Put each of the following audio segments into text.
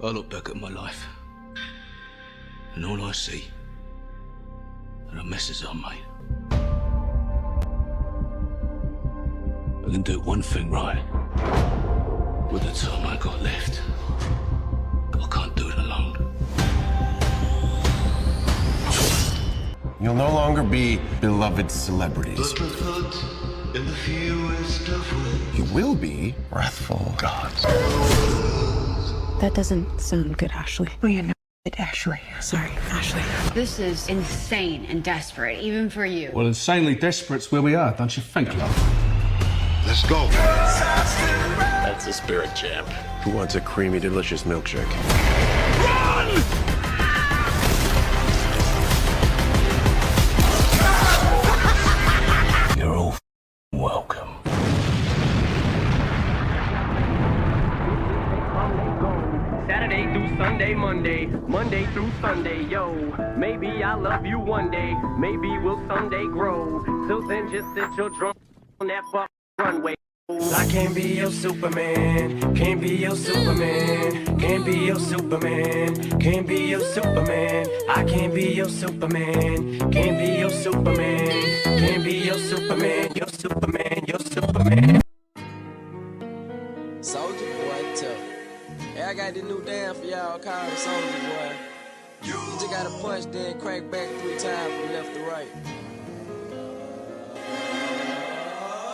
I look back at my life, and all I see are the messes I made. I can do one thing right with the time I got left. I can't do it alone. You'll no longer be beloved celebrities. In the fewest of ways. You will be wrathful gods. That doesn't sound good, Ashley. Well, you know it, Ashley. Sorry, Ashley. This is insane and desperate, even for you. Well, insanely desperate's where we are, don't you think, love? Let's go. That's the spirit, champ. Who wants a creamy, delicious milkshake? You're all welcome. Saturday through Sunday, Monday through Sunday, yo. Maybe I'll love you one day, maybe we'll someday grow. Till then, just sit your drum on that fuck runway. I can't be your Superman, can't be your Superman, can't be your Superman, can't be your Superman. I can't be your Superman, can't be your Superman, can't be your Superman, your Superman, your Superman. Soldier Boy tough. Hey, I got this new dance for y'all called the Soldier Boy. You just gotta punch, then crank back 3 times from left to right.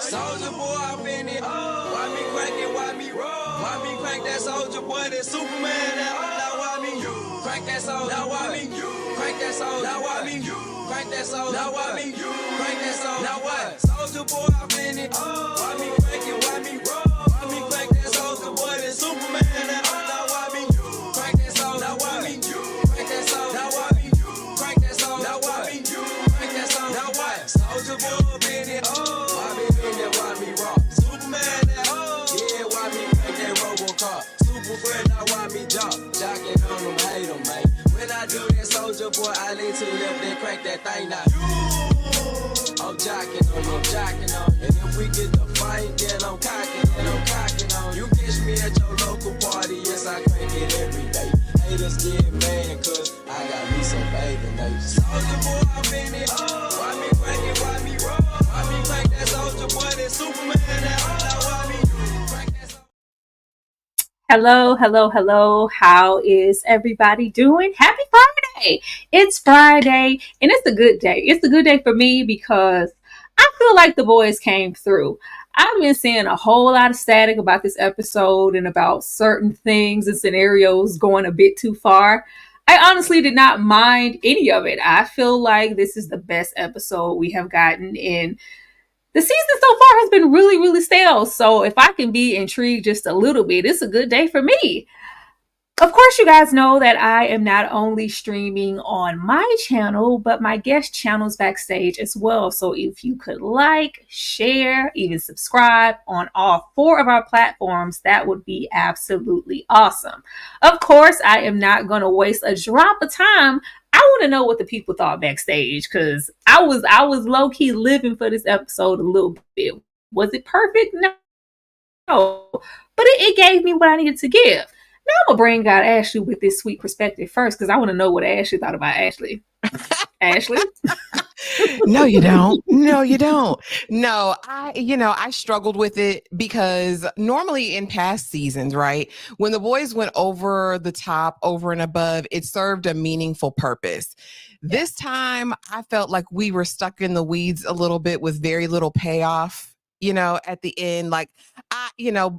Soldier Boy, I'm in it. Why me crank it? Why me roll? Why me crank that Soldier Boy? That Superman now why me crank that Soldier? Now why me crank that Soldier? Now why me crank that Soldier? Now why me crank that Soldier? Now what? Soldier Boy, I'm in it. Why me crank it? Why me roll? Why me crank that Soldier Boy? That Superman now why me crank that Soldier? Now why me crank that Soldier? Now why me crank that Soldier? Now why me crank that Soldier? Now what? Soldier Boy, I'm in it. Why me in it? Why me rock? Superman yeah, why me crank that RoboCop? Super friend, now why me jocking on them, hate them, man. When I do that Soldier Boy, I lean to the left, then crank that thing now. I'm jocking on you, I'm jocking on you. And if we get the fight, then I'm cocking on you. You catch me at your local party, yes, I crank it every day. Haters get mad, cause I got me some baby names. Soldier Boy, I'm in it. Why me crank it, why me roll? Why me crank that Soldier Boy, that Superman now why me crank that Soldier? Hello. How is everybody doing? Happy Friday. It's Friday and it's a good day. It's a good day for me because I feel like the boys came through. I've been seeing a whole lot of static about this episode and about certain things and scenarios going a bit too far. I honestly did not mind any of it. I feel like this is the best episode we have gotten in the season so far has been really, really stale. So if I can be intrigued just a little bit, it's a good day for me. Of course, you guys know that I am not only streaming on my channel, but my guest channels backstage as well. So if you could like, share, even subscribe on all 4 of our platforms, that would be absolutely awesome. Of course, I am not going to waste a drop of time. I want to know what the people thought backstage because I was low-key living for this episode a little bit. Was it perfect? No. But it gave me what I needed to give. Now I'm going to bring out Ashley with this sweet perspective first because I want to know what Ashley thought about Ashley. Ashley? No, you don't. No, you don't. No, I struggled with it because normally in past seasons, right, when the boys went over the top, over and above, it served a meaningful purpose. This time, I felt like we were stuck in the weeds a little bit with very little payoff. At the end, like,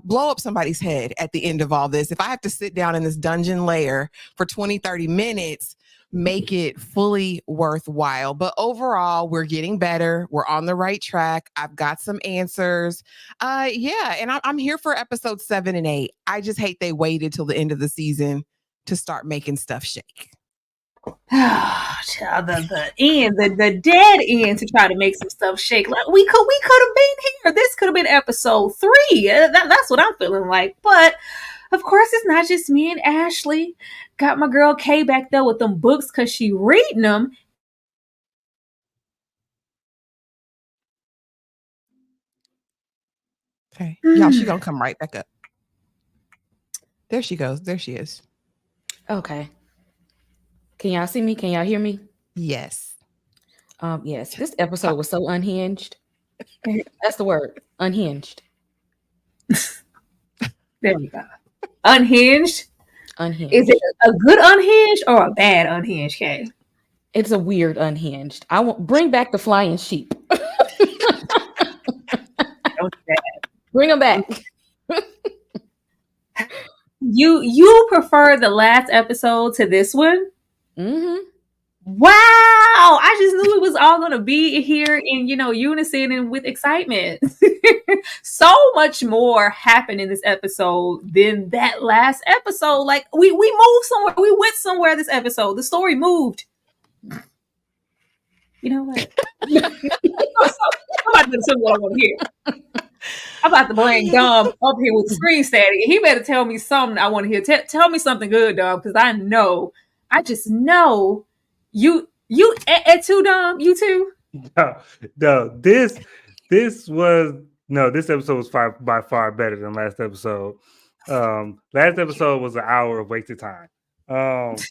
blow up somebody's head at the end of all this. If I have to sit down in this dungeon lair for 20, 30 minutes, make it fully worthwhile. But overall, we're getting better. We're on the right track. I've got some answers. And I'm here for episode 7 and 8. I just hate they waited till the end of the season to start making stuff shake. The dead end to try to make some stuff shake. Like we could have been here. This could have been episode 3. That's what I'm feeling like. But of course, it's not just me and Ashley. Got my girl Kay back there with them books because she reading them. Okay, y'all, she gonna come right back up. There she goes. There she is. Okay. Can y'all see me? Can y'all hear me? Yes. Yes. This episode was so unhinged. That's the word. Unhinged. There we go. Unhinged. Unhinged. Is it a good unhinged or a bad unhinged, Kay? It's a weird unhinged. I won't bring back the flying sheep. Bring them back. You prefer the last episode to this one? Mm-hmm. Wow! I just knew it was all gonna be here in unison and with excitement. So much more happened in this episode than that last episode. Like we moved somewhere, we went somewhere this episode. The story moved. You know what? I'm about to tell you what I want to hear. I'm about to bring Dom up here with screen static. He better tell me something I want to hear. Tell me something good, Dom, because I just know you at two, Dom, you too. No, this episode was by far better than last episode. Last episode was an hour of wasted time. But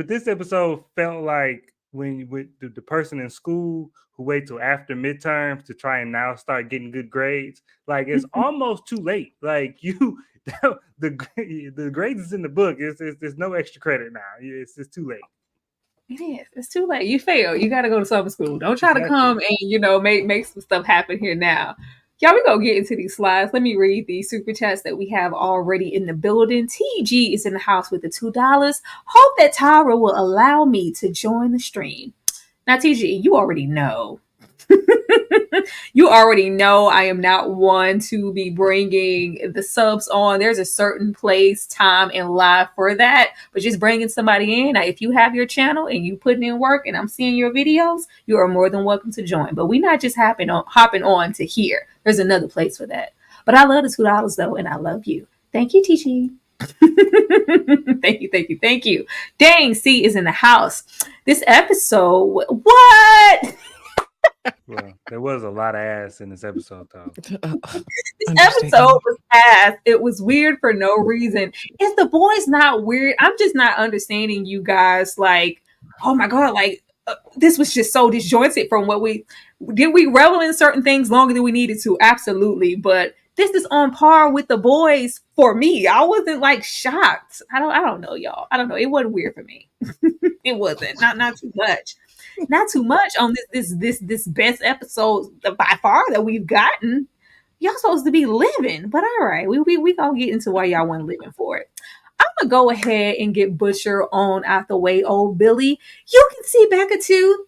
this episode felt like when the person in school who wait till after midterms to try and now start getting good grades, like it's almost too late. Like the grades is in the book. There's no extra credit now. It's too late. It is. It's too late. You fail. You got to go to summer school. Don't try to come and make some stuff happen here now. Y'all, we gonna get into these slides. Let me read the super chats that we have already in the building. TG is in the house with the $2. Hope that Tara will allow me to join the stream. Now, TG, you already know. You already know I am not one to be bringing the subs on. There's a certain place, time, and live for that. But just bringing somebody in. Now, if you have your channel and you putting in work and I'm seeing your videos, you are more than welcome to join. But we're not just hopping on to here. There's another place for that. But I love the $2 though, and I love you. Thank you, TG. Thank you. Dang, C is in the house. This episode, what? Well, there was a lot of ass in this episode, though. This episode was ass. It was weird for no reason. Is the boys not weird? I'm just not understanding you guys. Like, oh my god, like this was just so disjointed from what we revel in certain things longer than we needed to. Absolutely, but this is on par with the boys for me. I wasn't like shocked. I don't know, y'all. I don't know. It wasn't weird for me. It wasn't. Not too much. Not too much on this best episode by far that we've gotten. Y'all supposed to be living, but all right, we gonna get into why y'all weren't living for it. I'm gonna go ahead and get Butcher on out the way, old Billy. You can see Becca too.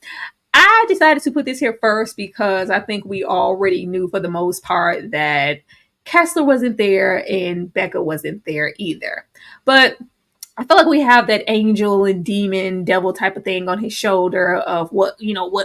I decided to put this here first because I think we already knew for the most part that Kessler wasn't there and Becca wasn't there either. But I feel like we have that angel and demon devil type of thing on his shoulder of what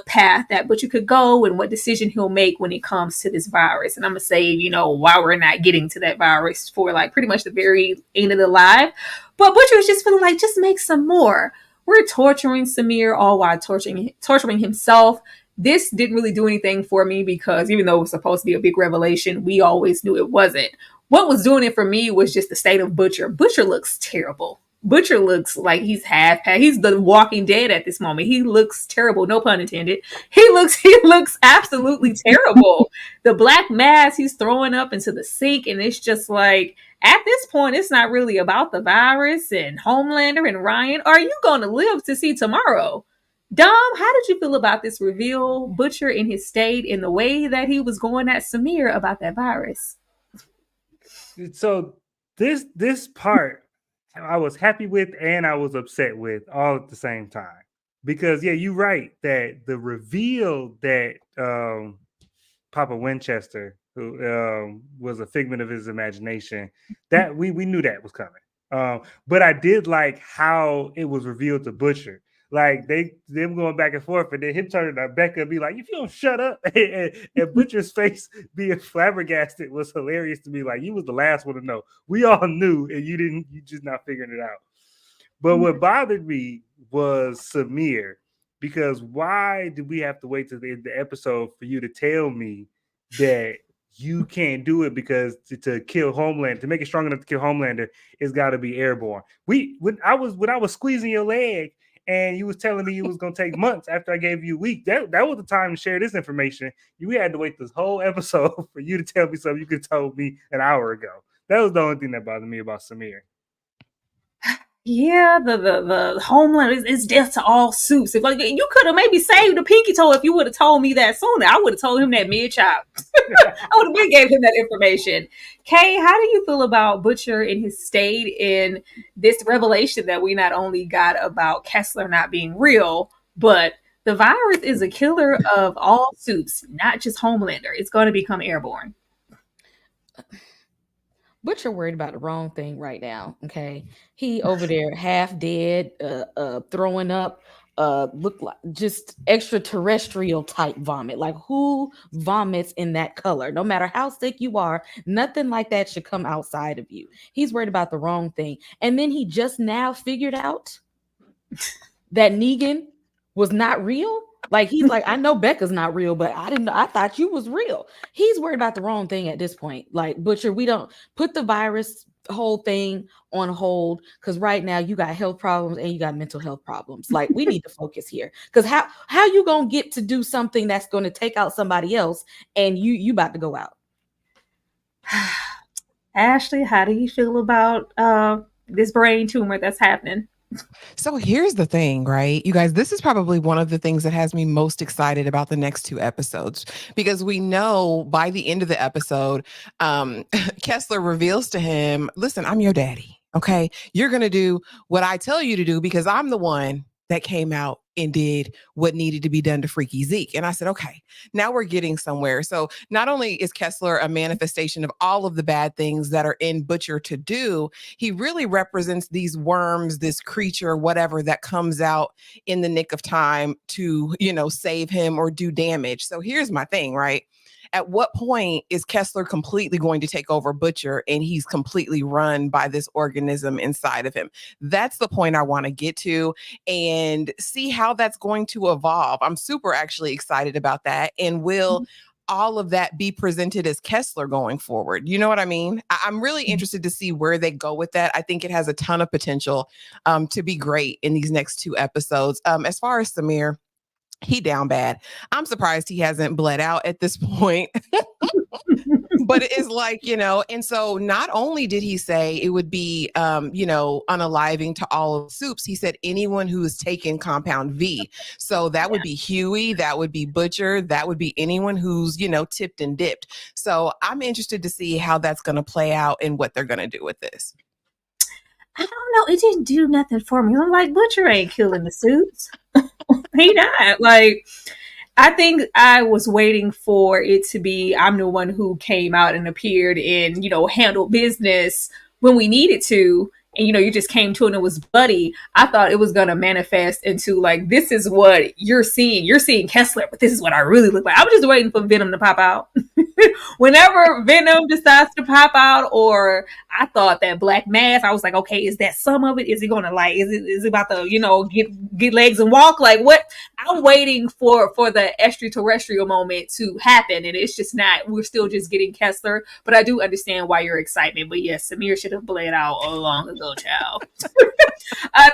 path that Butcher could go and what decision he'll make when it comes to this virus. And I'm going to say, why we're not getting to that virus for like pretty much the very end of the live. But Butcher is just feeling like, just make some more. We're torturing Samir all while torturing himself. This didn't really do anything for me because even though it was supposed to be a big revelation, we always knew it wasn't. What was doing it for me was just the state of Butcher. Butcher looks terrible. Butcher looks like he's he's the Walking Dead at this moment. He looks terrible, no pun intended. He looks absolutely terrible. The black mass he's throwing up into the sink, and it's just like at this point, it's not really about the virus and Homelander and Ryan. Are you going to live to see tomorrow? Dom, how did you feel about this reveal? Butcher in his state in the way that he was going at Samir about that virus. So this part I was happy with and I was upset with all at the same time. Because you're right that the reveal that Papa Winchester, who was a figment of his imagination, that we knew that was coming. But I did like how it was revealed to Butcher. Like them going back and forth, and then him turning to Becca and be like, "If you don't shut up," and Butcher's face being flabbergasted was hilarious to me. Like, you was the last one to know. We all knew, and you didn't. You just not figuring it out. But what bothered me was Samir, because why did we have to wait to the end of the episode for you to tell me that you can't do it because to kill Homelander, to make it strong enough to kill Homelander, it's got to be airborne. When I was squeezing your leg and you was telling me it was gonna take months after I gave you a week, that was the time to share this information. You had to wait this whole episode for you to tell me something you could have told me an hour ago. That was the only thing that bothered me about Samir. Yeah, the Homeland is death to all suits. If like you could have maybe saved the pinky toe if you would have told me that sooner. I would have told him that mid chop. I would have been gave him that information. Kay, how do you feel about Butcher and his state in this revelation that we not only got about Kessler not being real, but the virus is a killer of all suits, not just Homelander. It's going to become airborne. Butcher worried about the wrong thing right now. Okay, he over there half dead, throwing up, look like just extraterrestrial type vomit. Like who vomits in that color? No matter how sick you are, nothing like that should come outside of you. He's worried about the wrong thing, and then he just now figured out that Negan was not real. Like he's like, I know Becca's not real, but I thought you was real. He's worried about the wrong thing at this point. Like Butcher, we don't put the virus whole thing on hold because right now you got health problems and you got mental health problems. Like we need to focus here. Because how you gonna get to do something that's gonna take out somebody else and you about to go out? Ashley, how do you feel about this brain tumor that's happening? So here's the thing, right? You guys, this is probably one of the things that has me most excited about the next two episodes because we know by the end of the episode, Kessler reveals to him, listen, I'm your daddy. Okay. You're going to do what I tell you to do because I'm the one that came out and did what needed to be done to Freaky Zeke. And I said, okay, now we're getting somewhere. So not only is Kessler a manifestation of all of the bad things that are in Butcher to do, he really represents these worms, this creature, whatever that comes out in the nick of time to, save him or do damage. So here's my thing, right? At what point is Kessler completely going to take over Butcher and he's completely run by this organism inside of him? That's the point I want to get to and see how that's going to evolve. I'm super actually excited about that. And will all of that be presented as Kessler going forward? You know what I mean? I'm really interested to see where they go with that. I think it has a ton of potential to be great in these next two episodes. As far as Samir, he down bad. I'm surprised he hasn't bled out at this point. But it is like, and so not only did he say it would be, unaliving to all soups, he said anyone who has taken compound V. So that would be Huey, that would be Butcher, that would be anyone who's, tipped and dipped. So I'm interested to see how that's going to play out and what they're going to do with this. I don't know. It didn't do nothing for me. I'm like, Butcher ain't killing the suits. He not. Like, I think I was waiting for it to be, I'm the one who came out and appeared and, handled business when we needed to. And, you just came to it and it was bloody. I thought it was going to manifest into like, this is what you're seeing. You're seeing Kessler, but this is what I really look like. I was just waiting for Venom to pop out. Whenever Venom decides to pop out, or I thought that Black Mass, I was like, okay, is that some of it? Is it gonna is it about to, get legs and walk? Like what? I'm waiting for the extraterrestrial moment to happen, and it's just not. We're still just getting Kessler, but I do understand why your excitement. But yes, Samir should have bled out long ago, child.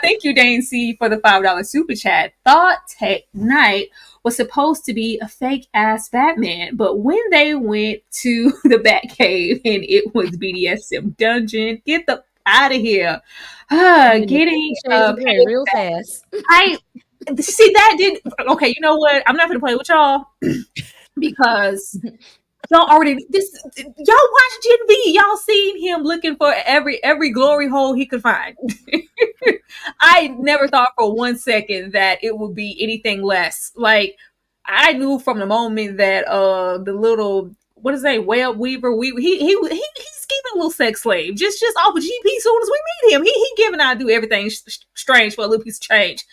Thank you, Dane C, for the $5 super chat. Thought Tech Knight was supposed to be a fake ass Batman, but when they went to the Batcave and it was BDSM dungeon, get the out of here. Getting real fast. I see that did okay. You know what? I'm not gonna play with y'all because y'all already y'all watch Gen V. Y'all seen him looking for every glory hole he could find. I never thought for 1 second that it would be anything less. Like I knew from the moment that the little what is that web weaver he's keeping a little sex slave just off of GP. Soon as we meet him, he giving I do everything strange for a little piece of change.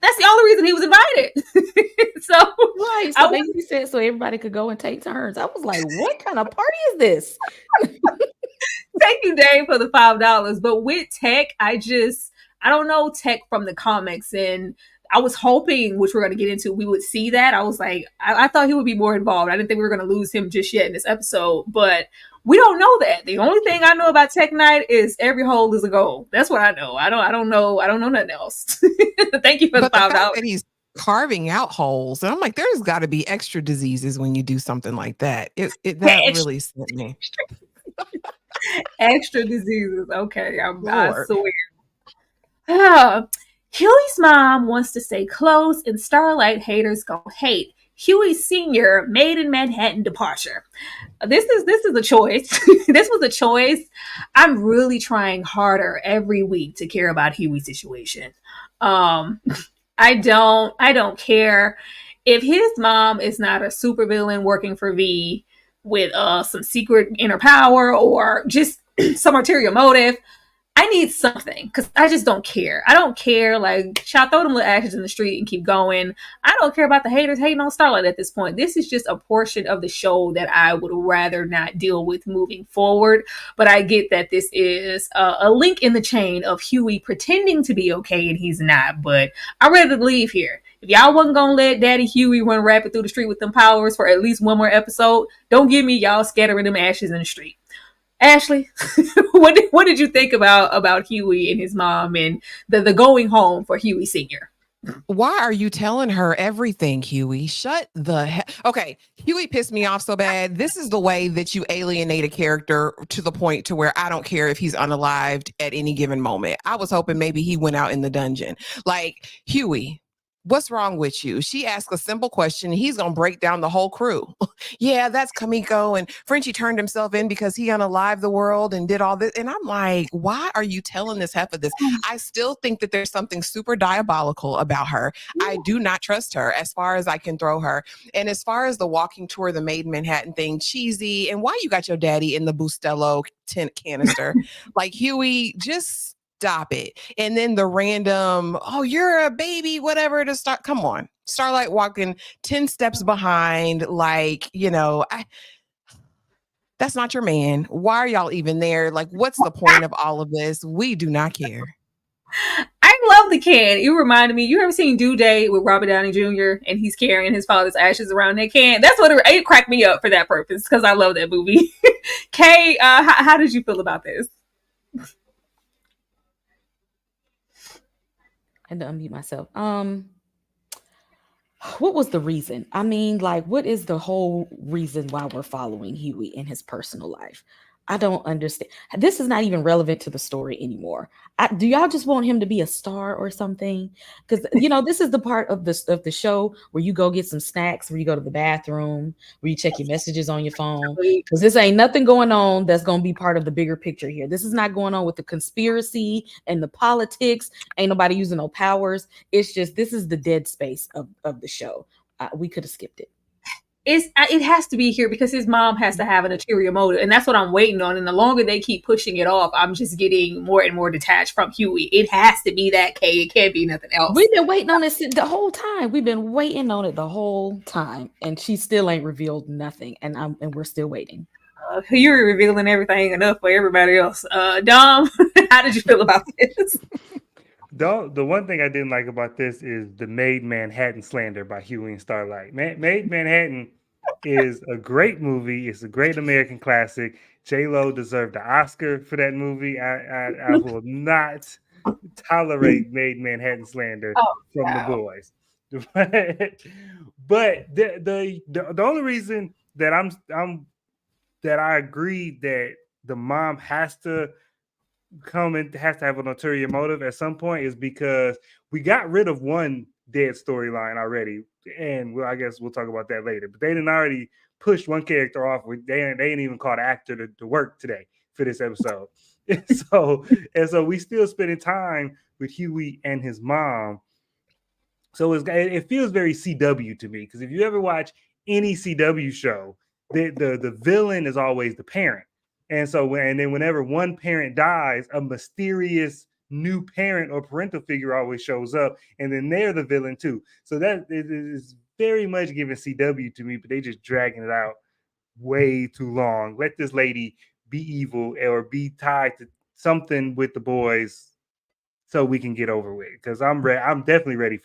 That's the only reason he was invited. So right, so he said so everybody could go and take turns. I was like, what kind of party is this? Thank you, Dave, for the $5. But with Tech, I don't know Tech from the comics, and I was hoping, which we're going to get into, we would see that. I was like, I thought he would be more involved. I didn't think we were going to lose him just yet in this episode, but we don't know that. The only thing I know about Tech Knight is every hole is a goal. That's what I know. I don't know nothing else. Thank you for the $5. That he's carving out holes, and I'm like, there's got to be extra diseases when you do something like that. That really sent me. Extra diseases. Okay, I swear. Huey's mom wants to stay close, and Starlight haters gonna hate. Huey Sr. made in Manhattan departure. This is a choice. This was a choice. I'm really trying harder every week to care about Huey's situation. I don't care if his mom is not a supervillain working for V with some secret inner power or just some ulterior motive. I need something because I just don't care. I don't care. Like, shall I throw them little ashes in the street and keep going? I don't care about the haters hating on Starlight at this point. This is just a portion of the show that I would rather not deal with moving forward. But I get that this is a link in the chain of Huey pretending to be okay and he's not. But I'm ready to leave here. If y'all wasn't going to let Daddy Huey run rapid through the street with them powers for at least one more episode, don't give me y'all scattering them ashes in the street. Ashley, what did you think about Huey and his mom and the going home for Huey Sr.? Why are you telling her everything, Huey? Shut the heck. Okay, Huey pissed me off so bad. This is the way that you alienate a character to the point to where I don't care if he's unalived at any given moment. I was hoping maybe he went out in the dungeon. Like, Huey, what's wrong with you? She asked a simple question. He's going to break down the whole crew. Yeah, that's Kamiko. And Frenchie turned himself in because he unalived the world and did all this. And I'm like, why are you telling this heifer this? I still think that there's something super diabolical about her. I do not trust her as far as I can throw her. And as far as the walking tour, the Made in Manhattan thing, cheesy. And why you got your daddy in the Bustelo tent canister? Like, Huey, just stop it. And then the random, oh, you're a baby, whatever to start. Come on. Starlight walking 10 steps behind, like, that's not your man. Why are y'all even there? Like, what's the point of all of this? We do not care. I love the can. It reminded me, you ever seen Due Date with Robert Downey Jr. and he's carrying his father's ashes around that can? That's what it cracked me up for that purpose because I love that movie. Kay, how did you feel about this? I had to unmute myself. What was the reason? I mean, like, what is the whole reason why we're following Huey in his personal life? I don't understand. This is not even relevant to the story anymore. Do y'all just want him to be a star or something? Because this is the part of the show where you go get some snacks, where you go to the bathroom, where you check your messages on your phone. Because this ain't nothing going on that's going to be part of the bigger picture here. This is not going on with the conspiracy and the politics. Ain't nobody using no powers. It's just this is the dead space of the show. We could have skipped it. It has to be here because his mom has to have an ulterior motive, and that's what I'm waiting on. And the longer they keep pushing it off, I'm just getting more and more detached from Huey. It has to be that, Kay. It can't be nothing else. We've been waiting on it the whole time. We've been waiting on it the whole time, and she still ain't revealed nothing. And we're still waiting. You're revealing everything enough for everybody else. Dom, how did you feel about this? The one thing I didn't like about this is the Made Manhattan slander by Huey and Starlight. Made Manhattan is a great movie. It's a great American classic. J-Lo deserved the Oscar for that movie. I will not tolerate Made Manhattan slander from the boys. But the only reason that I agree that the mom has to come and has to have an ulterior motive at some point is because we got rid of one dead storyline already, and I guess we'll talk about that later. But they didn't already push one character off. They ain't even called an actor to work today for this episode. so we still spending time with Huey and his mom. So it feels very CW to me, because if you ever watch any CW show, the villain is always the parent. And so whenever one parent dies, a mysterious new parent or parental figure always shows up, and then they're the villain too. So that is very much giving CW to me, but they just dragging it out way too long. Let this lady be evil or be tied to something with the boys so we can get over with. Because I'm definitely ready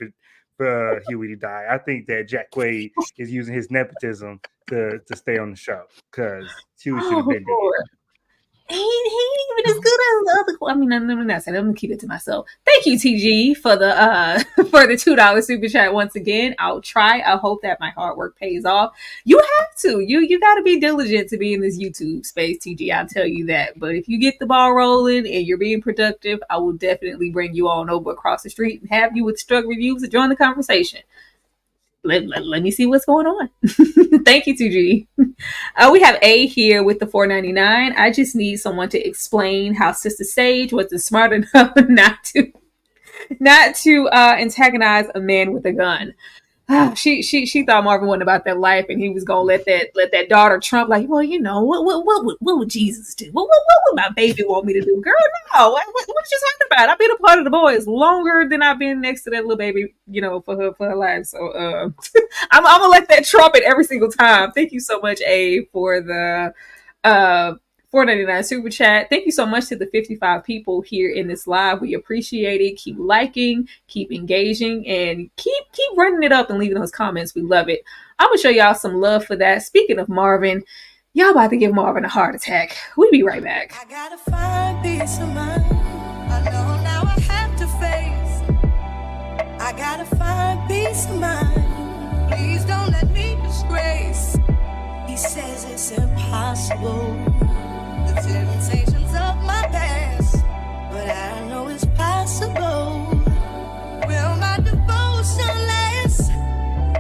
for Huey to die. I think that Jack Quaid is using his nepotism to stay on the show because Huey should have been dead. Lord. He ain't even as good as the other. I mean, I'm gonna keep it to myself. Thank you, TG, for the for the $2 super chat once again. I'll try. I hope that my hard work pays off. You have to. You got to be diligent to be in this YouTube space, TG. I'll tell you that. But if you get the ball rolling and you're being productive, I will definitely bring you on over across the street and have you with Strugg Reviews to join the conversation. Let me see what's going on. Thank you, 2G. We have A here with the $4.99. I just need someone to explain how Sister Sage wasn't smart enough not to antagonize a man with a gun. She thought Marvin wasn't about that life, and he was gonna let that daughter trump. Like, well, you know, what would Jesus do? What would my baby want me to do? Girl, no. What you talking about? I've been a part of the boys longer than I've been next to that little baby, you know, for her life. So I'm gonna let that trumpet every single time. Thank you so much, A, for the $4.99 super chat. Thank you so much to the 55 people here in this live. We appreciate it. Keep liking, keep engaging, and keep running it up and leaving those comments. We love it. I'm gonna show y'all some love for that. Speaking of Marvin, y'all about to give Marvin a heart attack. We'll be right back. I gotta find peace of mind. I know now I have to face. I gotta find peace of mind. Please don't let me disgrace. He says it's impossible. The temptations of my past, but I know it's possible. Will my devotion last?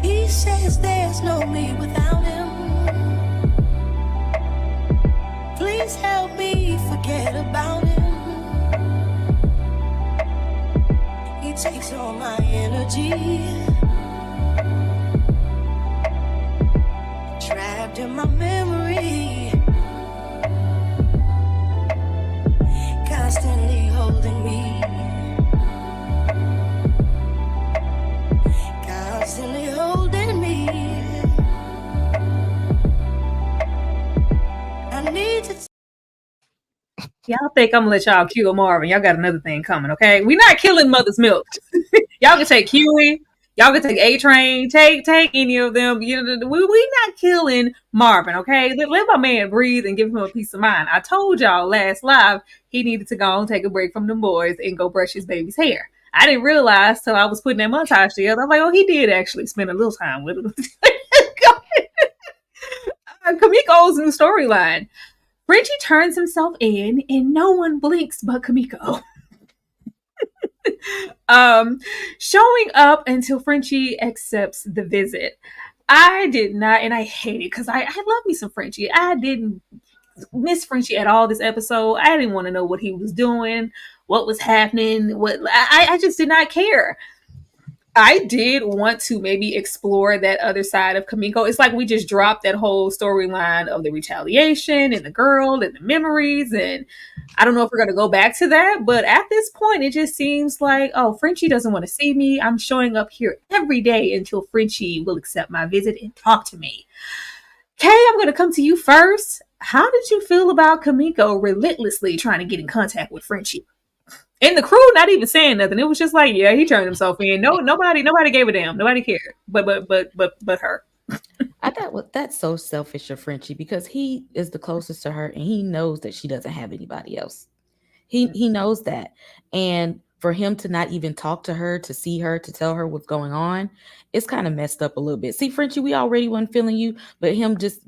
He says there's no me without him. Please help me forget about him. He takes all my energy, trapped in my memory. Constantly holding me, constantly holding me. I need to. Y'all think I'm gonna let y'all kill Marvin? Y'all got another thing coming, okay? We're not killing Mother's Milk. Y'all can take Huey. Y'all can take A-Train. Take any of them. You know, we not killing Marvin, okay? Let my man breathe and give him a peace of mind. I told y'all last live he needed to go and take a break from them boys and go brush his baby's hair. I didn't realize till I was putting that montage together. I'm like, oh, he did actually spend a little time with him. Kamiko's new storyline. Frenchie turns himself in and no one blinks but Kamiko. Showing up until Frenchie accepts the visit. I did not, and I hate it because I love me some Frenchie. I didn't miss Frenchie at all this episode. I didn't want to know what he was doing, what was happening. I just did not care. I did want to maybe explore that other side of Kamiko. It's like we just dropped that whole storyline of the retaliation and the girl and the memories. And I don't know if we're going to go back to that. But at this point, it just seems like, oh, Frenchie doesn't want to see me. I'm showing up here every day until Frenchie will accept my visit and talk to me. Kay, I'm going to come to you first. How did you feel about Kamiko relentlessly trying to get in contact with Frenchie? And the crew not even saying nothing. It was just like, yeah, he turned himself in. Nobody gave a damn. Nobody cared. But her. I thought that's so selfish of Frenchie because he is the closest to her and he knows that she doesn't have anybody else. He knows that. And for him to not even talk to her, to see her, to tell her what's going on, it's kind of messed up a little bit. See, Frenchie, we already wasn't feeling you, but him just,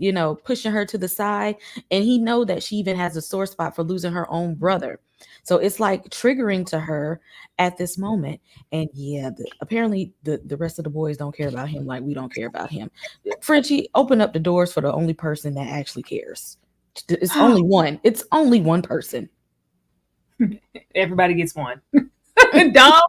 pushing her to the side. And he know that she even has a sore spot for losing her own brother. So it's like triggering to her at this moment. And yeah, apparently the rest of the boys don't care about him like we don't care about him. Frenchie, open up the doors for the only person that actually cares. It's only one. It's only one person. Everybody gets one. Dom.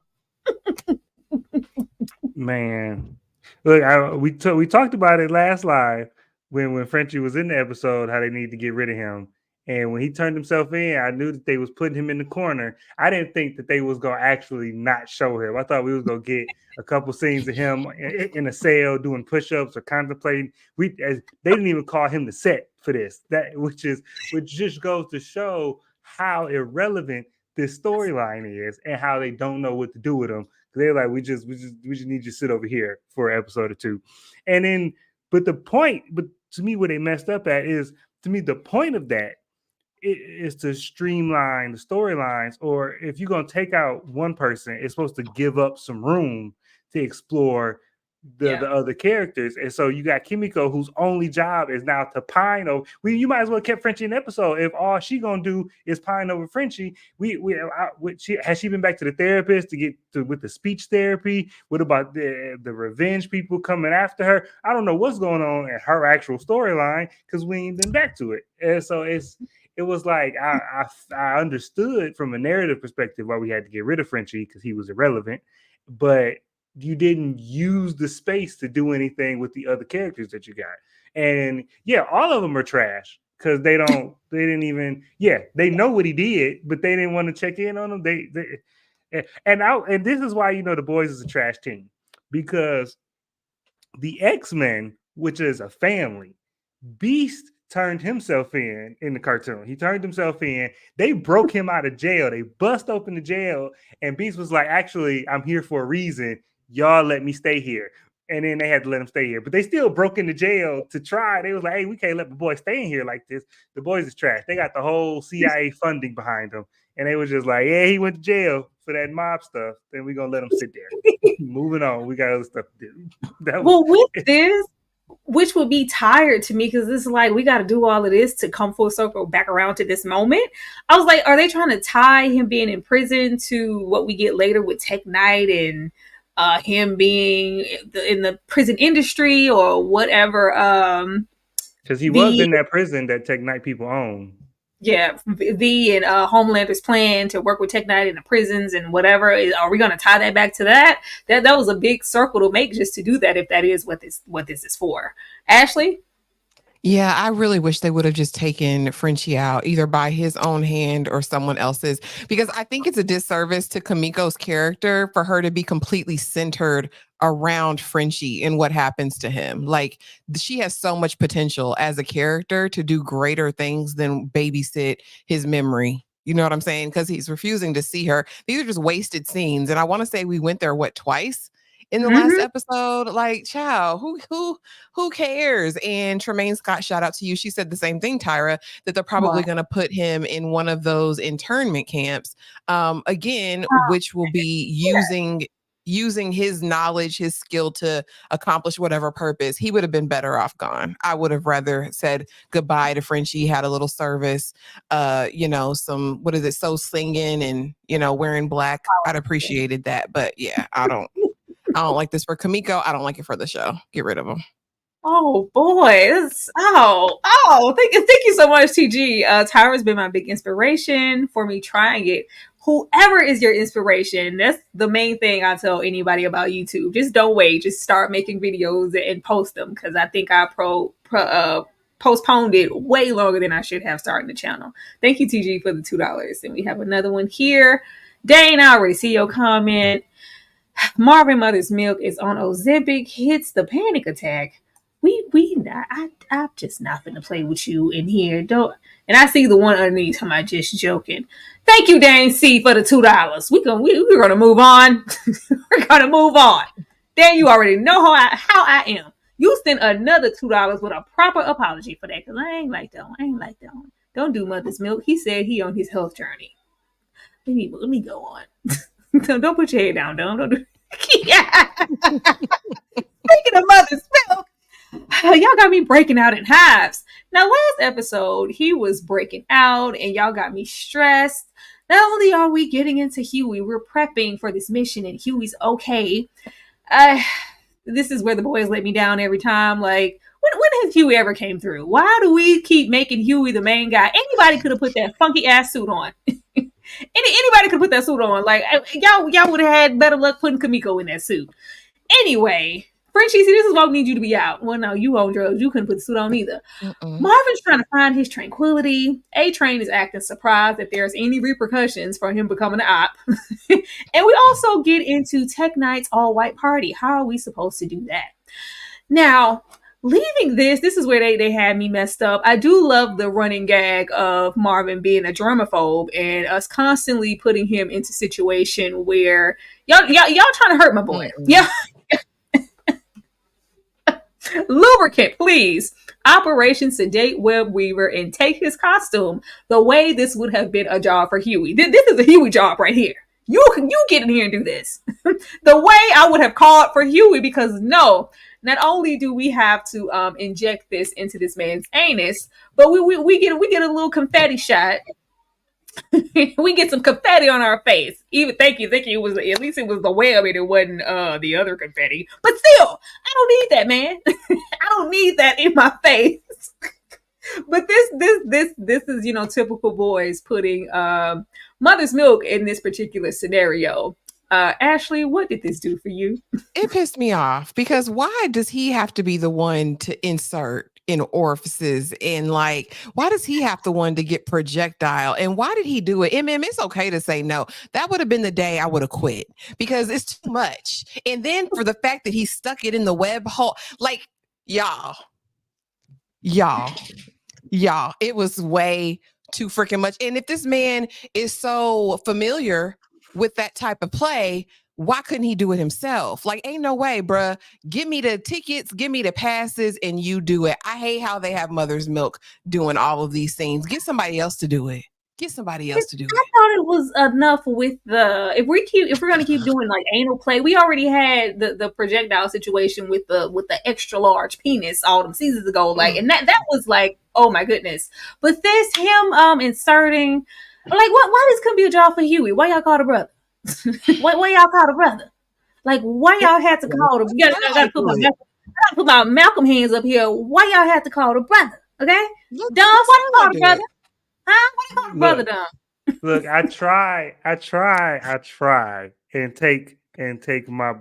Man, look, we talked about it last live when Frenchie was in the episode how they need to get rid of him. And when he turned himself in, I knew that they was putting him in the corner. I didn't think that they was going to actually not show him. I thought we was going to get a couple scenes of him in a cell doing push-ups or contemplating. They didn't even call him the set for this. Which just goes to show how irrelevant this storyline is and how they don't know what to do with them. They're like, we just need you to sit over here for an episode or two. And then, but to me, what they messed up at is, to me, the point of that is to streamline the storylines. Or if you're going to take out one person, it's supposed to give up some room to explore the other characters. And so you got Kimiko, whose only job is now to pine over. You might as well kept Frenchie in the episode if all she gonna do is pine over Frenchie. Has she been back to the therapist to get to with the speech therapy? What about the revenge people coming after her? I don't know what's going on in her actual storyline because we ain't been back to it. And so it was like I understood from a narrative perspective why we had to get rid of Frenchie because he was irrelevant, but you didn't use the space to do anything with the other characters that you got. And yeah, all of them are trash because they know what he did, but they didn't want to check in on him. And this is why, the boys is a trash team, because the X-Men, which is a family, Beast turned himself in the cartoon. He turned himself in. They broke him out of jail. They bust open the jail, and Beast was like, actually, I'm here for a reason. Y'all let me stay here. And then they had to let him stay here. But they still broke into jail to try. They was like, hey, we can't let the boys stay in here like this. The boys is trash. They got the whole CIA funding behind them. And they was just like, yeah, he went to jail for that mob stuff. Then we're going to let him sit there. Moving on. We got other stuff to do. With this, which would be tired to me, because this is like, we got to do all of this to come full circle back around to this moment. I was like, are they trying to tie him being in prison to what we get later with Tech Knight and him being in the prison industry or whatever? Because he was in that prison that Tech Knight people own. Yeah, V and Homelander's plan to work with Tech Knight in the prisons and whatever. Are we going to tie that back to that? That was a big circle to make just to do that, if that is what this is for. Ashley? Yeah, I really wish they would have just taken Frenchie out either by his own hand or someone else's, because I think it's a disservice to Kamiko's character for her to be completely centered around Frenchie and what happens to him. Like, she has so much potential as a character to do greater things than babysit his memory. You know what I'm saying? Because he's refusing to see her. These are just wasted scenes. And I want to say we went there, twice in the last episode? Like, child, who cares? And Tremaine Scott, shout out to you. She said the same thing, Tyra, that they're probably going to put him in one of those internment camps, which will be using his knowledge, his skill to accomplish whatever purpose. He would have been better off gone. I would have rather said goodbye to Frenchie, had a little service, some, soul singing and, wearing black. I'd appreciated that. But yeah, I don't like this for Kamiko. I don't like it for the show. Get rid of him. Oh boy. Thank you so much, TG. Tyra's been my big inspiration for me trying it. Whoever is your inspiration, that's the main thing I tell anybody about YouTube. Just don't wait. Just start making videos and post them, because I think I postponed it way longer than I should have starting the channel. Thank you, TG, for the $2. And we have another one here. Dane, I already see your comment. Marvin Mother's Milk is on Ozempic, hits the panic attack. I'm just not gonna play with you in here. Don't. And I see the one underneath. Am I just joking? Thank you, Dane C, for the $2. We're gonna move on. We're gonna move on. Dan, you already know how I am. You send another $2 with a proper apology for that, because I ain't like that one. Don't do Mother's Milk. He said he on his health journey. Let me go on. Don't put your head down, don't do. Yeah. Speaking of Mother's Milk, y'all got me breaking out in hives. Now, last episode, he was breaking out and y'all got me stressed. Not only are we getting into Huey, we're prepping for this mission and Huey's okay. This is where the boys let me down every time. Like, when has Huey ever came through? Why do we keep making Huey the main guy? Anybody could have put that funky ass suit on. Anybody could put that suit on. Like, y'all would have had better luck putting Kamiko in that suit. Anyway, Frenchie, see, this is why we need you to be out. Well, no, you on drugs. You couldn't put the suit on either. Marvin's trying to find his tranquility. A-Train is acting surprised that there's any repercussions for him becoming an op. And we also get into Tech Knight's all-white party. How are we supposed to do that? Now, leaving this is where they had me messed up. I do love the running gag of Marvin being a germaphobe and us constantly putting him into situation where y'all trying to hurt my boy. Mm-mm. Yeah. Lubricant, please. Operation Sedate Web Weaver and take his costume the way this would have been a job for Huey. This is a Huey job right here. You get in here and do this. The way I would have called for Huey, because no, not only do we have to inject this into this man's anus, but we get a little confetti shot. We get some confetti on our face. Even thank you. It was at least it was the web and it wasn't the other confetti. But still, I don't need that, man. I don't need that in my face. But this is, you know, typical boys putting mother's milk in this particular scenario. Ashley, what did this do for you? It pissed me off because why does he have to be the one to insert in orifices, and like why does he have the one to get projectile, and why did he do it? It's okay to say no. That would have been the day I would have quit because it's too much. And then for the fact that he stuck it in the web hole, like y'all, it was way too freaking much. And if this man is so familiar with that type of play, why couldn't he do it himself? Like, ain't no way, bruh. Give me the tickets, give me the passes, and you do it. I hate how they have mother's milk doing all of these things. Get somebody else to do it. I thought it was enough with the if we're gonna keep doing like anal play. We already had the projectile situation with the extra large penis all them seasons ago. Like, and that was like, oh my goodness. But this him inserting, like, why this couldn't be a job for Huey? Why y'all call a brother? why y'all call a brother? Like, why y'all had to call him? You gotta put my Malcolm hands up here. Why y'all had to call the brother? Okay, Don, why you call the brother? Huh? What you call brother done? Look, I try and take my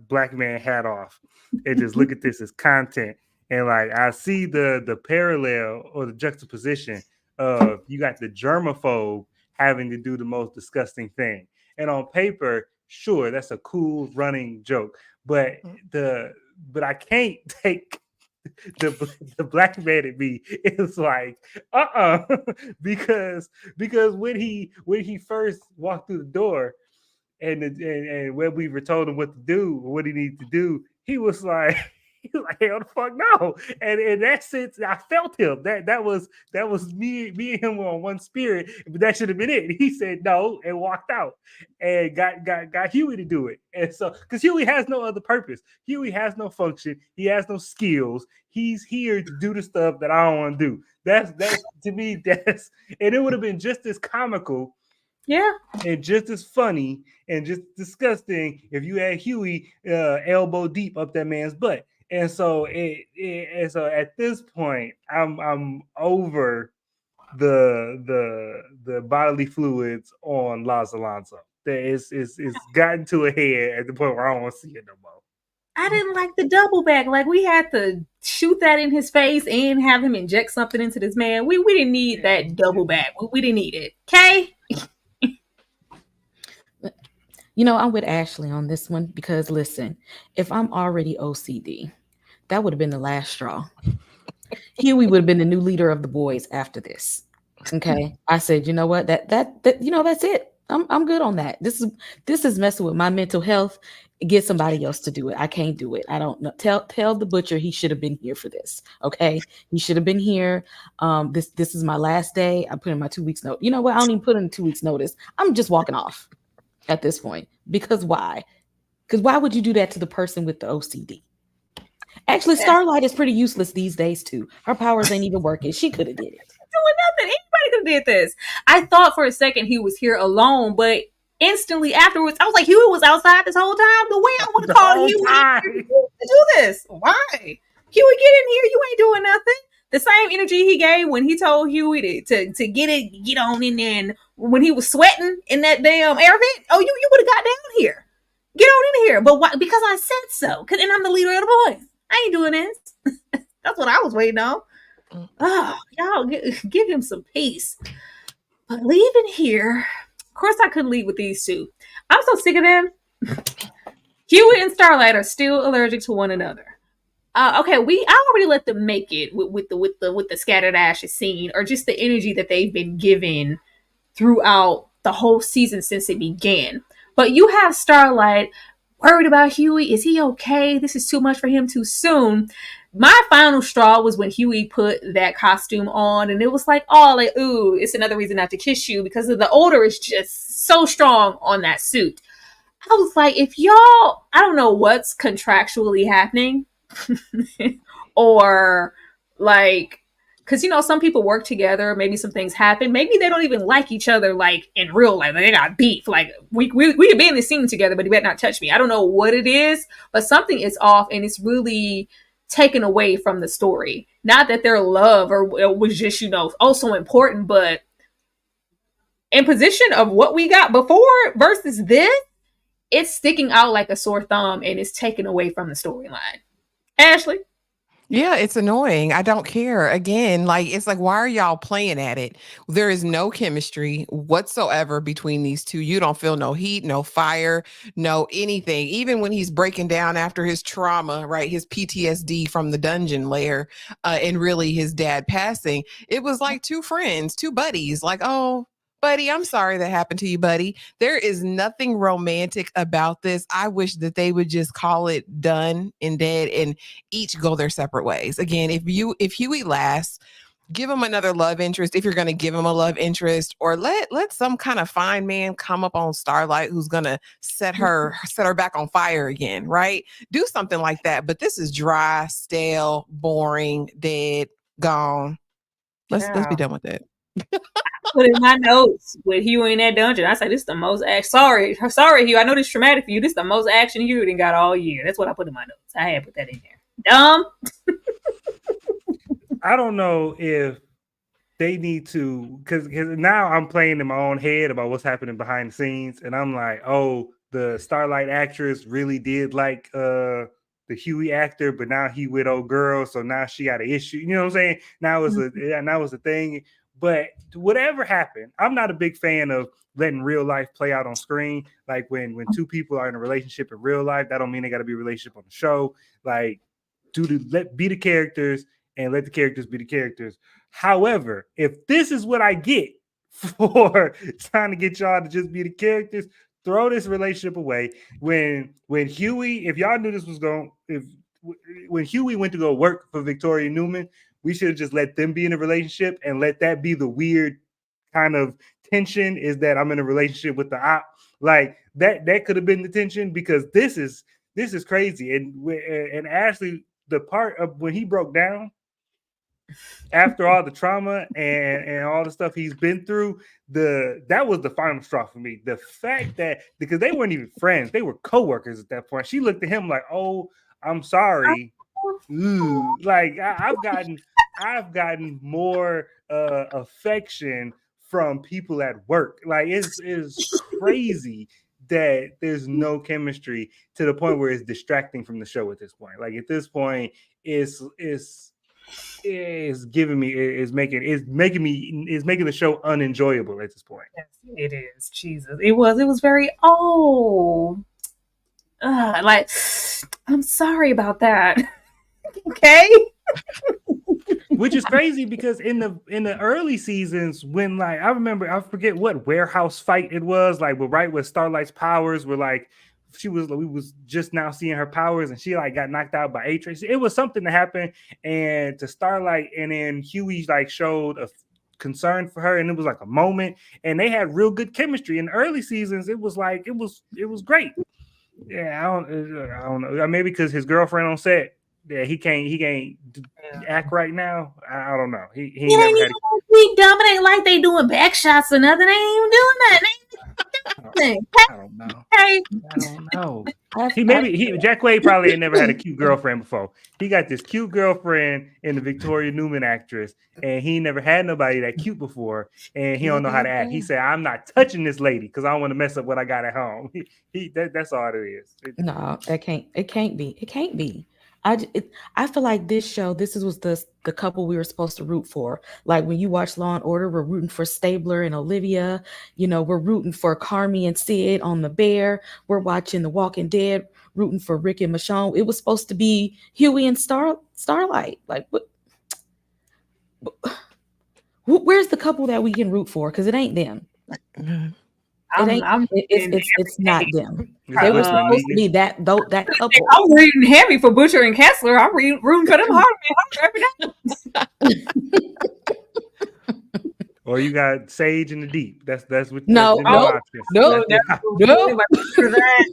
black man hat off and just look at this as content. And like I see the parallel or the juxtaposition of you got the germaphobe having to do the most disgusting thing. And on paper, sure, that's a cool running joke. But I can't take the black man in me is like because when he first walked through the door and when we were told him what to do or what he needed to do, he was like hell the fuck no. And in that sense, I felt him. That was me and him on one spirit, but that should have been it. He said no and walked out and got Huey to do it. And so because Huey has no other purpose, Huey has no function, he has no skills. He's here to do the stuff that I don't want to do. That's to me, and it would have been just as comical. Yeah. And just as funny and just disgusting if you had Huey elbow deep up that man's butt. And so so at this point, I'm over the bodily fluids on Las Alonso. It's gotten to a head at the point where I don't want to see it no more. I didn't like the double back. Like, we had to shoot that in his face and have him inject something into this man. We didn't need that double back. We didn't need it. Okay? You know, I'm with Ashley on this one because, listen, if I'm already OCD, that would have been the last straw. Huey would have been the new leader of the boys after this. Okay, I said, you know what? That you know, that's it. I'm good on that. This is messing with my mental health. Get somebody else to do it. I can't do it. I don't know. Tell the butcher he should have been here for this. Okay, he should have been here. This is my last day. I put in my 2 weeks notice. You know what? I don't even put in 2 weeks notice. I'm just walking off at this point. Because why? Because why would you do that to the person with the OCD? Actually, Starlight is pretty useless these days too. Her powers ain't even working. She could have did it. Doing nothing. Anybody could have did this. I thought for a second he was here alone, but instantly afterwards, I was like, Huey was outside this whole time. The way I would have called Huey to do this. Why? Huey, get in here. You ain't doing nothing. The same energy he gave when he told Huey to get on in there, and when he was sweating in that damn air vent. Oh, you would have got down here. Get on in here. But why? Because I said so. And I'm the leader of the boys. I ain't doing this. That's what I was waiting on. Oh, y'all give him some peace. But leaving here, of course I couldn't leave with these two. I'm so sick of them. Huey and Starlight are still allergic to one another. Okay, I already let them make it with the scattered ashes scene, or just the energy that they've been given throughout the whole season since it began. But you have Starlight worried about Huey. Is he okay? This is too much for him too soon. My final straw was when Huey put that costume on, and it was like, oh, like, ooh, it's another reason not to kiss you, because of the odor is just so strong on that suit. I was like, if y'all, I don't know what's contractually happening, or like, because some people work together, maybe some things happen, maybe they don't even like each other, like in real life, like they got beef, like we could be in the scene together, but you better not touch me. I don't know what it is, but something is off, and it's really taken away from the story. Not that their love or it was just also important, but in position of what we got before versus this, it's sticking out like a sore thumb, and it's taken away from the storyline. Ashley? Yeah, it's annoying. I don't care. Again, like it's like, why are y'all playing at it? There is no chemistry whatsoever between these two. You don't feel no heat, no fire, no anything. Even when he's breaking down after his trauma, right? His PTSD from the dungeon lair, and really his dad passing, it was like two friends, two buddies, like, oh, buddy, I'm sorry that happened to you, buddy. There is nothing romantic about this. I wish that they would just call it done and dead and each go their separate ways. Again, if Huey lasts, give him another love interest if you're going to give him a love interest, or let some kind of fine man come up on Starlight who's going to set her back on fire again, right? Do something like that. But this is dry, stale, boring, dead, gone. Let's be done with it. Put in my notes with Huey in that dungeon. I said, this is the most action. Sorry, Hugh. I know this is traumatic for you. This is the most action Hugh done got all year. That's what I put in my notes. I had to put that in there. Dumb. I don't know if they need to, because now I'm playing in my own head about what's happening behind the scenes, and I'm like, oh, the Starlight actress really did like the Huey actor, but now he with old girl, so now she got an issue. You know what I'm saying? Now it's a thing. But whatever happened, I'm not a big fan of letting real life play out on screen. Like when two people are in a relationship in real life, that don't mean they got to be a relationship on the show. Like, be the characters and let the characters be the characters. However, if this is what I get for trying to get y'all to just be the characters, throw this relationship away. When Huey, if y'all knew this was going, when Huey went to go work for Victoria Newman, we should have just let them be in a relationship and let that be the weird kind of tension, is that I'm in a relationship with the op. Like that could have been the tension, because this is crazy. And Ashley, the part of when he broke down after all the trauma and all the stuff he's been through, that was the final straw for me. The fact that, because they weren't even friends, they were co-workers at that point. She looked at him like, oh, I'm sorry. Ooh, like I've gotten more affection from people at work. Like it's crazy that there's no chemistry to the point where it's distracting from the show at this point. Like at this point, it's making the show unenjoyable at this point. Yes, it is. Jesus, it was very like, I'm sorry about that. Okay. Which is crazy, because in the early seasons, when like I forget what warehouse fight it was, like right with Starlight's powers were like, we was just now seeing her powers, and she like got knocked out by A-Trace. It was something that happened, and to Starlight, and then Huey like showed a concern for her, and it was like a moment, and they had real good chemistry in the early seasons. It was like it was great. Yeah, I don't know. Maybe because his girlfriend on set, yeah, he can't act right now. I don't know. He never had. He dominate like they doing back shots or nothing. They ain't even doing that. I don't know. I don't know. Jack Quaid probably ain't never had a cute girlfriend before. He got this cute girlfriend in the Victoria Newman actress, and he never had nobody that cute before, and he don't know how to act. He said, "I'm not touching this lady because I don't want to mess up what I got at home." That's all it is. No, it can't be. I feel like this show, was the couple we were supposed to root for. Like when you watch Law and Order, we're rooting for Stabler and Olivia. We're rooting for Carmi and Sid on The Bear. We're watching The Walking Dead, rooting for Rick and Michonne. It was supposed to be Huey and Starlight. Like what? Where's the couple that we can root for? Because it ain't them. It's not them. They were supposed to be that couple. I'm rooting heavy for Butcher and Kessler. I'm rooting for them hard every day. Or you got Sage in the Deep. That's what. No. Nobody's for that.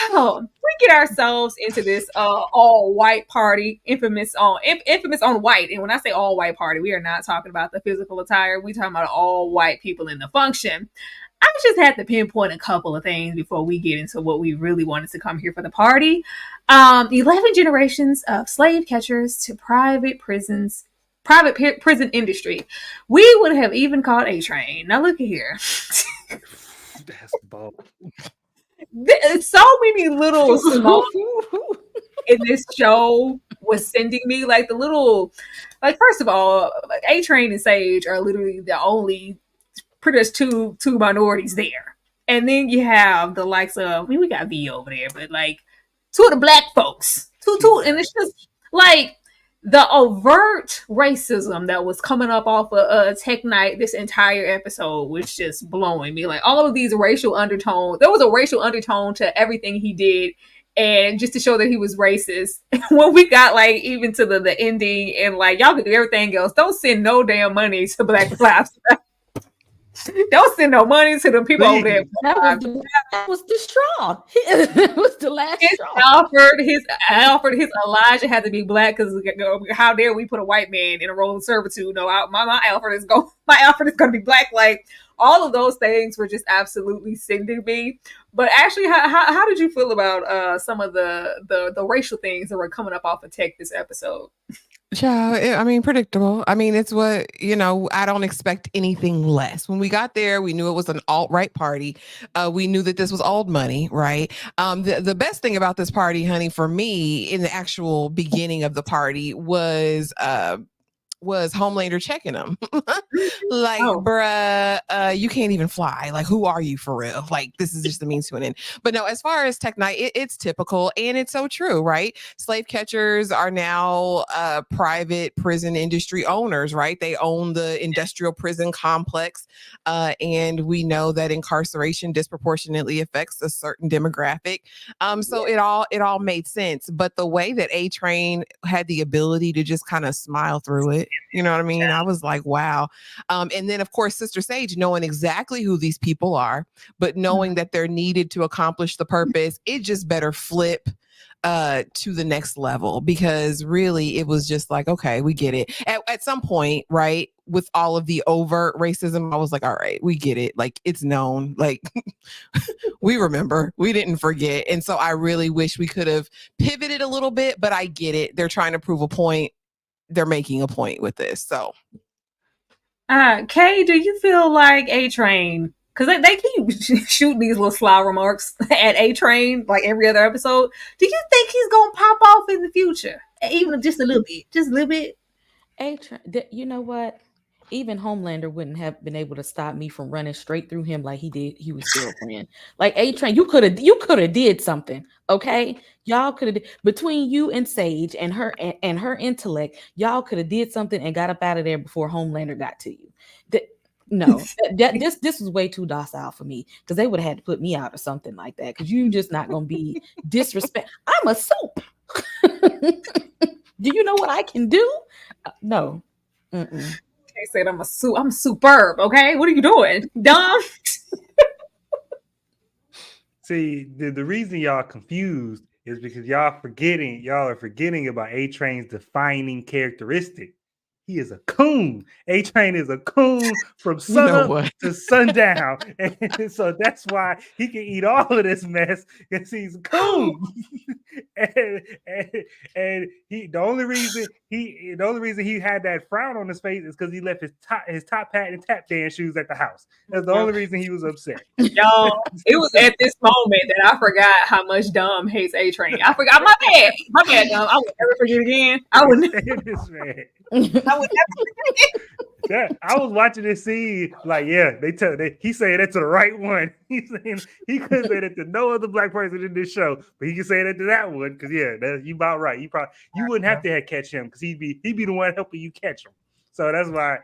So we get ourselves into this all white party, infamous on white. And when I say all white party, we are not talking about the physical attire. We talking about all white people in the function. I just had to pinpoint a couple of things before we get into what we really wanted to come here for the party. 11 generations of slave catchers to private prison industry. We would have even called A-Train. Now look at here. That's bold. There's so many little small in this show was sending me like the little, like first of all, like A-Train and Sage are literally the only pretty much two minorities there, and then you have the likes of we got V over there, but like two of the black folks, two, and it's just like the overt racism that was coming up off of Tech Night this entire episode was just blowing me. Like all of these racial undertones, there was a racial undertone to everything he did, and just to show that he was racist. When we got like even to the ending and like y'all could do everything else, don't send no damn money to Black Lives Matter. Don't send no money to the people over there. That was the straw. It was the last straw. Alfred, his Elijah had to be black because how dare we put a white man in a role of servitude? No, my Alfred is going to be black. Like all of those things were just absolutely sending me. But actually, how did you feel about some of the racial things that were coming up off of Tech this episode? Yeah, I mean, predictable. I mean, it's what, I don't expect anything less. When we got there, we knew it was an alt-right party. We knew that this was old money, right? The best thing about this party, honey, for me, in the actual beginning of the party was Homelander checking him. Like, bruh, you can't even fly. Like, who are you for real? Like, this is just a means to an end. But no, as far as Tech Night, it's typical and it's so true, right? Slave catchers are now private prison industry owners, right? They own the industrial prison complex. And we know that incarceration disproportionately affects a certain demographic. So it all made sense. But the way that A-Train had the ability to just kind of smile through it, you know what I mean? I was like, wow. And then, of course, Sister Sage, knowing exactly who these people are, but knowing that they're needed to accomplish the purpose, it just better flip to the next level, because really it was just like, okay, we get it. At some point, right, with all of the overt racism, I was like, all right, we get it. Like, it's known. Like, we remember. We didn't forget. And so I really wish we could have pivoted a little bit, but I get it. They're trying to prove a point. They're making a point with this. So Kay, do you feel like A-Train, because they keep shooting these little sly remarks at A-Train like every other episode, do you think he's gonna pop off in the future, even just a little bit? A-Train, you know what, even Homelander wouldn't have been able to stop me from running straight through him like he did Huey's girlfriend. Like, A-Train, you could have did something, okay? Y'all could have, between you and Sage and her intellect, y'all could have did something and got up out of there before Homelander got to you. This was way too docile for me, because they would have had to put me out or something like that, because you just not gonna be disrespect. I'm a soup. Do you know what I can do? No. Mm-mm. They said I'm superb. Okay, what are you doing, dumb? See, the reason y'all confused is because y'all are forgetting about A-Train's defining characteristic. he is a coon. A-Train is a coon from You know sunup what? to sundown. And so that's why he can eat all of this mess, because he's a coon. and the only reason he had that frown on his face is because he left his top hat and tap dance shoes at the house. That's the only reason he was upset. Y'all, it was at this moment that I forgot how much Dom hates A-Train. I forgot. My bad, Dom. I would never forget again. I would never. This man. I would never forget. I was watching this scene, like, yeah, he saying that to the right one. He couldn't say that to no other black person in this show, but he can say that to that one, because you about right. You wouldn't have to catch him, because he'd be the one helping you catch him. So that's why.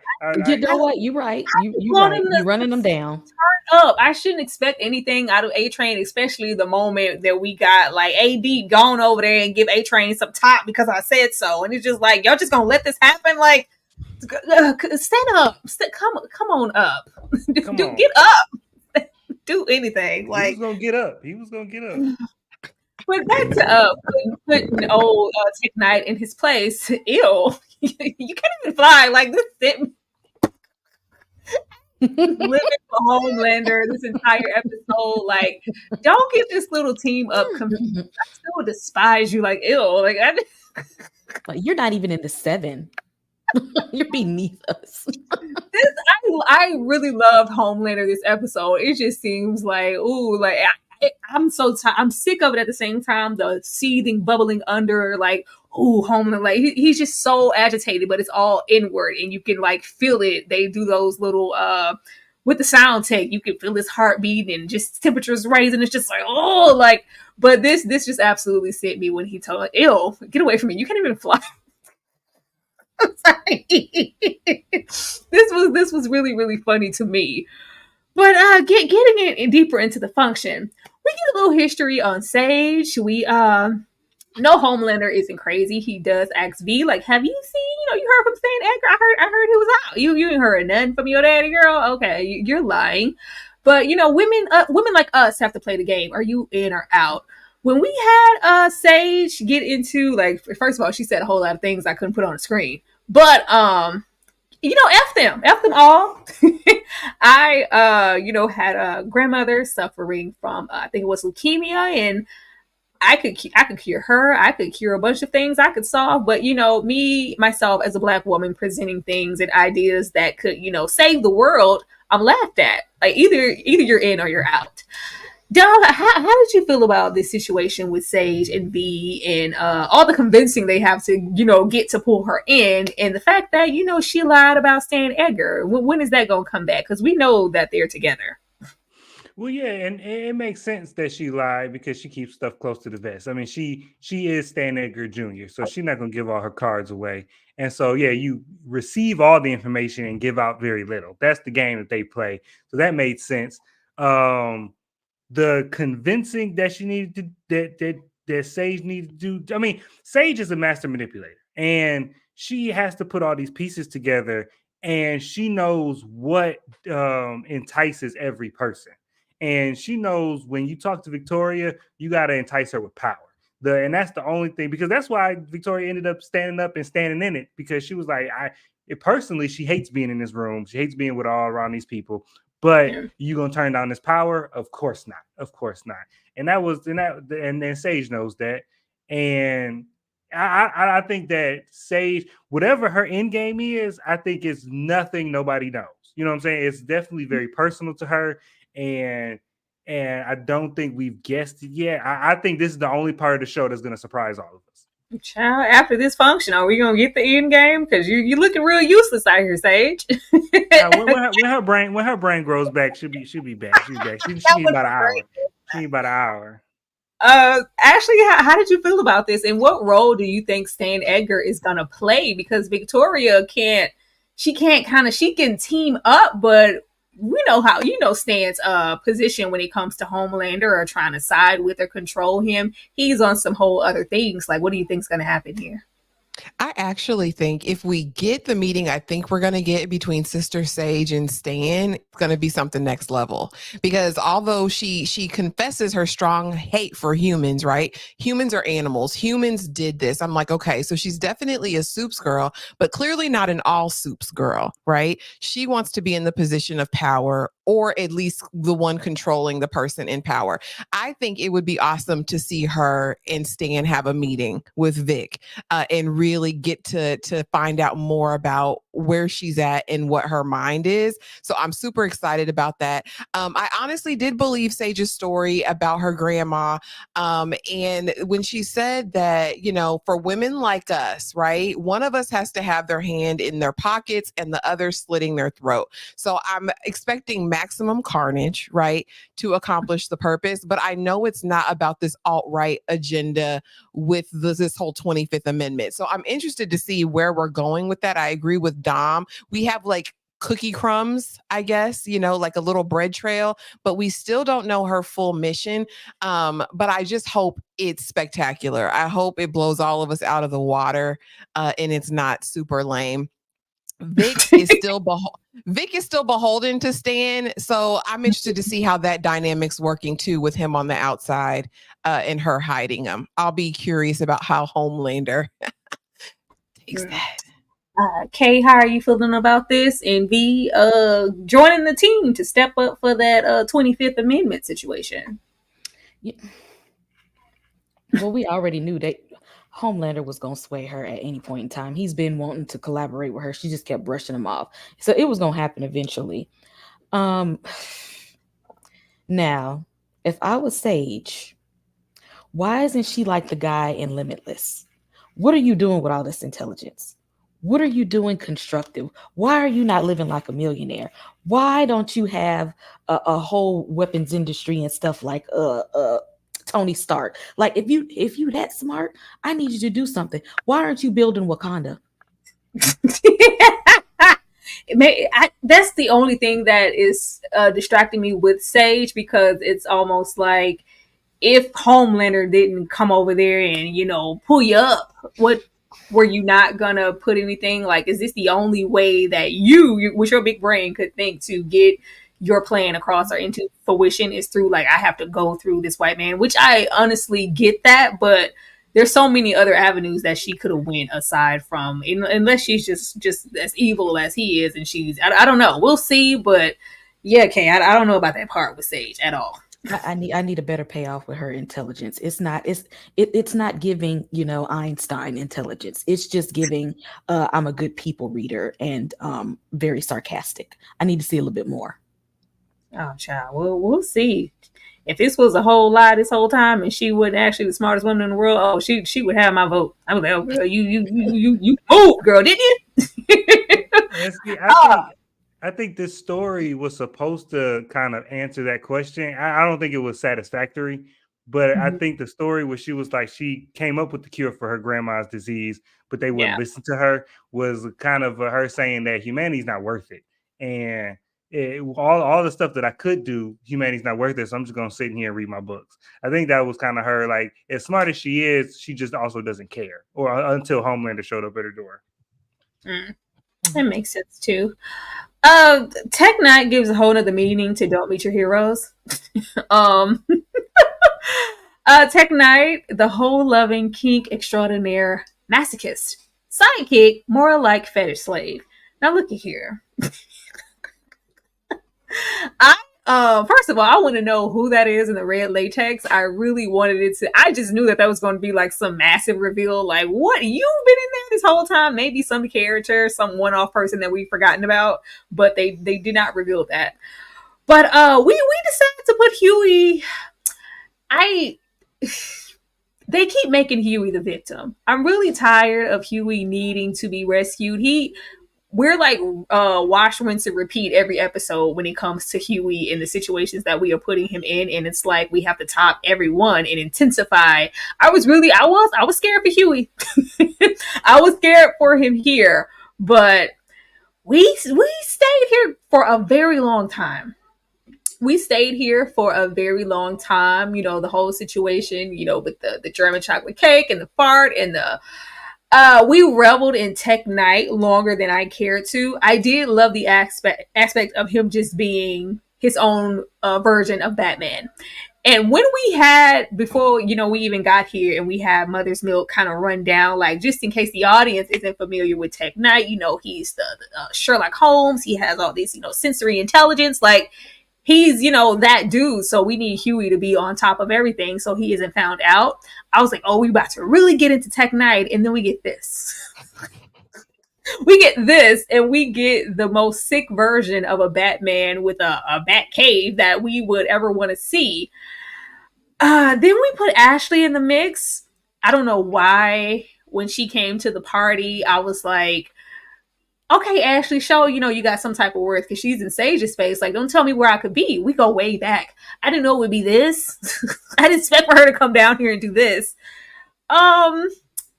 You know what? You're right. You're right. You're running them down. Turn up. I shouldn't expect anything out of A-Train, especially the moment that we got like AD gone over there and give A-Train some top because I said so, and it's just like, y'all just gonna let this happen? Like, stand up. Come on up. Get up. Do anything. Like, he was gonna get up. But back to putting old Tech Knight in his place. Ew. You can't even fly. Like, this living for Homelander this entire episode. Like, don't get this little team up confused. I still despise you. Like, ew. Like, you're not even in the 7. You're beneath us. I really loved Homelander this episode. It just seems like, ooh, like I'm so tired. I'm sick of it. At the same time, the seething, bubbling under, like, ooh, Homelander, like he's just so agitated, but it's all inward, and you can like feel it. They do those little with the sound tech, you can feel his heartbeat and just temperatures raising. It's just like, oh, like, but this just absolutely sent me when he told, like, ew, get away from me. You can't even fly. I'm sorry. This was really, really funny to me. But getting it deeper into the function, we get a little history on Sage. We know Homelander isn't crazy. He does ask V, like, have you seen, you heard from Stan Edgar? I heard he was out. You ain't heard nothing from your daddy, girl? Okay, you're lying. But, women like us have to play the game. Are you in or out? When we had Sage get into, like, first of all, she said a whole lot of things I couldn't put on the screen. But, F them all. I, had a grandmother suffering from, I think it was leukemia, and I could cure her. I could cure a bunch of things I could solve. But, me, myself, as a Black woman presenting things and ideas that could, save the world, I'm laughed at. Like, either you're in or you're out. Dom, how did you feel about this situation with Sage and V and all the convincing they have to, get to pull her in, and the fact that, she lied about Stan Edgar? When is that going to come back? Because we know that they're together. Well, yeah, and it makes sense that she lied because she keeps stuff close to the vest. I mean, she is Stan Edgar Jr., so she's not going to give all her cards away. And so, yeah, you receive all the information and give out very little. That's the game that they play. So that made sense. The convincing that she needed to that Sage needed to do. I mean, Sage is a master manipulator, and she has to put all these pieces together, and she knows what entices every person. And she knows when you talk to Victoria, you got to entice her with power. And that's the only thing, because that's why Victoria ended up standing up and standing in it, because she was like, personally, she hates being in this room. She hates being with all around these people. But you gonna turn down this power? Of course not. Of course not. And then Sage knows that. And I think that Sage, whatever her end game is, I think it's nothing nobody knows. You know what I'm saying? It's definitely very personal to her. And I don't think we've guessed it yet. I think this is the only part of the show that's gonna surprise all of us. Child, after this function, are we gonna get the end game? Because you're looking real useless out here, Sage. when her brain grows back, she'll be back. She'll be back. She need about an hour. She need about an hour. Ashley, how did you feel about this? And what role do you think Stan Edgar is gonna play? Because Victoria can team up, but we know how, Stan's position when it comes to Homelander, or trying to side with or control him. He's on some whole other things. Like, what do you think's going to happen here? I actually think if we get the meeting I think we're going to get between Sister Sage and Stan, it's going to be something next level. Because although she confesses her strong hate for humans, right? Humans are animals. Humans did this. I'm like, okay, so she's definitely a soups girl, but clearly not an all soups girl, right? She wants to be in the position of power, or at least the one controlling the person in power. I think it would be awesome to see her and Stan have a meeting with Vic, and really get to find out more about where she's at and what her mind is. So I'm super excited about that. I honestly did believe Sage's story about her grandma. And when she said that, for women like us, right, one of us has to have their hand in their pockets and the other slitting their throat. So I'm expecting maximum carnage, right, to accomplish the purpose. But I know it's not about this alt-right agenda with this whole 25th Amendment. So I'm interested to see where we're going with that. I agree with Dom. We have like cookie crumbs, I guess, like a little bread trail, but we still don't know her full mission. But I just hope it's spectacular. I hope it blows all of us out of the water, and it's not super lame. Vic is still beholden to Stan, so I'm interested to see how that dynamic's working too, with him on the outside, and her hiding him. I'll be curious about how Homelander takes that. Kay, how are you feeling about this? And V, joining the team to step up for that 25th Amendment situation. Yeah. Well, we already knew that Homelander was going to sway her at any point in time. He's been wanting to collaborate with her. She just kept brushing him off. So it was going to happen eventually. Now, if I was Sage, why isn't she like the guy in Limitless? What are you doing with all this intelligence? What are you doing constructive? Why are you not living like a millionaire? Why don't you have a whole weapons industry and stuff like Tony Stark? Like, if you that smart, I need you to do something. Why aren't you building Wakanda? That's the only thing that is distracting me with Sage, because it's almost like if Homelander didn't come over there and pull you up, what were you not gonna put anything? Like, is this the only way that you with your big brain could think to get your plan across or into fruition, is through, like, I have to go through this white man? Which I honestly get that, but there's so many other avenues that she could have went aside from, unless she's just as evil as he is, and I don't know, we'll see. But yeah, Kay, I don't know about that part with Sage at all. I need a better payoff with her intelligence. It's not giving Einstein intelligence. It's just giving I'm a good people reader and very sarcastic. I need to see a little bit more. Oh, child, we'll see. If this was a whole lie this whole time and she wasn't actually the smartest woman in the world, oh, she would have my vote. I was like, oh, girl, you moved, girl, didn't you? I think this story was supposed to kind of answer that question. I don't think it was satisfactory, but I think the story where she was like, she came up with the cure for her grandma's disease, but they wouldn't listen to her, was kind of her saying that humanity's not worth it. And all the stuff that I could do, humanity's not worth it, so I'm just going to sit in here and read my books. I think that was kind of her, like, as smart as she is, she just also doesn't care, or until Homelander showed up at her door. That makes sense too. Tech Knight gives a whole nother meaning to "Don't Meet Your Heroes." Tech Knight, the whole loving kink extraordinaire masochist, sidekick, more like fetish slave. Now look at here. First of all, I want to know who that is in the red latex. I really wanted it to. I just knew that was going to be like some massive reveal. Like, what? You've been in there this whole time? Maybe some character, some one-off person that we've forgotten about, but they did not reveal that. But we decided to put Huey. They keep making Huey the victim. I'm really tired of Huey needing to be rescued. We're like wash, rinse, and repeat every episode when it comes to Huey and the situations that we are putting him in, and it's like we have to top everyone and intensify. I was scared for Huey. I was scared for him here, but we stayed here for a very long time. The whole situation, with the German chocolate cake and the fart and the We reveled in Tech Knight longer than I cared to. I did love the aspect of him just being his own version of Batman. And when we had, before, we even got here and we had Mother's Milk kind of run down, like, just in case the audience isn't familiar with Tech Knight, he's the Sherlock Holmes. He has all these, sensory intelligence. Like, he's, that dude. So we need Huey to be on top of everything so he isn't found out. I was like, oh, we about to really get into Tech Knight. And then we get this. We get this, and we get the most sick version of a Batman with a bat cave that we would ever want to see. Then we put Ashley in the mix. I don't know why. When she came to the party, I was like, okay, Ashley, show, you got some type of worth, because she's in Sage's space. Like, don't tell me where I could be. We go way back. I didn't know it would be this. I didn't expect for her to come down here and do this.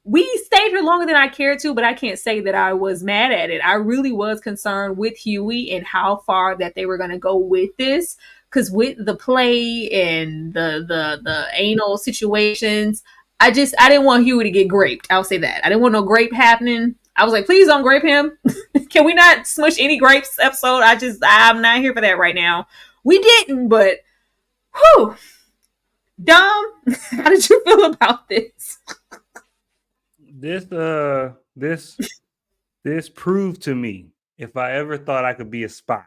We stayed here longer than I cared to, but I can't say that I was mad at it. I really was concerned with Huey and how far that they were going to go with this. Because with the play and the anal situations, I didn't want Huey to get graped. I'll say that. I didn't want no grape happening. I was like, please don't grape him. Can we not smush any grapes episode? I'm not here for that right now. We didn't, but whew. Dom, how did you feel about this? This proved to me, if I ever thought I could be a spy,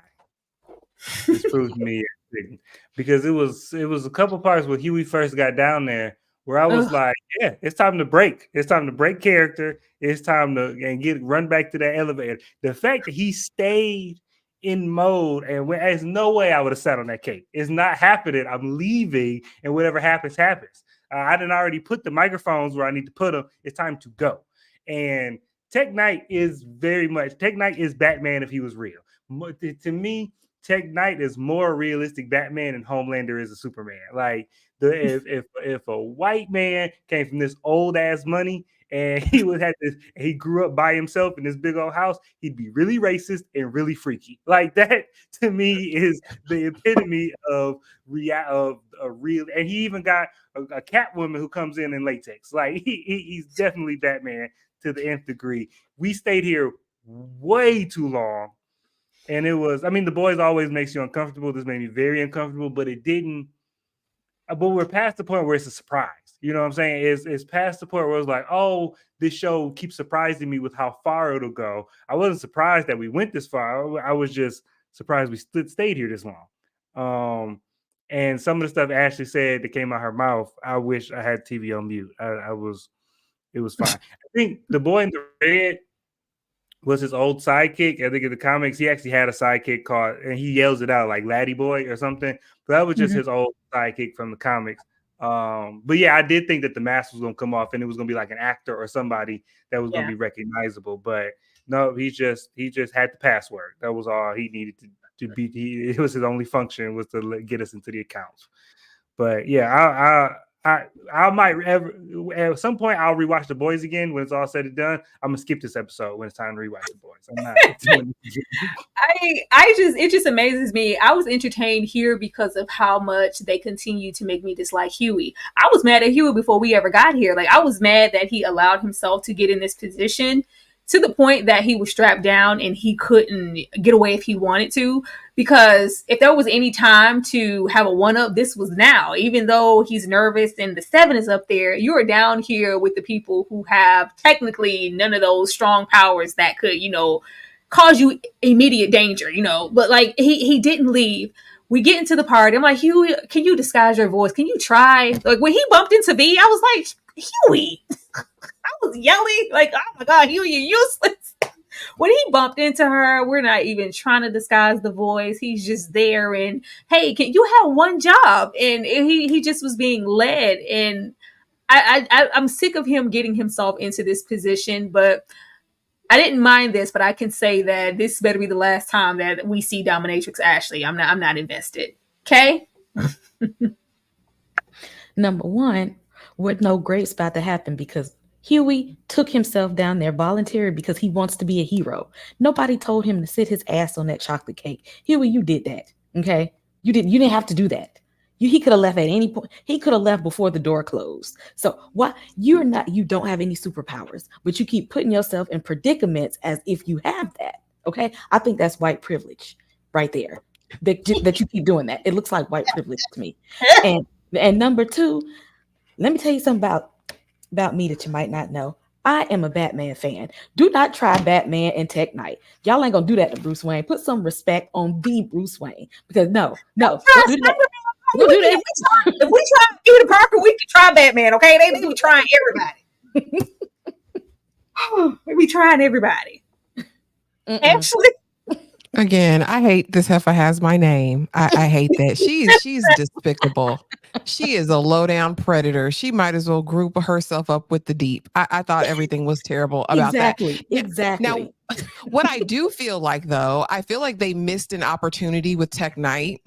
this proved to me I didn't. Because it was a couple parts where Huey first got down there where I was like, yeah, it's time to break. It's time to break character. It's time to run back to that elevator. The fact that he stayed in mode and there's no way I would have sat on that cake. It's not happening. I'm leaving, and whatever happens, happens. I didn't already put the microphones where I need to put them. It's time to go. And Tech Knight is Batman if he was real. To me, Tech Knight is more realistic Batman than Homelander is a Superman. Like, if a white man came from this old ass money and he grew up by himself in this big old house, he'd be really racist and really freaky. Like, that to me is the epitome of a real. And he even got a Catwoman who comes in latex. Like, he's definitely Batman to the nth degree. We stayed here way too long. And it was, the boys always makes you uncomfortable. This made me very uncomfortable, but it didn't. But we're past the point where it's a surprise. You know what I'm saying? It's past the point where it's like, oh, this show keeps surprising me with how far it'll go. I wasn't surprised that we went this far. I was just surprised we stayed here this long. And some of the stuff Ashley said that came out her mouth, I wish I had TV on mute. It was fine. I think the boy in the red was his old sidekick. I think in the comics, he actually had a sidekick called, and he yells it out like Laddie Boy or something. But that was just his old sidekick from the comics. But yeah, I did think that the mask was going to come off and it was going to be like an actor or somebody that was going to be recognizable. But no, he just had the password. That was all he needed to be. It was his only function was to get us into the accounts. But yeah, I might ever at some point I'll rewatch The Boys again when it's all said and done. I'm gonna skip this episode when it's time to rewatch The Boys. I'm not doing it just amazes me. I was entertained here because of how much they continue to make me dislike Huey. I was mad at Huey before we ever got here. Like, I was mad that he allowed himself to get in this position to the point that he was strapped down and he couldn't get away if he wanted to. Because if there was any time to have a one-up, this was now. Even though he's nervous and the 7 is up there, you are down here with the people who have technically none of those strong powers that could, cause you immediate danger, But like, he didn't leave. We get into the party. I'm like, Huey, can you disguise your voice? Can you try? Like, when he bumped into V, I was like, Huey. I was yelling like, oh my God, Huey, you're useless. When he bumped into her, we're not even trying to disguise the voice. He's just there and, hey, can you have one job? And he just was being led. And I'm sick of him getting himself into this position, but I didn't mind this, but I can say that this better be the last time that we see Dominatrix Ashley. I'm not invested. Okay? Number one, with no grapes about to happen because Huey took himself down there voluntarily because he wants to be a hero. Nobody told him to sit his ass on that chocolate cake. Huey, you did that. Okay? You didn't have to do that. He could have left at any point. He could have left before the door closed. So why you don't have any superpowers, but you keep putting yourself in predicaments as if you have that. Okay. I think that's white privilege right there. That you keep doing that. It looks like white privilege to me. And number two, let me tell you something about me that you might not know. I am a Batman fan. Do not try Batman and Tech Knight. Y'all ain't gonna do that to Bruce Wayne. Put some respect on the Bruce Wayne. Because no, don't do that. Don't do that. If we try Peter Parker, we can try Batman, okay? They be trying everybody. They be trying everybody. Actually. Again, I hate this heifer has my name. I hate that. She's despicable. She is a low down predator. She might as well group herself up with the deep. I thought everything was terrible about that. Exactly. Now, what I do feel like, though, I feel like they missed an opportunity with Tech Knight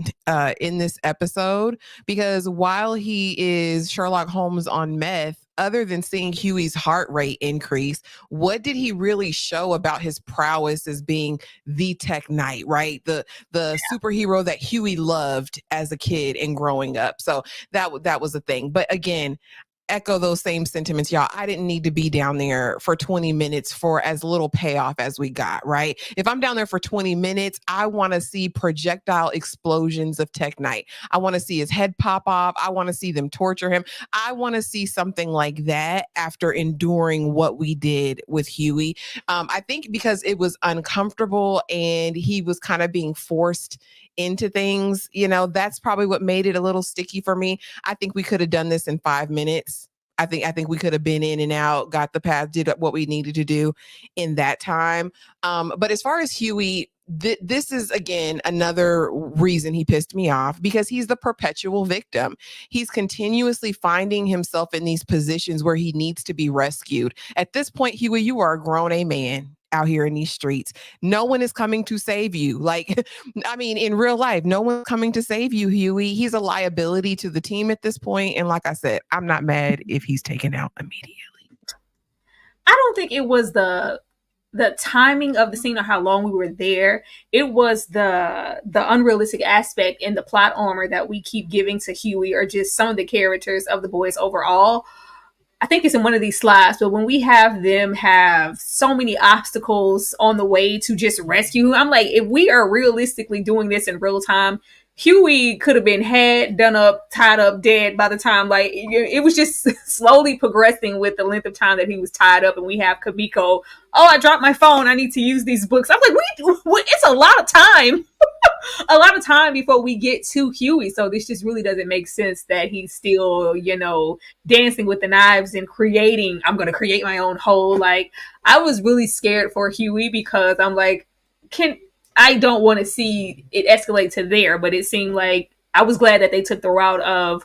in this episode, because while he is Sherlock Holmes on meth, other than seeing Huey's heart rate increase, what did he really show about his prowess as being the Tech Knight, right? The superhero that Huey loved as a kid and growing up. So that was a thing. But again, echo those same sentiments, y'all. I didn't need to be down there for 20 minutes for as little payoff as we got, right? If I'm down there for 20 minutes, I want to see projectile explosions of Tech Knight. I want to see his head pop off. I want to see them torture him. I want to see something like that after enduring what we did with Huey. I think because it was uncomfortable and he was kind of being forced into things, that's probably what made it a little sticky for me. I think we could have done this in 5 minutes. I think we could have been in and out, got the path, did what we needed to do in that time. But as far as Huey, this is, again, another reason he pissed me off, because he's the perpetual victim. He's continuously finding himself in these positions where he needs to be rescued. At this point, Huey, you are a grown man out here in these streets. No one is coming to save you. Like, I mean, in real life, no one's coming to save you, Huey. He's a liability to the team at this point. And like I said, I'm not mad if he's taken out immediately. I don't think it was the timing of the scene or how long we were there. It was the unrealistic aspect in the plot armor that we keep giving to Huey, or just some of the characters of the boys overall. I think it's in one of these slides, but when we have them have so many obstacles on the way to just rescue, I'm like, if we are realistically doing this in real time, Huey could have been done up, tied up, dead by the time, like, it was just slowly progressing with the length of time that he was tied up. And we have Kamiko, oh, I dropped my phone, I need to use these books. I'm like, it's a lot of time. A lot of time before we get to Huey. So this just really doesn't make sense that he's still, dancing with the knives and creating, I'm going to create my own hole. Like, I was really scared for Huey, because I'm like, I don't want to see it escalate to there, but it seemed like I was glad that they took the route of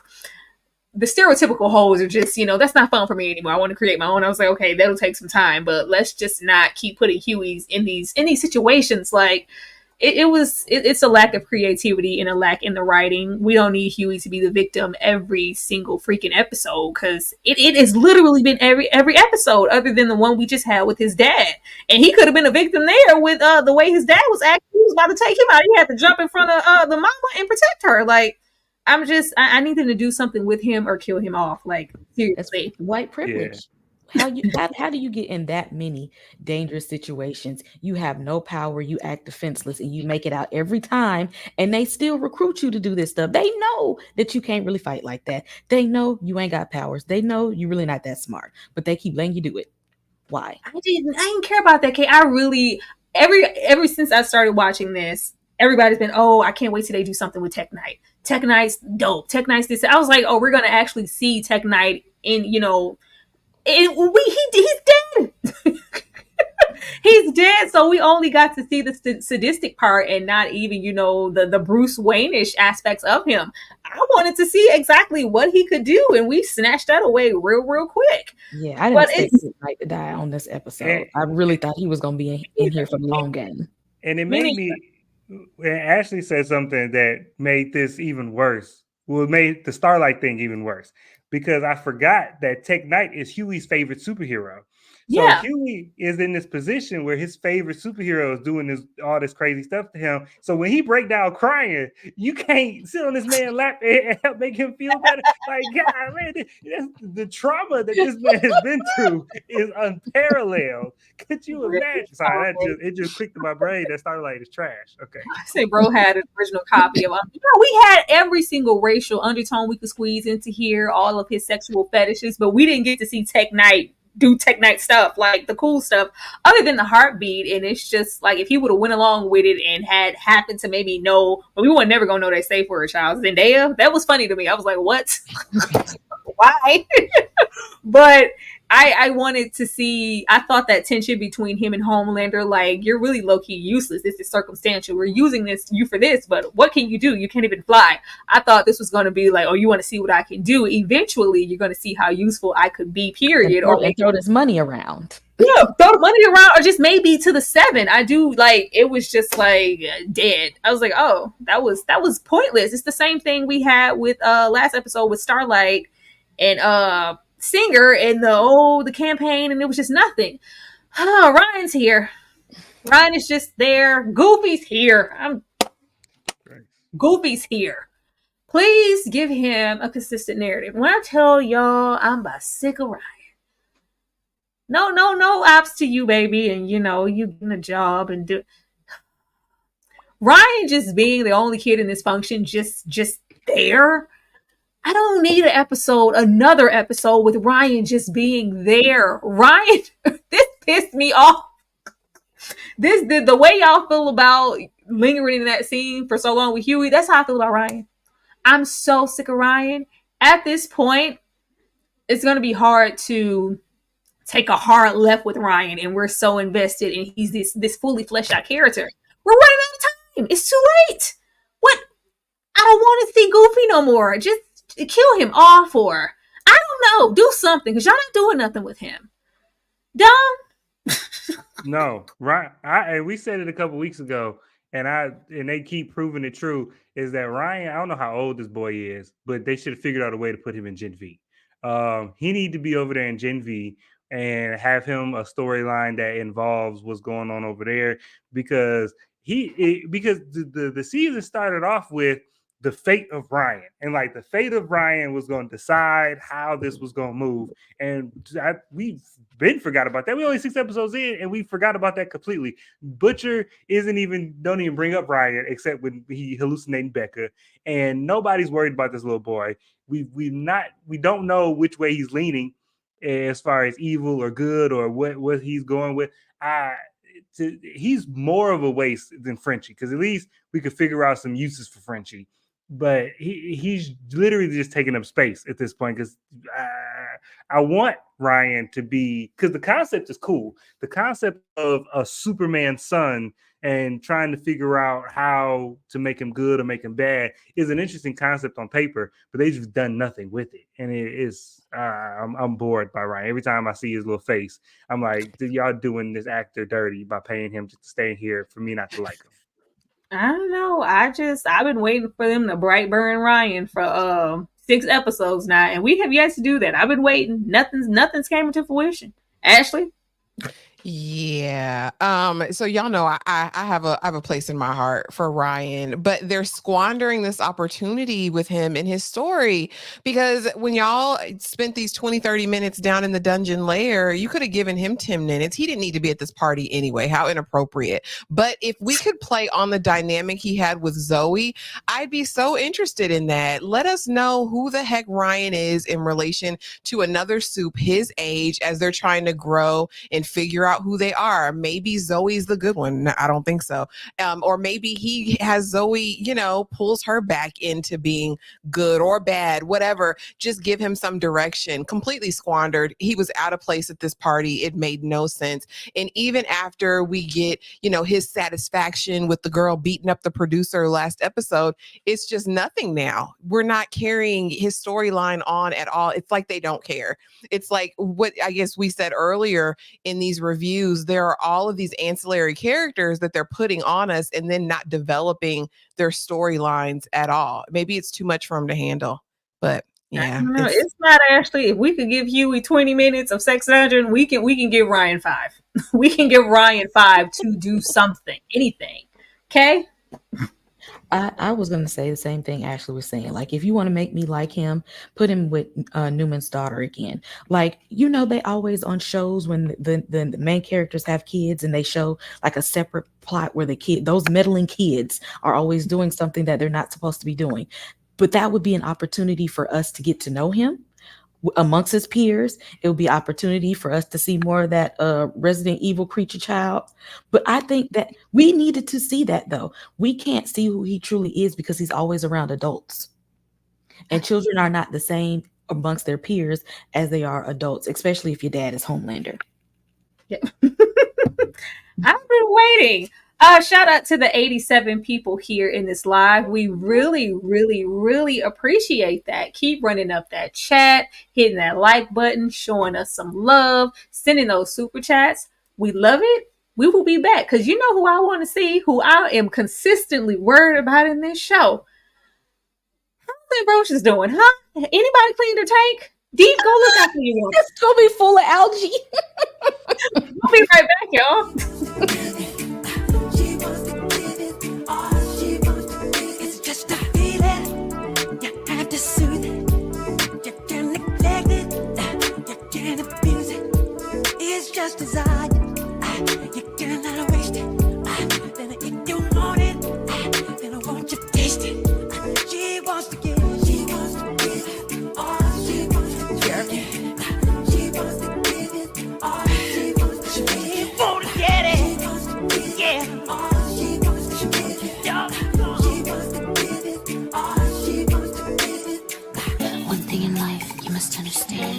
the stereotypical holes are just, that's not fun for me anymore. I want to create my own. I was like, okay, that'll take some time, but let's just not keep putting Hueys in these situations. Like, it's a lack of creativity and a lack in the writing. We don't need Huey to be the victim every single freaking episode, because it has literally been every episode other than the one we just had with his dad. And he could have been a victim there with the way his dad was acting. He was about to take him out. He had to jump in front of the mama and protect her. Like, I need them to do something with him or kill him off. Like, seriously. That's white privilege. Yeah. How do you get in that many dangerous situations? You have no power, you act defenseless, and you make it out every time, and they still recruit you to do this stuff. They know that you can't really fight like that. They know you ain't got powers. They know you're really not that smart, but they keep letting you do it. Why? I didn't care about that, Kate. I really, ever since I started watching this, everybody's been, oh, I can't wait till they do something with Tech Knight. Tech Knight's dope. Tech Knight's this. I was like, oh, we're going to actually see Tech Knight in, he's dead. He's dead. So we only got to see the sadistic part and not even, the Bruce Wayne-ish aspects of him. I wanted to see exactly what he could do, and we snatched that away real quick. Yeah, I didn't expect Knight to die on this episode. I really thought he was going to be in here for the long game. And it made me, Ashley said something that made this even worse. Well, it made the Starlight thing even worse, because I forgot that Tech Knight is Huey's favorite superhero. So Yeah. Huey is in this position where his favorite superhero is doing all this crazy stuff to him. So when he break down crying, you can't sit on this man's lap and help make him feel better. Like, God, man, the trauma that this man has been through is unparalleled. Could you imagine? Sorry, it just clicked in my brain. That started like it's trash. Okay. I say bro had an original copy of we had every single racial undertone we could squeeze into here, all of his sexual fetishes, but we didn't get to see Tech Knight do Tech Knight stuff, like the cool stuff, other than the heartbeat. And it's just like if he would have went along with it and had happened to maybe know, but we were never gonna know that safe word, child. Zendaya, that was funny to me. I was like, what? Why? But I wanted to see, I thought that tension between him and Homelander, like, you're really low-key useless. This is circumstantial. We're using you for this, but what can you do? You can't even fly. I thought this was going to be like, oh, you want to see what I can do? Eventually, you're going to see how useful I could be, period. And throw this money around. Yeah, throw the money around, or just maybe to the 7. I do, like, it was just like dead. I was like, oh, that was pointless. It's the same thing we had with last episode with Starlight and Singer and the campaign, and it was just nothing. Ryan's here. Ryan is just there. Goofy's here. Goofy's here. Please give him a consistent narrative. When I tell y'all I'm about sick of Ryan. No ops to you, baby, and you getting a job and do Ryan just being the only kid in this function, just there. I don't need another episode with Ryan just being there. Ryan, this pissed me off. The way y'all feel about lingering in that scene for so long with Huey, that's how I feel about Ryan. I'm so sick of Ryan. At this point, it's going to be hard to take a hard left with Ryan, and we're so invested, and he's this fully fleshed out character. We're running out of time. It's too late. What? I don't want to see Goofy no more. Just kill him off, or I don't know, do something, because y'all not doing nothing with him. Dumb. No, right. And we said it a couple weeks ago, and they keep proving it true, is that Ryan, I don't know how old this boy is, but they should have figured out a way to put him in Gen V. He need to be over there in Gen V and have him a storyline that involves what's going on over there, because the season started off with the fate of Ryan, and like the fate of Ryan was going to decide how this was going to move. And we've been forgot about that. We only 6 episodes in, and we forgot about that completely. Butcher don't even bring up Ryan except when he hallucinating Becca, and nobody's worried about this little boy. We don't know which way he's leaning as far as evil or good or what he's going with. He's more of a waste than Frenchie, because at least we could figure out some uses for Frenchie. But he's literally just taking up space at this point, because I want Ryan to be, because the concept is cool. The concept of a Superman son and trying to figure out how to make him good or make him bad is an interesting concept on paper, but they've just done nothing with it. And it is, I'm bored by Ryan. Every time I see his little face, I'm like, y'all doing this actor dirty by paying him just to stay here for me not to like him. I don't know. I've been waiting for them to bright burn Ryan for 6 episodes now, and we have yet to do that. I've been waiting. Nothing's came into fruition. Ashley? Yeah. So y'all know I have a place in my heart for Ryan, but they're squandering this opportunity with him in his story, because when y'all spent these 20-30 minutes down in the dungeon lair, you could have given him 10 minutes. He didn't need to be at this party anyway. How inappropriate. But if we could play on the dynamic he had with Zoe, I'd be so interested in that. Let us know who the heck Ryan is in relation to another soup his age as they're trying to grow and figure out who they are. Maybe Zoe's the good one. No, I don't think so. Or maybe he has Zoe, pulls her back into being good or bad, whatever. Just give him some direction. Completely squandered. He was out of place at this party. It made no sense. And even after we get, his satisfaction with the girl beating up the producer last episode, it's just nothing now. We're not carrying his storyline on at all. It's like they don't care. It's like what I guess we said earlier in these reviews, there are all of these ancillary characters that they're putting on us and then not developing their storylines at all. Maybe it's too much for them to handle, but Yeah, No, it's not actually. If we could give Huey 20 minutes of sex dungeon, we can give Ryan 5. We can give Ryan 5 to do something, anything. Okay. I was going to say the same thing Ashley was saying. Like, if you want to make me like him, put him with Newman's daughter again. Like, they always on shows when the main characters have kids and they show like a separate plot where those meddling kids are always doing something that they're not supposed to be doing. But that would be an opportunity for us to get to know him amongst his peers. It would be opportunity for us to see more of that Resident Evil creature child. But I think that we needed to see that, though. We can't see who he truly is because he's always around adults, and children are not the same amongst their peers as they are adults, especially if your dad is Homelander. Yeah. I've been waiting. Shout out to the 87 people here in this live. We really, really, really appreciate that. Keep running up that chat, hitting that like button, showing us some love, sending those super chats. We love it. We will be back because you know who I want to see, who I am consistently worried about in this show. How's Roach is doing, huh? Anybody clean their tank? Deep, go look after you one. It's gonna be full of algae. We'll be right back, y'all. Just desire, you cannot waste it. Then if you want it, then I want you to taste it. She wants to give it all she wants to give it. She wants to give it all she wants to give it. She wants to get it, yeah. All she wants to give it, she wants to give it all she wants to give it. One thing in life you must understand: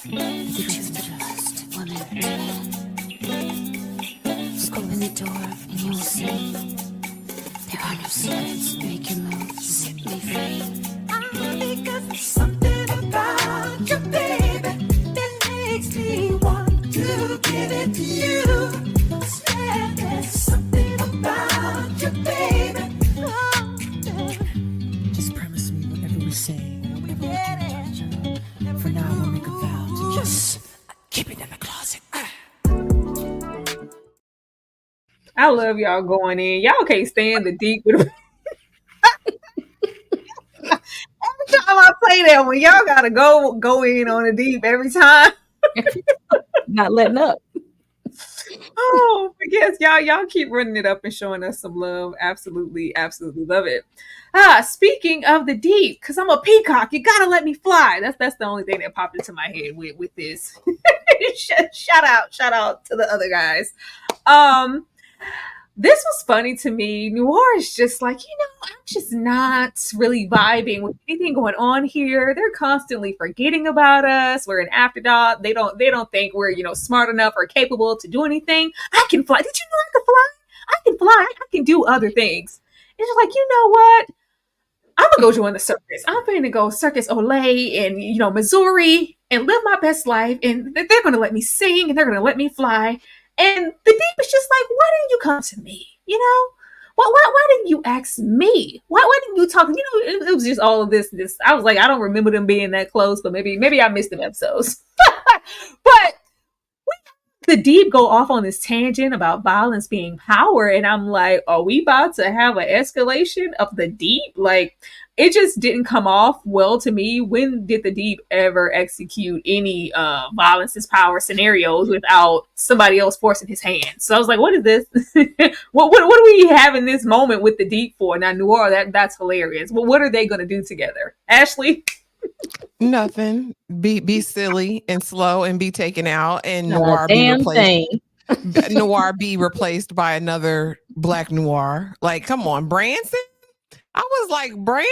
the truth of lust, woman to man. Just open the door and you will see there are no secrets. Make your move, set me free. Because there's something about you, baby, that makes me want to give it to you. I swear there's something about you, baby. Oh, yeah. Just promise me whatever we say, whatever we do, each other. For now, we'll make a vow to just keep it in the closet. I love y'all going in. Y'all can't stand the deep with every time I play that one, y'all gotta go in on the deep every time. Not letting up. Oh, but yes, y'all keep running it up and showing us some love. Absolutely, absolutely love it. Speaking of the deep, because I'm a peacock, you gotta let me fly. That's the only thing that popped into my head with this. shout out to the other guys. This was funny to me. Noir is just like, I'm just not really vibing with anything going on here. They're constantly forgetting about us. We're an afterthought. They don't think we're, smart enough or capable to do anything. I can fly. Did you know I can fly? I can fly. I can do other things. It's just like, you know what? I'm gonna go join the circus. I'm going to go Circus Olay in, Missouri and live my best life. And they're going to let me sing and they're going to let me fly. And the deep is just like, why didn't you come to me? Why didn't you ask me? Why didn't you talk? It was just all of this. I was like, I don't remember them being that close, but maybe I missed them episodes. But the deep go off on this tangent about violence being power, and I'm like, are we about to have an escalation of the deep? Like, it just didn't come off well to me. When did the deep ever execute any violence is power scenarios without somebody else forcing his hand? So I was like, what is this? what do we have in this moment with the deep for? Now, Noir, that's hilarious. Well, what are they going to do together? Ashley? Nothing. Be silly and slow and be taken out, and Noir be replaced. Noir be replaced by another black Noir. Like, come on, Branson. I was like, Branson,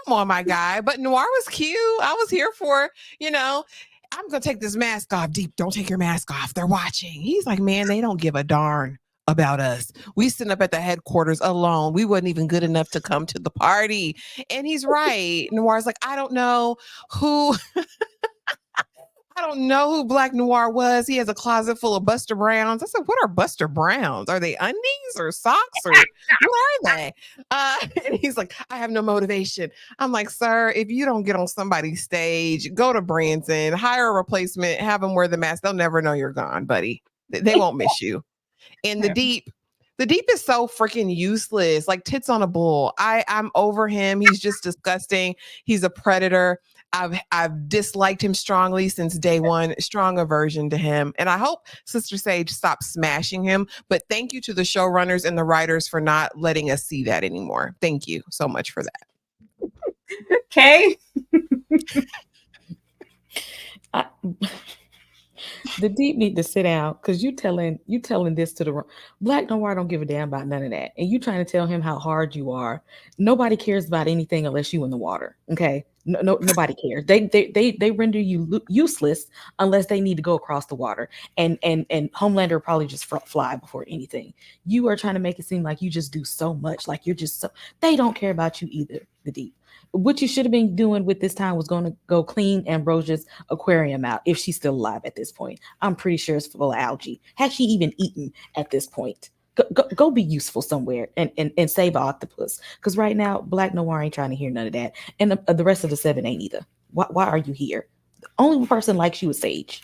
come on, my guy. But Noir was cute. I was here for, I'm gonna take this mask off. Deep, don't take your mask off. They're watching. He's like, man, they don't give a darn about us. We sit up at the headquarters alone. We wasn't even good enough to come to the party. And he's right. Noir's like, I don't know who I don't know who Black Noir was. He has a closet full of Buster Browns. I said, what are Buster Browns? Are they undies or socks or what are they? And he's like, I have no motivation. I'm like, sir, if you don't get on somebody's stage, go to Branson, hire a replacement, have them wear the mask. They'll never know you're gone, buddy. They won't miss you. In the deep is so freaking useless. Like tits on a bull. I'm over him. He's just disgusting. He's a predator. I've disliked him strongly since day one. Strong aversion to him. And I hope Sister Sage stops smashing him. But thank you to the showrunners and the writers for not letting us see that anymore. Thank you so much for that. Okay. The deep need to sit down because you telling this to the Black Noir don't give a damn about none of that, and you trying to tell him how hard you are. Nobody cares about anything unless you in the water. Okay, nobody cares. They render you useless unless they need to go across the water. And Homelander probably just fly before anything. You are trying to make it seem like you just do so much, like you're just so. They don't care about you either. The deep. What you should have been doing with this time was going to go clean Ambrosia's aquarium out if she's still alive at this point. I'm pretty sure it's full of algae. Has she even eaten at this point? Go be useful somewhere and save an octopus. Because right now, Black Noir ain't trying to hear none of that. And the rest of the 7 ain't either. Why are you here? The only person likes you is Sage.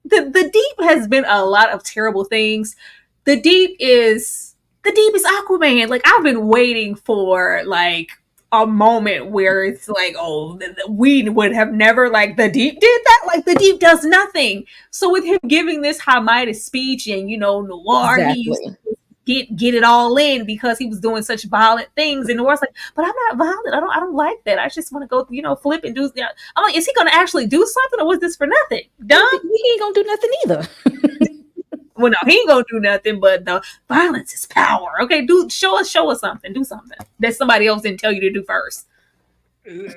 The deep has been a lot of terrible things. The deep is Aquaman. Like I've been waiting for like a moment where it's like, oh, we would have never, like, the deep did that? Like, the deep does nothing. So with him giving this high-minded speech and, you know, Noir, exactly. He used to get it all in because he was doing such violent things. And Noir's like, but I'm not violent. I don't like that. I just want to go, you know, flip and do. I'm like, is he going to actually do something or was this for nothing? Dumb? He ain't going to do nothing either. Well, no, he ain't gonna do nothing, but the violence is power. Okay, dude, show us something. Do something that somebody else didn't tell you to do first.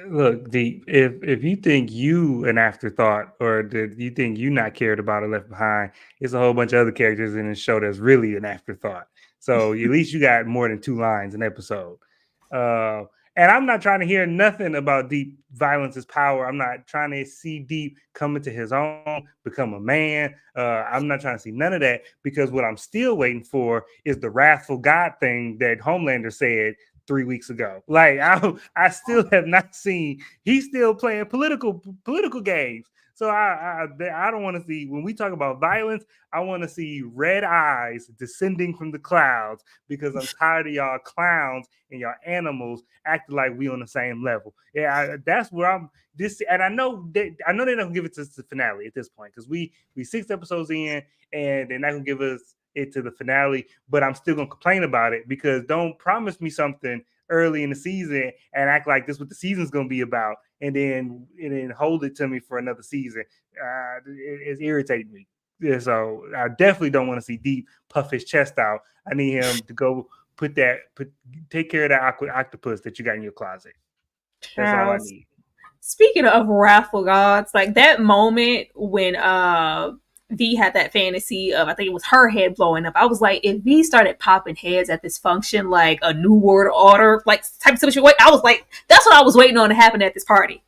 Look, Deep, if you think you an afterthought or that you think you not cared about or left behind, it's a whole bunch of other characters in the show that's really an afterthought. So at least you got more than 2 lines an episode. And I'm not trying to hear nothing about Deep violence is power. I'm not trying to see Deep come into his own, become a man. I'm not trying to see none of that because what I'm still waiting for is the wrathful God thing that Homelander said 3 weeks ago. Like I still have not seen. He's still playing political games. So I don't want to see, when we talk about violence, I want to see red eyes descending from the clouds because I'm tired of y'all clowns and y'all animals acting like we on the same level. Yeah, that's where I'm. And I know they don't give it to the finale at this point because we 6 episodes in and they're not gonna give us it to the finale. But I'm still gonna complain about it because don't promise me something early in the season and act like this is what the season's gonna be about. And then hold it to me for another season. It's irritating me. Yeah, so I definitely don't want to see Deep puff his chest out. I need him to go take care of that octopus that you got in your closet. That's all I need. Speaking of wrathful gods, like that moment when V had that fantasy of, I think it was her head blowing up. I was like, if V started popping heads at this function, like a New World Order, like type of situation, I was like, that's what I was waiting on to happen at this party.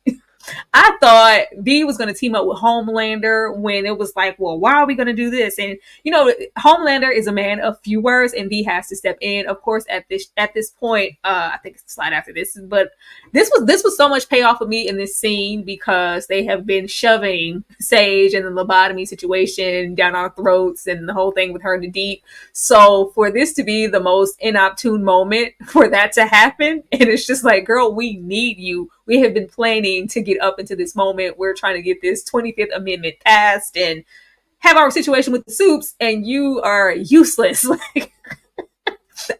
I thought V was going to team up with Homelander when it was like, well, why are we going to do this? And, you know, Homelander is a man of few words and V has to step in. Of course, at this point, I think it's a slide after this, but this was so much payoff for me in this scene because they have been shoving Sage and the lobotomy situation down our throats and the whole thing with her in the deep. So for this to be the most inopportune moment for that to happen, and it's just like, girl, we need you. We have been planning to get up into this moment. We're trying to get this 25th Amendment passed and have our situation with the soups, and you are useless. Like,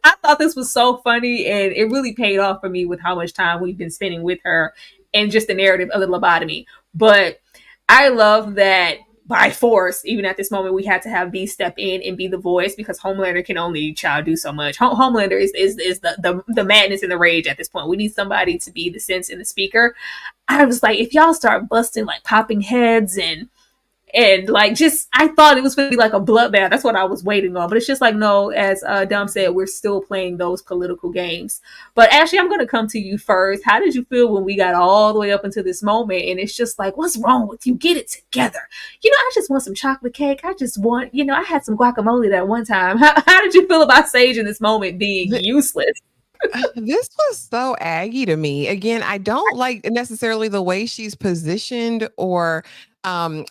I thought this was so funny, and it really paid off for me with how much time we've been spending with her and just the narrative of the lobotomy. But I love that by force, even at this moment, we had to have V step in and be the voice because Homelander can only do so much. Homelander is the madness and the rage at this point. We need somebody to be the sense and the speaker. I was like, if y'all start busting, like popping heads and And like, just I thought it was going to be like a bloodbath. That's what I was waiting on. But it's just like, no, as Dom said, we're still playing those political games. But Ashley, I'm going to come to you first. How did you feel when we got all the way up into this moment? And it's just like, what's wrong with you? Get it together. I just want some chocolate cake. I just want, I had some guacamole that one time. How did you feel about Sage in this moment being useless? This was so Aggie to me. Again, I don't like necessarily the way she's positioned or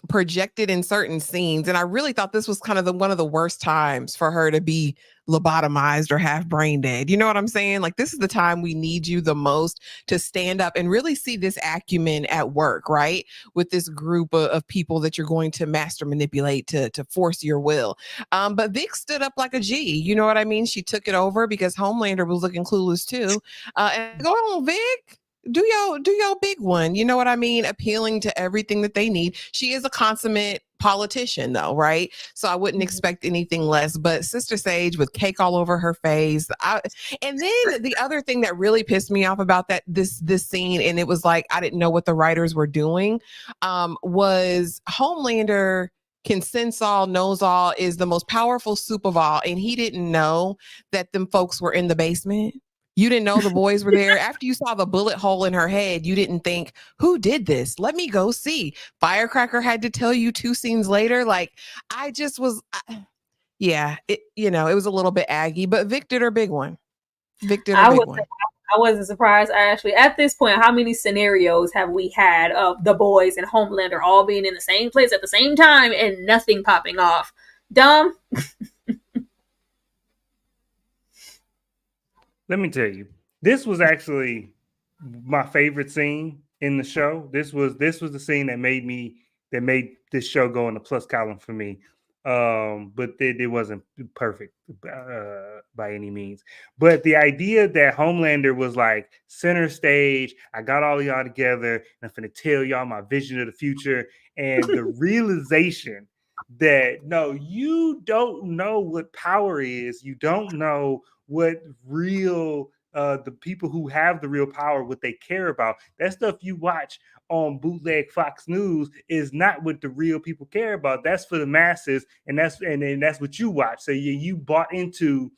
projected in certain scenes. And I really thought this was kind of one of the worst times for her to be lobotomized or half brain dead. You know what I'm saying? Like, this is the time we need you the most to stand up and really see this acumen at work, right? With this group of people that you're going to master manipulate to force your will. But Vic stood up like a G. You know what I mean? She took it over because Homelander was looking clueless too. And go on, Vic. Do your big one. You know what I mean? Appealing to everything that they need. She is a consummate politician though, right? So I wouldn't expect anything less. But Sister Sage with cake all over her face. And then the other thing that really pissed me off about this scene, and it was like I didn't know what the writers were doing, was Homelander can sense all, knows all, is the most powerful soup of all, and he didn't know that them folks were in the basement. You didn't know the boys were there. After you saw the bullet hole in her head, you didn't think, who did this? Let me go see. Firecracker had to tell you 2 scenes later. Like, I just was, it was a little bit Aggie, but Vic did her big one. Vic did her big one. I wasn't surprised, actually. At this point, how many scenarios have we had of the boys and Homelander all being in the same place at the same time and nothing popping off? Dumb. Let me tell you, this was actually my favorite scene in the show. This was the scene that made this show go in the plus column for me. But it wasn't perfect by any means. But the idea that Homelander was like center stage, I got all of y'all together, and I'm finna tell y'all my vision of the future, and the realization that no, you don't know what power is. You don't know what real the people who have the real power, what they care about. That stuff you watch on bootleg Fox News is not what the real people care about. That's for the masses, and that's what you watch. So you bought into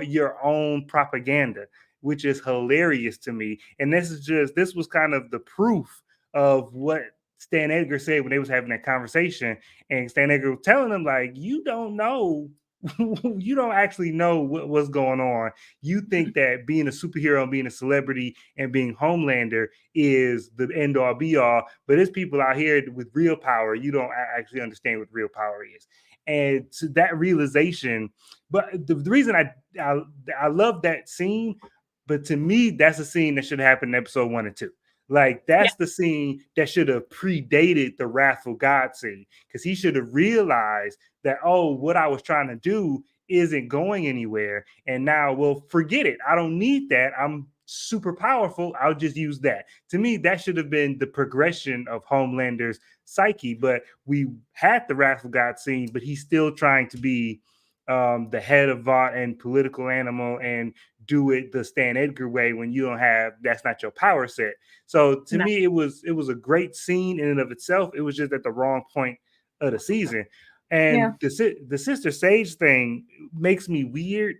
your own propaganda, which is hilarious to me. And this was kind of the proof of what Stan Edgar said when they was having that conversation. And Stan Edgar was telling them, like, you don't know. You don't actually know what's going on. You think that being a superhero and being a celebrity and being Homelander is the end all be all, but there's people out here with real power. You don't actually understand what real power is. And so that realization, but the reason I love that scene, but to me, that's a scene that should happen in episode 1 and 2. Like, that's the scene that should have predated the Wrathful God scene, because he should have realized that, oh, what I was trying to do isn't going anywhere. And now, well, forget it. I don't need that. I'm super powerful. I'll just use that. To me, that should have been the progression of Homelander's psyche. But we had the Wrathful God scene, but he's still trying to be the head of Vought and political animal and do it the Stan Edgar way when you don't have, that's not your power set. So to me, it was a great scene in and of itself. It was just at the wrong point of the season. And the Sister Sage thing makes me weird,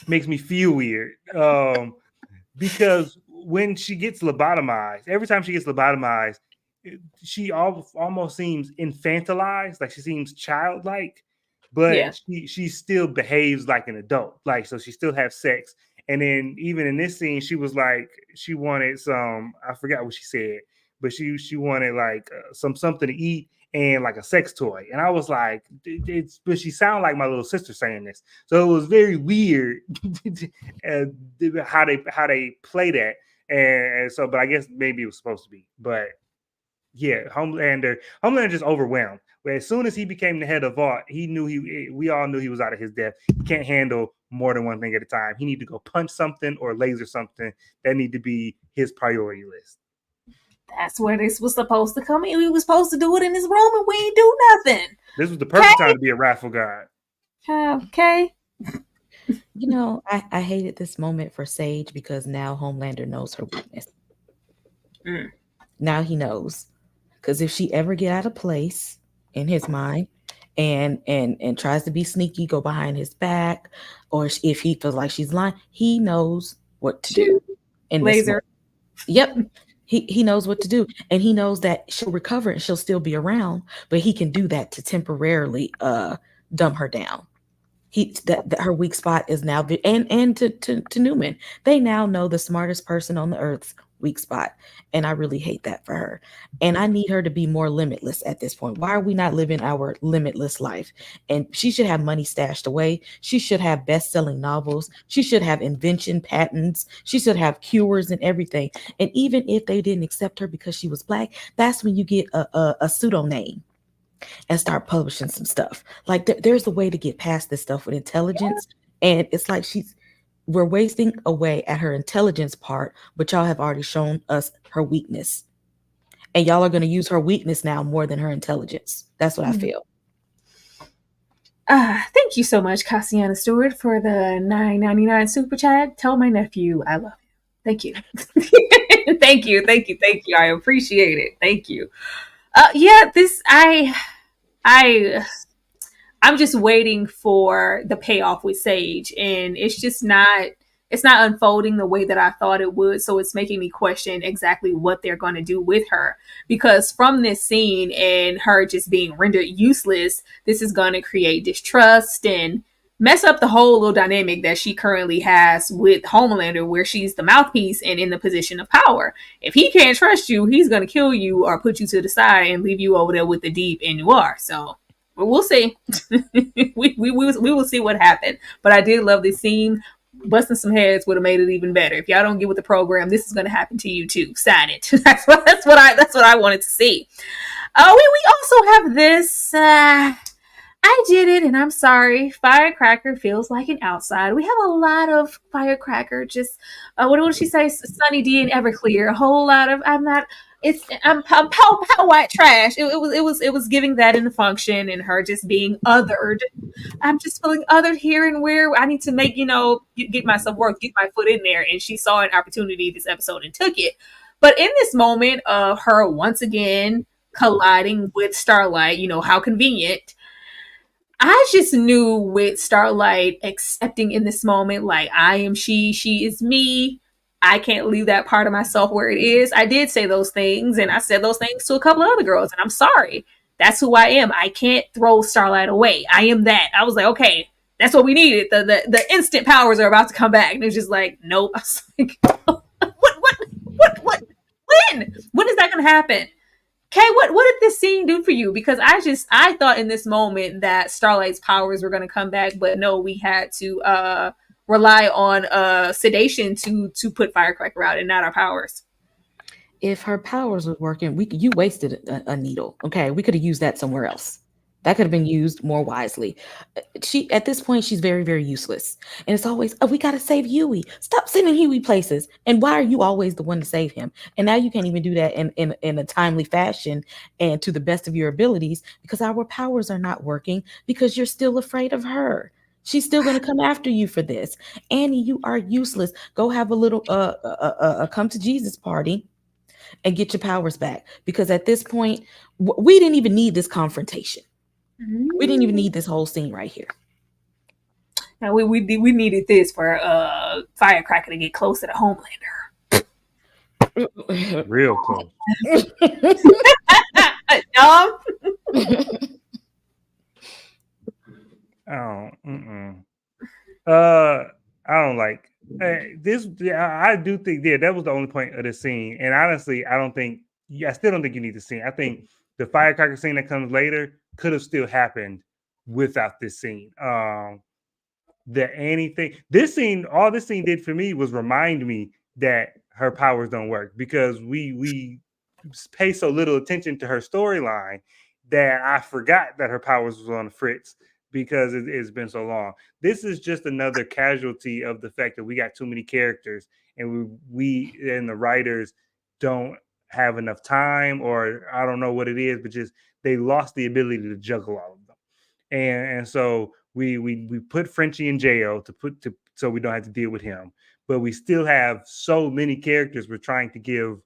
makes me feel weird. Because when she gets lobotomized, every time she gets lobotomized, she almost seems infantilized, like she seems childlike, but she still behaves like an adult. Like, so she still has sex. And then even in this scene, she was like, she wanted some, I forgot what she said, but she wanted like something to eat and like a sex toy. And I was like, but she sounded like my little sister saying this. So it was very weird how they play that. And so, but I guess maybe it was supposed to be. But yeah, Homelander just overwhelmed. But as soon as he became the head of Vought, we all knew he was out of his depth. He can't handle more than one thing at a time. He need to go punch something or laser something. That need to be his priority list. That's where this was supposed to come in. We were supposed to do it in this room, and we ain't do nothing. This was the perfect time to be a Wrathful God. Okay. You know, I hated this moment for Sage because now Homelander knows her weakness. Now he knows. Because if she ever get out of place, in his mind, and tries to be sneaky, go behind his back, or if he feels like she's lying, he knows what to do in this Laser. moment. Yep. He knows what to do, and he knows that she'll recover and she'll still be around, but he can do that to temporarily dumb her down. That her weak spot is now and to Newman, they now know the smartest person on the earth's weak spot, and I really hate that for her. And I need her to be more limitless at this point. Why are we not living our limitless life? And she should have money stashed away. She should have best-selling novels. She should have invention patents. She should have cures and everything. And even if they didn't accept her because she was black, that's when you get a pseudo name and start publishing some stuff. Like there's a way to get past this stuff with intelligence. And it's like we're wasting away at her intelligence part, but y'all have already shown us her weakness. And y'all are going to use her weakness now more than her intelligence. That's what I feel. Thank you so much, Cassiana Stewart, for the $9.99 super chat. Tell my nephew I love him. Thank you. Thank you. I appreciate it. Thank you. Yeah, I'm just waiting for the payoff with Sage, and it's not unfolding the way that I thought it would. So it's making me question exactly what they're going to do with her, because from this scene and her just being rendered useless, this is going to create distrust and mess up the whole little dynamic that she currently has with Homelander, where she's the mouthpiece and in the position of power. If he can't trust you, he's going to kill you or put you to the side and leave you over there with the deep and noir. So we'll see. we will see what happened. But I did love this scene. Busting some heads would have made it even better. If y'all don't get with the program, this is going to happen to you too. Sign it. That's what I wanted to see. We also have this. I did it, and I'm sorry. Firecracker feels like an outside. We have a lot of Firecracker. Just what did she say? Sunny D and Everclear. A whole lot of. I'm white trash. It was giving that in the function, and her just being othered. I'm just feeling othered here and where I need to make, get myself work, get my foot in there. And she saw an opportunity this episode and took it. But in this moment of her once again colliding with Starlight, how convenient. I just knew with Starlight accepting in this moment, like, I am she is me. I can't leave that part of myself where it is. I did say those things, and I said those things to a couple of other girls, and I'm sorry. That's who I am. I can't throw Starlight away. I am that. I was like, okay, that's what we needed. The instant powers are about to come back. And it's just like, nope. I was like, what? When is that going to happen? Kay, what did this scene do for you? Because I thought in this moment that Starlight's powers were going to come back, but no, we had to rely on sedation to put Firecracker out and not our powers. If her powers was working, you wasted a needle. Okay, we could have used that somewhere else. That could have been used more wisely. At this point, she's very, very useless. And it's always, we got to save Huey. Stop sending Huey places. And why are you always the one to save him? And now you can't even do that in a timely fashion and to the best of your abilities, because our powers are not working, because you're still afraid of her. She's still going to come after you for this. Annie, you are useless. Go have a little come to Jesus party and get your powers back. Because at this point, we didn't even need this confrontation. We didn't even need this whole scene right here. Now we needed this for Firecracker to get closer to Homelander. Real close. I don't like this. I do think that was the only point of the scene. And honestly, I still don't think you need the scene. I think the Firecracker scene that comes later could have still happened without this scene. The Annie thing, all this scene did for me was remind me that her powers don't work, because we pay so little attention to her storyline that I forgot that her powers was on the fritz, because it's been so long. This is just another casualty of the fact that we got too many characters, and we and the writers don't have enough time, or I don't know what it is, but just they lost the ability to juggle all of them. And so we put Frenchie in jail so we don't have to deal with him. But we still have so many characters we're trying to give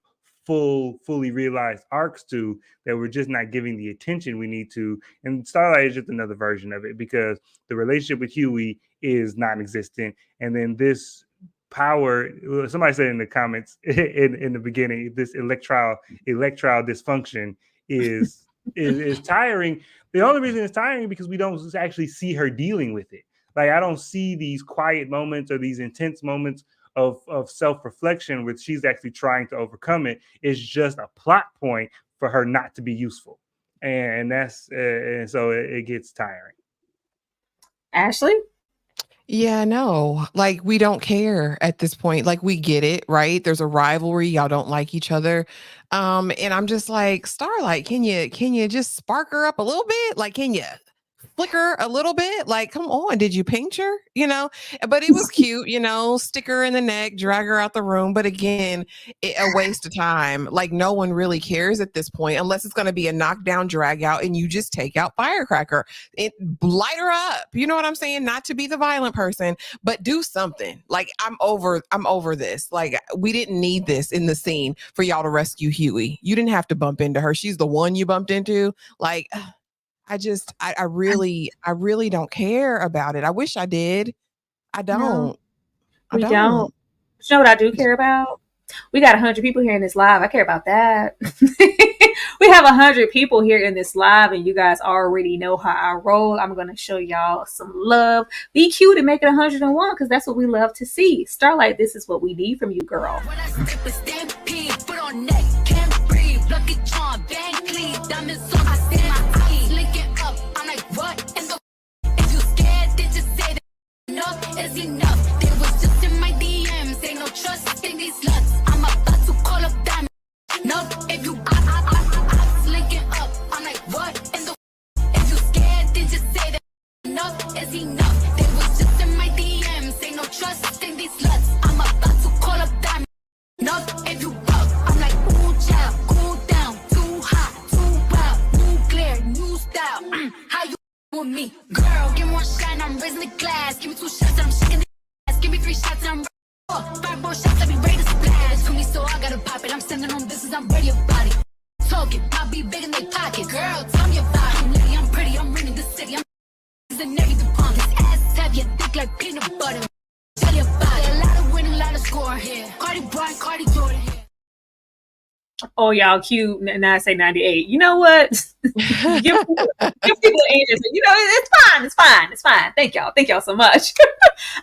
fully realized arcs to, that we're just not giving the attention we need to. And Starlight is just another version of it, because the relationship with Huey is non-existent. And then this power, somebody said in the comments in the beginning, this electrile dysfunction is tiring. The only reason it's tiring because we don't actually see her dealing with it. Like, I don't see these quiet moments or these intense moments of self-reflection where she's actually trying to overcome it. It's just a plot point for her not to be useful. And that's and so it gets tiring. Ashley? Yeah, no, like we don't care at this point. Like we get it, right? There's a rivalry. Y'all don't like each other. And I'm just like, Starlight, can you just spark her up a little bit? Like, can you flicker a little bit? Like, come on, did you paint her? But it was cute, stick her in the neck, drag her out the room. But again, a waste of time. Like, no one really cares at this point, unless it's going to be a knockdown, drag out, and you just take out Firecracker. Light her up. You know what I'm saying? Not to be the violent person, but do something. Like, I'm over this. Like, we didn't need this in the scene for y'all to rescue Huey. You didn't have to bump into her. She's the one you bumped into. Like, I really don't care about it. I wish I did. I don't. No, we don't. But you know what I do care about? We got 100 people here in this live. I care about that. We have 100 people here in this live, and you guys already know how I roll. I'm going to show y'all some love. Be cute and make it 101, because that's what we love to see. Starlight, this is what we need from you, girl. Is enough. They was just in my DMs. Ain't no trust in these sluts. I'm about to call up them. No, if you I'm linking up. I'm like, what in the if you scared, then just say that enough is enough. They was just in my DMs. Ain't no trust in these sluts. I'm about to call up them. No, if you buck. I'm like, ooh, child, cool down. Too hot, too wild. Nuclear, new style. How you with me? Girl, give me one shot, I'm raising the glass. Give me 2 shots and I'm shaking the ass. Give me 3 shots and I'm 5 more shots, let me ready to splash. It's to me, so I gotta pop it. I'm sending on business, I'm ready about it. Talking, I be big in they pocket. Girl, tell me about it. I'm litty, I'm pretty, I'm running the city. I'm in every department. This ass heavy, thick like peanut butter. Tell you about it. A lot of winning, a lot of scoring here. Cardi Bryant, Cardi Jordan here. Oh, y'all cute. Now I say 98. You know what? give people ages. It's fine. Thank y'all so much.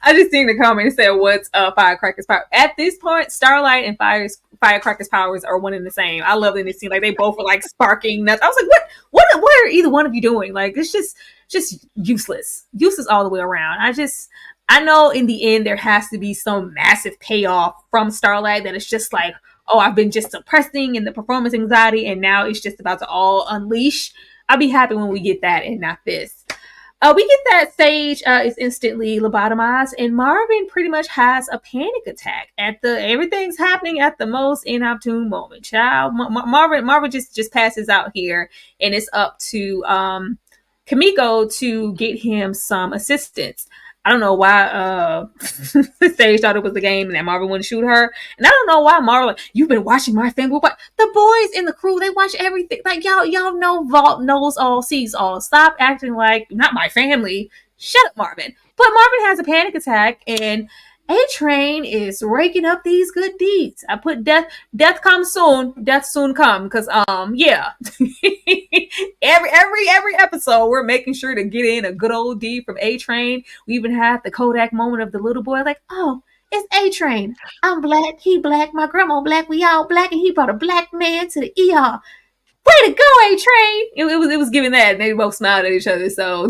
I just seen the comment and said, what's Firecracker's power? At this point, Starlight and Firecracker's powers are one and the same. I love them. It seemed like they both were like sparking nuts. I was like, what are either one of you doing? Like, it's just useless all the way around. I know in the end there has to be some massive payoff from Starlight that it's just like, oh, I've been just suppressing in the performance anxiety, and now it's just about to all unleash. I'll be happy when we get that and not this. We get that Sage is instantly lobotomized, and Marvin pretty much has a panic attack everything's happening at the most inopportune moment. Child, Marvin just passes out here, and it's up to Kimiko to get him some assistance. I don't know why Sage thought it was the game and that Marvin wouldn't shoot her. And I don't know why Marvin, like, you've been watching my family. But the boys in the crew, they watch everything. Like, y'all know Vault knows all, sees all. Stop acting like, not my family. Shut up, Marvin. But Marvin has a panic attack, and A-Train is raking up these good deeds. I put death comes soon. Death soon come. Because, yeah. every episode, we're making sure to get in a good old deed from A-Train. We even had the Kodak moment of the little boy, like, oh, it's A-Train. I'm black, he black, my grandma black, we all black, and he brought a black man to the ER. Way to go, A-Train! It was giving that, and they both smiled at each other. So,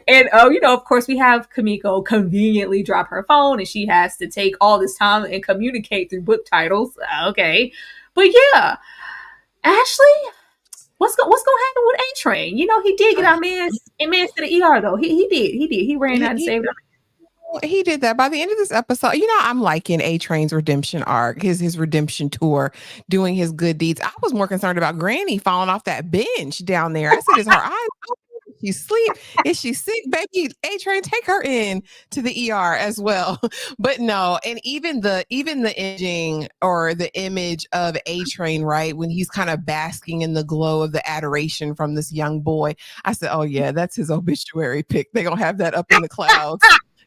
and of course, we have Kimiko conveniently drop her phone, and she has to take all this time and communicate through book titles. Okay, but yeah, Ashley, what's gonna happen with A-Train? He did get our man to the ER though. He did. He ran out and saved him. He did that. By the end of this episode, I'm liking A-Train's redemption arc, his redemption tour, doing his good deeds. I was more concerned about Granny falling off that bench down there. I said, is her eyes open? she sleep? Is she sick? Baby, A-Train, take her in to the ER as well. But no, and even the imaging or the image of A-Train, right, when he's kind of basking in the glow of the adoration from this young boy, I said, oh yeah, that's his obituary pic. They're gonna have that up in the clouds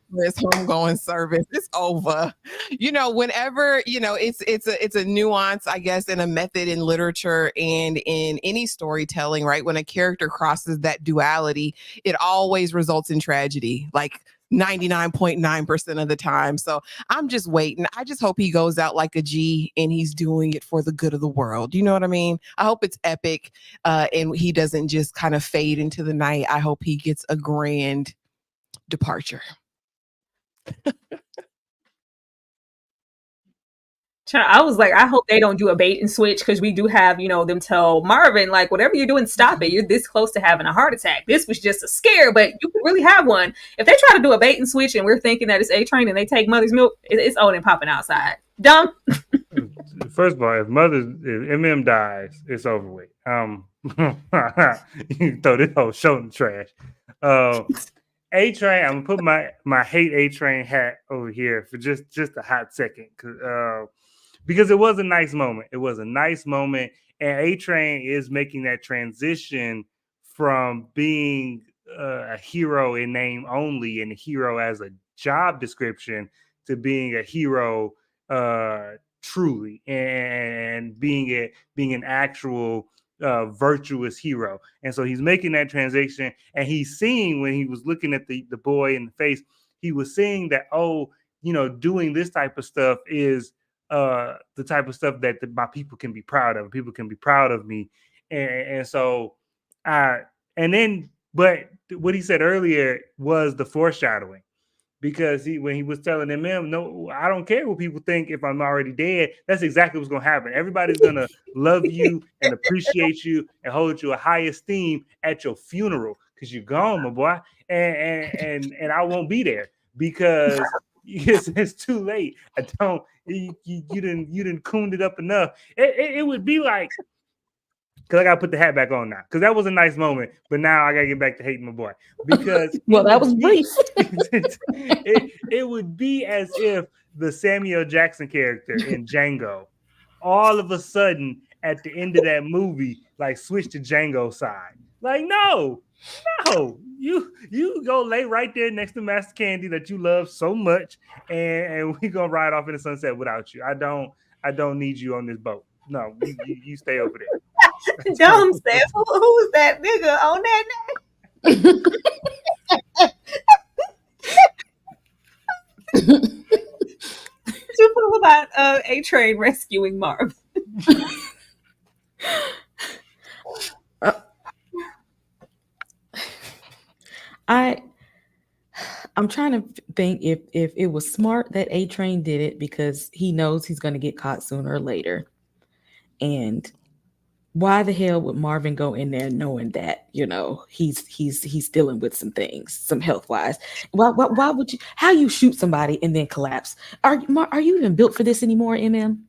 for his homegoing service. It's over. Whenever, it's a nuance, I guess, in a method in literature and in any storytelling, right? When a character crosses that duality, it always results in tragedy, like 99.9% of the time. So I'm just waiting. I just hope he goes out like a G and he's doing it for the good of the world. You know what I mean? I hope it's epic and he doesn't just kind of fade into the night. I hope he gets a grand departure. I was like, I hope they don't do a bait and switch, because we do have, them tell Marvin, like, whatever you're doing, stop it. You're this close to having a heart attack. This was just a scare, but you could really have one. If they try to do a bait and switch and we're thinking that it's A-Train and they take mother's milk, it's Odin popping outside. Dumb. First of all, if MM dies, it's over with. You can throw this whole show in the trash. A-Train, I'm gonna put my hate A-Train hat over here for just a hot second, because it was a nice moment. It was a nice moment, and A-Train is making that transition from being a hero in name only and a hero as a job description to being a hero truly, and being an actual virtuous hero. And so he's making that transition, and he's seeing, when he was looking at the boy in the face, he was seeing that, doing this type of stuff is the type of stuff that my people can be proud of. People can be proud of me. And so but what he said earlier was the foreshadowing, because when he was telling them, no, I don't care what people think if I'm already dead. That's exactly what's going to happen. Everybody's going to love you and appreciate you and hold you a high esteem at your funeral, because you're gone, my boy. And I won't be there because it's too late. You didn't cooned it up enough. It would be like, because I got to put the hat back on now, because that was a nice moment, but now I got to get back to hating my boy, because well, that was brief. It would be as if the Samuel Jackson character in Django all of a sudden at the end of that movie like switched to Django's side. Like, no, you go lay right there next to Master Candy that you love so much, and we gonna ride off in the sunset without you. I don't need you on this boat. No, you stay over there. Dumb says, who's that nigga on that name? What you feel about A-Train rescuing Marv? I'm trying to think if it was smart that A-Train did it, because he knows he's going to get caught sooner or later. And why the hell would Marvin go in there knowing that, he's dealing with some things, some health wise? Why would you? How you shoot somebody and then collapse? Are you even built for this anymore, MM?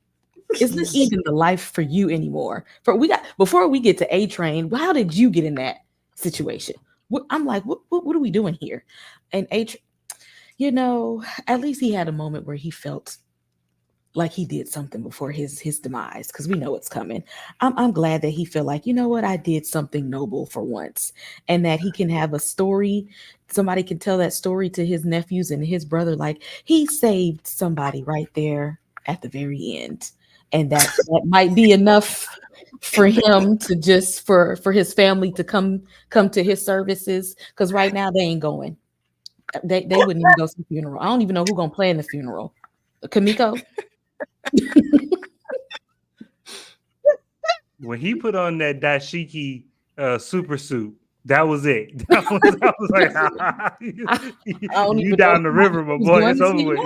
Is this even the life for you anymore? Before we get to A-Train, how did you get in that situation? I'm like, what are we doing here? And A-Train, at least he had a moment where he felt like he did something before his demise, because we know it's coming. I'm glad that he felt like, you know what, I did something noble for once, and that he can have a story. Somebody can tell that story to his nephews and his brother, like he saved somebody right there at the very end, and that might be enough for him to just for his family to come to his services, because right now they ain't going. They wouldn't even go to the funeral. I don't even know who's gonna play in the funeral. Kamiko. When he put on that dashiki super suit, that was it. I was like, you down the river, my boy. It's over with.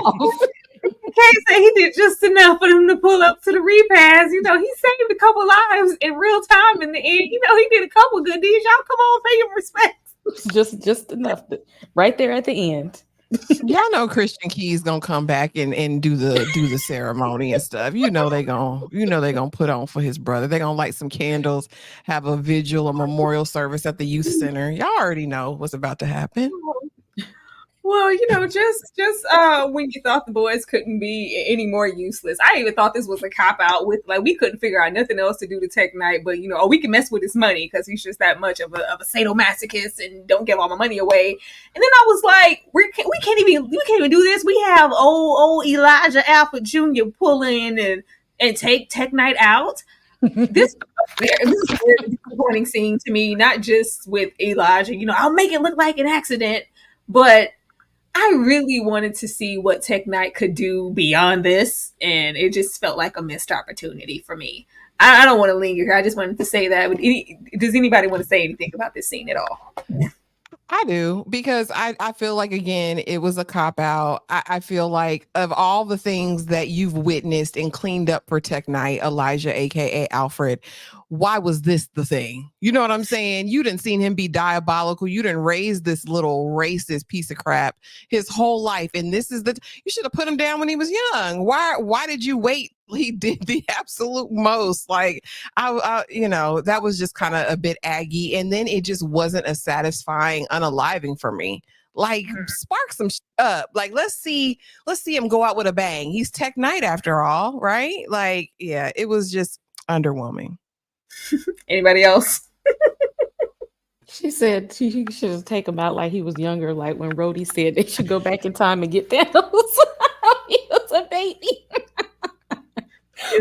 Kay said he did just enough for them to pull up to the repast. He saved a couple lives in real time in the end. He did a couple good deeds. Y'all come on, pay your respects. Just enough, right there at the end. Y'all know Christian Key's gonna come back and do the ceremony and stuff. They gonna put on for his brother. They gonna light some candles, have a vigil, a memorial service at the youth center. Y'all already know what's about to happen. Well, just when you thought the boys couldn't be any more useless, I even thought this was a cop out with like we couldn't figure out nothing else to do to Tech Knight, but we can mess with his money because he's just that much of a sadomasochist and don't give all my money away. And then I was like, we can't even do this. We have old Elijah Alfred Jr. pull in and take Tech Knight out. This is a very disappointing scene to me, not just with Elijah. I'll make it look like an accident, but I really wanted to see what Tech Knight could do beyond this, and it just felt like a missed opportunity for me. I don't want to linger here. I just wanted to say that. Does anybody want to say anything about this scene at all? I do, because I feel like, again, it was a cop out. I feel like of all the things that you've witnessed and cleaned up for Tech Knight, Elijah, aka Alfred, why was this the thing? You know what I'm saying? You didn't seen him be diabolical. You didn't raise this little racist piece of crap his whole life. And this is you should have put him down when he was young. Why did you wait? He did the absolute most. Like that was just kind of a bit aggy. And then it just wasn't a satisfying unaliving for me. Like, spark some up. Like, let's see him go out with a bang. He's Tech Knight after all, right? Like, yeah, it was just underwhelming. Anybody else? She said she should take him out like he was younger, like when Rhodey said they should go back in time and get Thanos. He was a baby.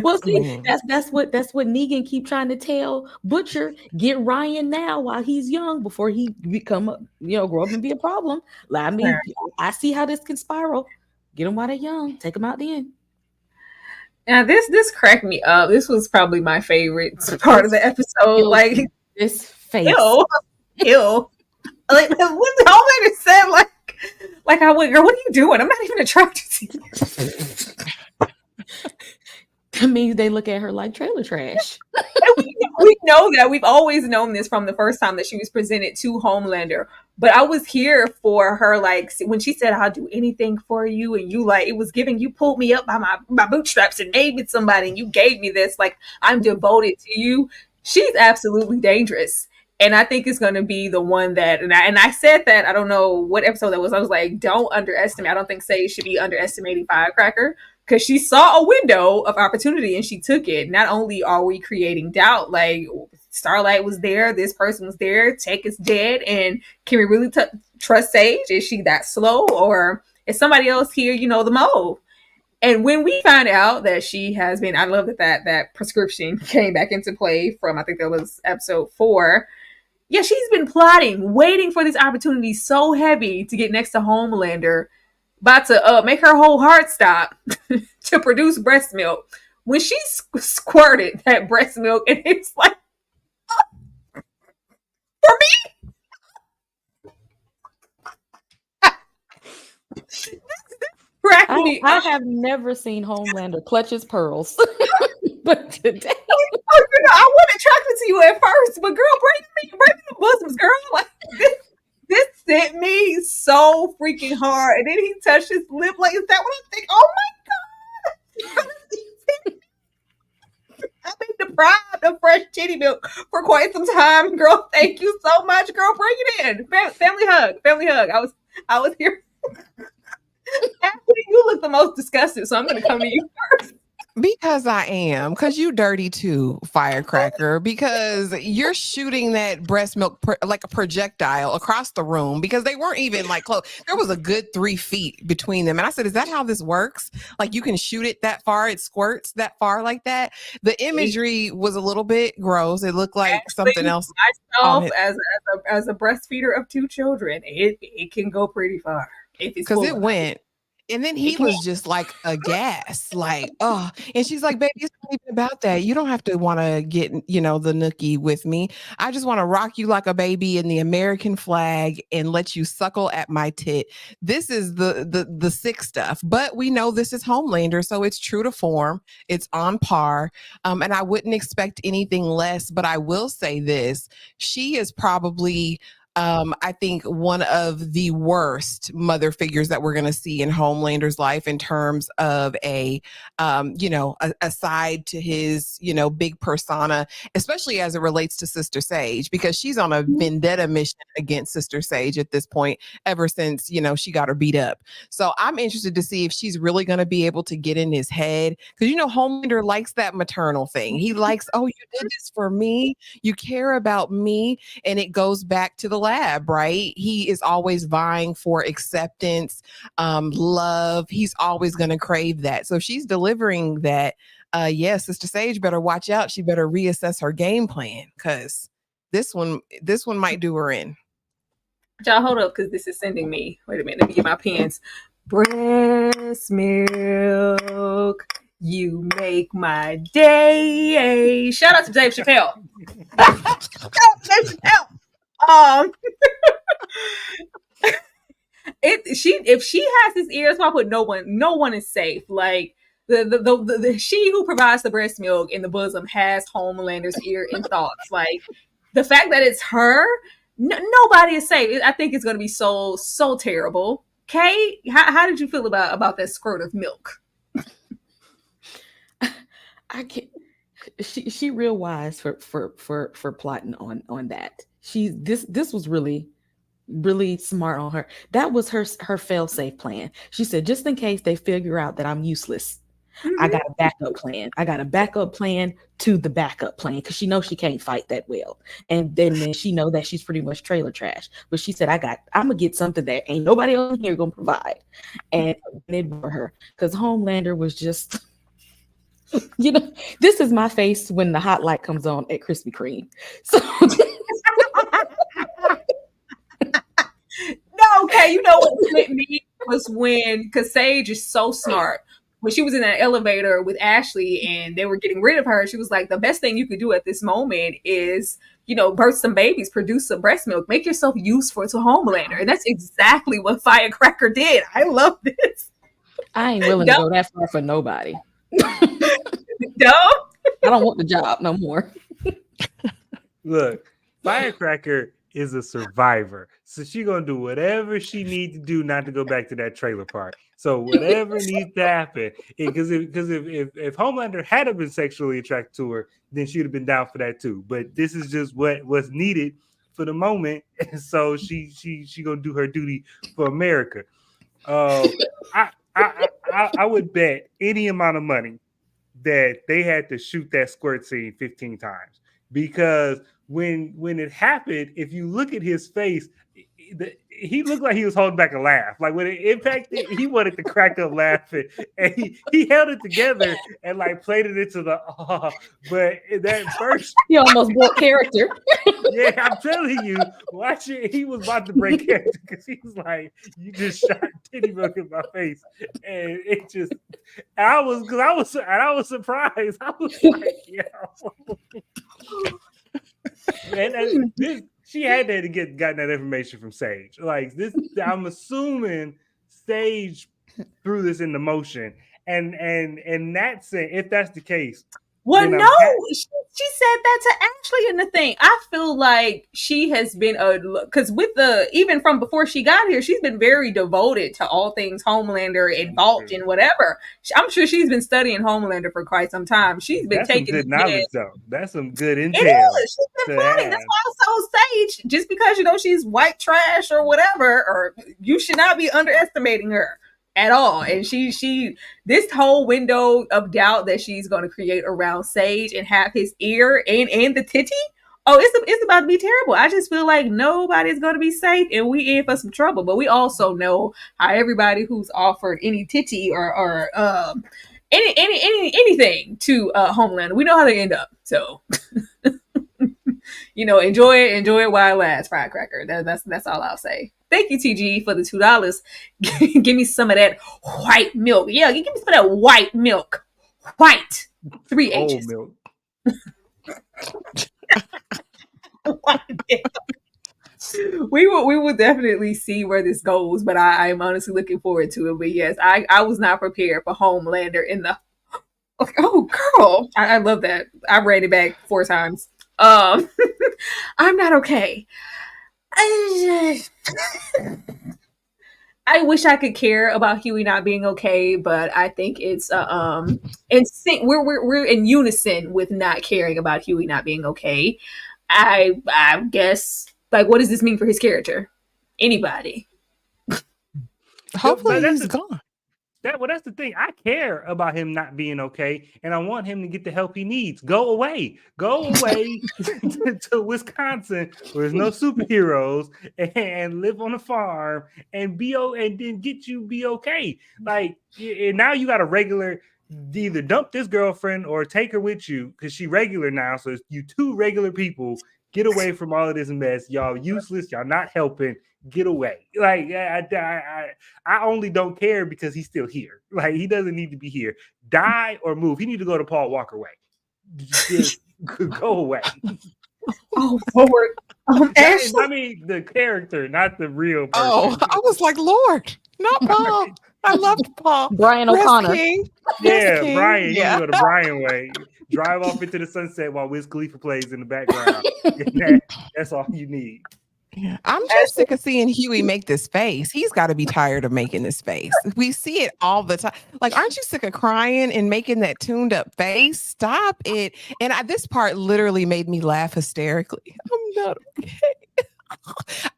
Well, see, that's what Negan keep trying to tell Butcher. Get Ryan now while he's young before he become grow up and be a problem. Like, I mean, I see how this can spiral. Get him while they're young. Take him out then. Now this cracked me up. This was probably my favorite part of the episode. Like this face, ew. Like what the Homelander said, like I went, girl, what are you doing? I'm not even attracted to you. That means they look at her like trailer trash. We know that. We've always known this from the first time that she was presented to Homelander. But I was here for her, like, when she said, I'll do anything for you. And you, like, it was giving, you pulled me up by my bootstraps and made me somebody. And you gave me this. Like, I'm devoted to you. She's absolutely dangerous. And I think it's going to be the one that, and I said that, I don't know what episode that was. I was like, don't underestimate. I don't think Sage should be underestimating Firecracker. Because she saw a window of opportunity and she took it. Not only are we creating doubt, like Starlight was there, this person was there, Tech is dead, and can we really trust Sage? Is she that slow, or is somebody else here, the mole? And when we find out that she has been, I love that prescription came back into play from, I think that was episode 4. Yeah, she's been plotting, waiting for this opportunity so heavy to get next to Homelander, about to make her whole heart stop to produce breast milk. When she squirted that breast milk, and it's like, for me? I have never seen Homelander clutch his pearls. But today, I wasn't attracted to you at first, but girl, break me the bosoms, girl. Like this hit me so freaking hard. And then he touched his lip. Like, is that what I think? Oh my God. I've been deprived of fresh titty milk for quite some time. Girl, thank you so much. Girl, bring it in. Family hug. I was here. Actually, you look the most disgusted, so I'm going to come to you first. Because I am. Because you dirty too, Firecracker. Because you're shooting that breast milk like a projectile across the room. Because they weren't even like close. There was a good 3 feet between them. And I said, is that how this works? Like you can shoot it that far? It squirts that far like that? The imagery was a little bit gross. It looked like something else. Myself, as a breastfeeder of 2 children, it can go pretty far. Because it went. And then he was just like aghast, like, oh, and she's like, baby, it's not even about that. You don't have to want to get, the nookie with me. I just want to rock you like a baby in the American flag and let you suckle at my tit. This is the sick stuff, but we know this is Homelander, so it's true to form. It's on par. And I wouldn't expect anything less, but I will say this. She is probably I think one of the worst mother figures that we're going to see in Homelander's life in terms of aside to his, big persona, especially as it relates to Sister Sage, because she's on a vendetta mission against Sister Sage at this point, ever since, she got her beat up. So I'm interested to see if she's really going to be able to get in his head, because, Homelander likes that maternal thing. He likes, oh, you did this for me. You care about me. And it goes back to the lab, right? He is always vying for acceptance, love. He's always going to crave that. So if she's delivering that, Sister Sage better watch out. She better reassess her game plan, because this one might do her in. Y'all hold up, because this is sending me. Wait a minute, let me get my pens. Breast milk, you make my day. Shout out to Dave Chappelle. Shout out to Dave Chappelle. If she has his ears, I put no one is safe. Like the she who provides the breast milk in the bosom has Homelander's ear and thoughts. Like the fact that it's her, nobody is safe. I think it's going to be so terrible. Kay, how did you feel about that squirt of milk? I can't. She real wise for plotting on that. This was really smart on her. That was her fail-safe plan. She said, just in case they figure out that I'm useless, I got a backup plan. I got a backup plan to the backup plan, because she knows she can't fight that well. And then she know that she's pretty much trailer trash. But she said, I'm gonna get something that ain't nobody else here gonna provide. And it bore her, because Homelander was just this is my face when the hot light comes on at Krispy Kreme. So no, okay, what hit me was because Sage is so smart. When she was in that elevator with Ashley and they were getting rid of her, she was like, the best thing you could do at this moment is, birth some babies, produce some breast milk, make yourself useful to Homelander. And that's exactly what Firecracker did. I love this. I ain't willing to go that far for nobody. No, I don't want the job no more. Look, Firecracker is a survivor, so she gonna do whatever she needs to do not to go back to that trailer park. So whatever needs to happen, because if Homelander hadn't been sexually attracted to her, then she'd have been down for that too. But this is just what's needed for the moment, and so she gonna do her duty for America. I would bet any amount of money that they had to shoot that squirt scene 15 times, because when it happened, if you look at his face, he looked like he was holding back a laugh. Like when in fact he wanted to crack up laughing, and he held it together and like played it into the but that first he almost broke character. Yeah, I'm telling you, watch it. He was about to break character, because he was like, "You just shot titty milk in my face," and it just. I was surprised. I was like, "Yo." And she had to get gotten that information from Sage. Like this, I'm assuming Sage threw this into motion, and that's it. If that's the case, well, no, she said that to Ashley in the thing. I feel like she has been because even from before she got here, she's been very devoted to all things Homelander and Vault and whatever. I'm sure she's been studying Homelander for quite some time. She's been taking some good knowledge, though. That's some good intel. It is. She's been funny. That's why I was so Sage. Just because she's white trash or whatever, or you should not be underestimating her at all. And she this whole window of doubt that she's going to create around Sage and have his ear and the titty, it's about to be terrible. I just feel like nobody's going to be safe, and we in for some trouble. But we also know how everybody who's offered any titty or anything to Homelander, we know how they end up. So enjoy it while it lasts, Firecracker. That's all I'll say. Thank you, TG, for the $2. Give me some of that white milk. Yeah, give me some of that white milk. White. 3 H's. Milk. We will definitely see where this goes, but I'm honestly looking forward to it. But yes, I was not prepared for Homelander in the. Oh, girl. I love that. I read it back 4 times. I'm not okay. I wish I could care about Huey not being okay, but I think it's in sync. We're in unison with not caring about Huey not being okay. I guess, like, what does this mean for his character? Anybody? Hopefully But he's gone. That's the thing. I care about him not being okay, and I want him to get the help he needs. Go away to Wisconsin where there's no superheroes, and live on a farm and and then be okay. Like, and now you got a regular. Either dump this girlfriend or take her with you because she regular now. So it's you two regular people. Get away from all of this mess. Y'all useless. Y'all not helping. Get away. Like, I only don't care because he's still here. Like, he doesn't need to be here. Die or move. He need to go to Paul Walker way. Just go away. Oh, Lord. I mean, the character, not the real person. Oh, I was like, Lord, not Paul. I loved Paul. Brian Rest O'Connor. King. Yeah, Rest King. Brian. Yeah. You can go to Brian way. Drive off into the sunset while Wiz Khalifa plays in the background. That's all you need. Yeah. I'm just sick of seeing Huey make this face. He's got to be tired of making this face. We see it all the time. Like, aren't you sick of crying and making that tuned up face? Stop it. And this part literally made me laugh hysterically. I'm not okay.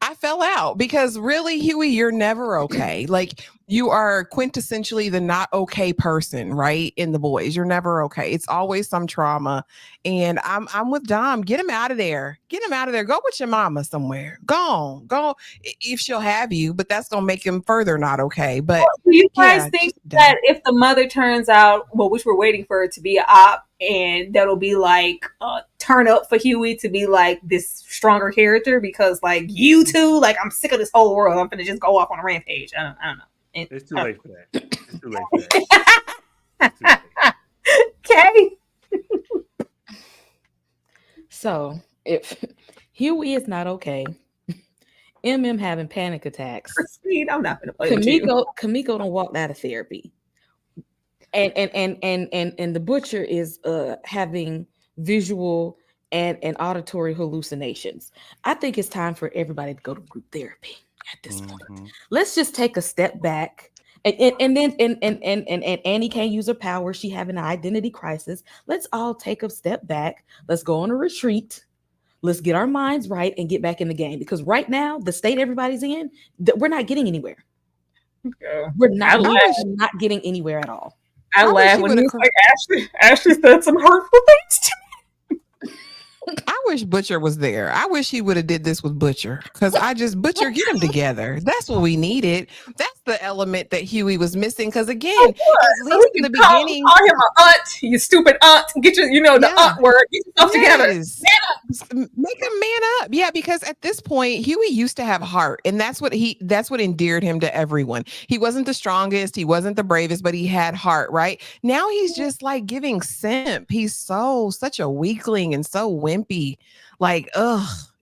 I fell out because really, Huey, you're never okay. Like, you are quintessentially the not okay person, right? In the boys, you're never okay. It's always some trauma. And I'm with Dom. Get him out of there. Get him out of there. Go with your mama somewhere. Go if she'll have you, but that's gonna make him further not okay. But do you guys think that if the mother turns out, well, which we're waiting for it to be an op, and that'll be like turn up for Huey to be like this stronger character because like you two, like I'm sick of this whole world. I'm gonna just go off on a rampage. I don't know. It's too late for that. It's too late for that. Okay. So if Huey is not okay, MM having panic attacks. Christine, I'm not gonna play with you. Kamiko don't walk out of therapy. And the butcher is having visual and auditory hallucinations. I think it's time for everybody to go to group therapy at this point. Let's just take a step back. And then Annie can't use her power. She having an identity crisis. Let's all take a step back. Let's go on a retreat. Let's get our minds right and get back in the game. Because right now, the state everybody's in, we're not getting anywhere. We're not getting anywhere at all. I laughed when he was like, Ashley said some hurtful things to me. I wish Butcher was there. I wish he would have did this with Butcher because Butcher, get them together. That's what we needed. That's the element that Huey was missing. Because again, at least in the beginning, call him an aunt, you stupid aunt. Get your, the aunt word. Get yourself together. Make him man up. Yeah, because at this point, Huey used to have heart, and that's what endeared him to everyone. He wasn't the strongest, he wasn't the bravest, but he had heart. Right now, he's just like giving simp. He's such a weakling and so wimpy. Like,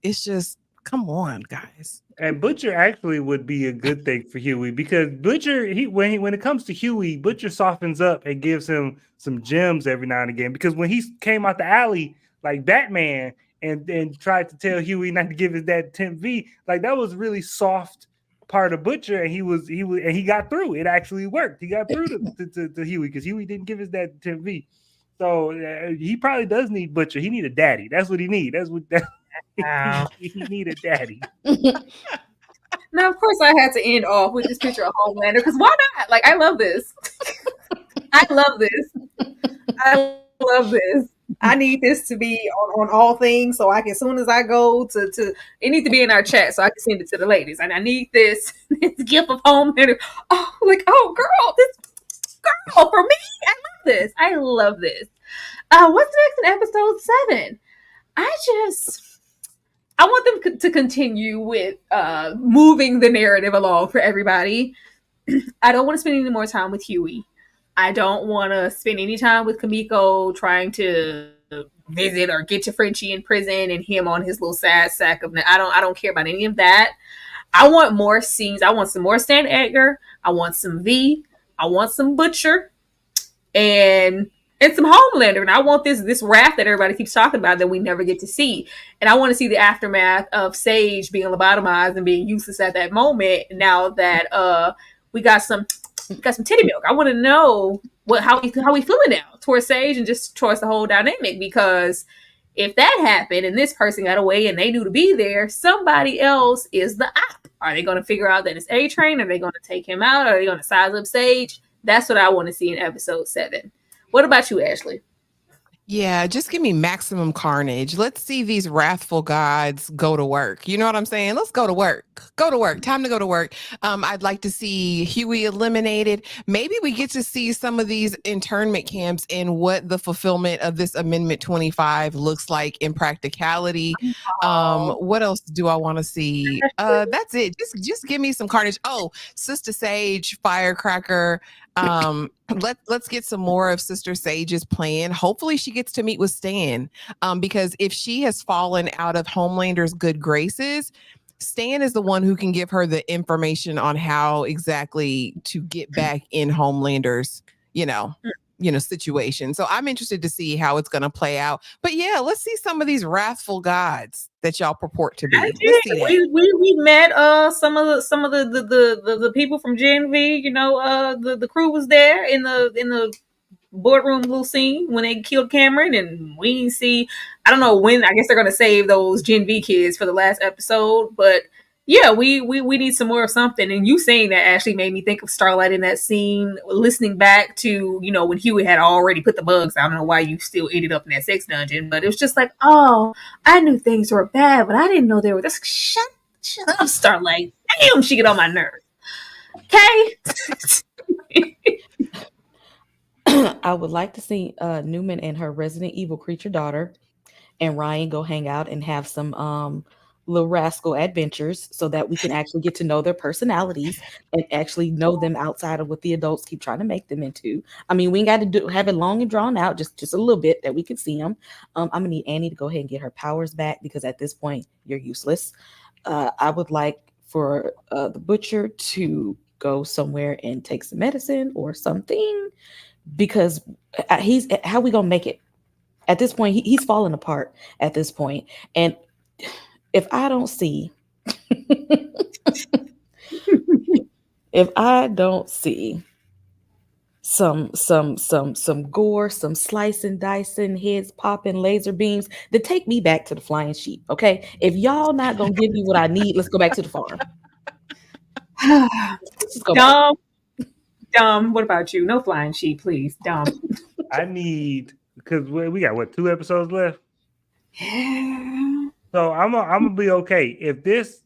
it's just, come on, guys. And Butcher actually would be a good thing for Huey because Butcher, when it comes to Huey, Butcher softens up and gives him some gems every now and again. Because when he came out the alley like Batman and tried to tell Huey not to give his dad 10V, like that was really soft part of Butcher, and he got through. It actually worked. He got through to Huey because Huey didn't give his dad 10V. So he probably does need Butcher. He need a daddy. That's what he need. He need a daddy. Now, of course, I had to end off with this picture of Homelander because why not? Like, I love this. I love this. I need this to be on all things, so I can, as soon as I go to it needs to be in our chat, so I can send it to the ladies. And I need this gift of Homelander. Oh, like, oh, girl, this girl for me. I love this. What's next in episode 7? I want them to continue with moving the narrative along for everybody. I don't want to spend any more time with Huey. I don't want to spend any time with Kamiko trying to visit or get to Frenchie in prison and him on his little sad sack of. I don't care about any of that. I want more scenes. I want some more Stan Edgar. I want some V. I want some Butcher. And and some Homelander. And I want this wrath that everybody keeps talking about that we never get to see. And I want to see the aftermath of Sage being lobotomized and being useless at that moment. Now that we got some titty milk, I want to know how we feeling now towards Sage and just towards the whole dynamic. Because if that happened and this person got away and they knew to be there, somebody else is the op. Are they going to figure out that it's A-Train? Are they going to take him out? Are they going to size up Sage? That's what I want to see in episode 7. What about you, Ashley? Yeah, just give me maximum carnage. Let's see these wrathful gods go to work. You know what I'm saying? Let's go to work. Go to work. Time to go to work. I'd like to see Huey eliminated. Maybe we get to see some of these internment camps and what the fulfillment of this Amendment 25 looks like in practicality. What else do I want to see? That's it. Just give me some carnage. Oh, Sister Sage, Firecracker. Let's get some more of Sister Sage's plan. Hopefully she gets to meet with Stan, because if she has fallen out of Homelander's good graces, Stan is the one who can give her the information on how exactly to get back in Homelander's, situation. So I'm interested to see how it's going to play out. But yeah, let's see some of these wrathful gods that y'all purport to be. Let's see that. We met some of the people from Gen V. The crew was there in the boardroom little scene when they killed Cameron, and we didn't see. I don't know when. I guess they're gonna save those Gen V kids for the last episode, but. Yeah, we need some more of something. And you saying that actually made me think of Starlight in that scene, listening back to, when Huey had already put the bugs. I don't know why you still ended up in that sex dungeon, but it was just like, oh, I knew things were bad, but I didn't know they were this. Shut up, Starlight. Damn, she get on my nerves. Okay. I would like to see Newman and her Resident Evil creature daughter and Ryan go hang out and have some little rascal adventures so that we can actually get to know their personalities and actually know them outside of what the adults keep trying to make them into. I mean, we ain't got to have it long and drawn out, just a little bit that we can see them. I'm gonna need Annie to go ahead and get her powers back because at this point you're useless. I would like for the butcher to go somewhere and take some medicine or something because he's how we gonna make it at this point. He's falling apart at this point, and if I don't see some gore, some slicing, dicing, heads popping, laser beams, then take me back to the flying sheep. Okay. If y'all not gonna give me what I need, let's go back to the farm. Dumb. What about you? No flying sheep, please. Dumb. I need because we got 2 episodes left. So I'm gonna be okay if there's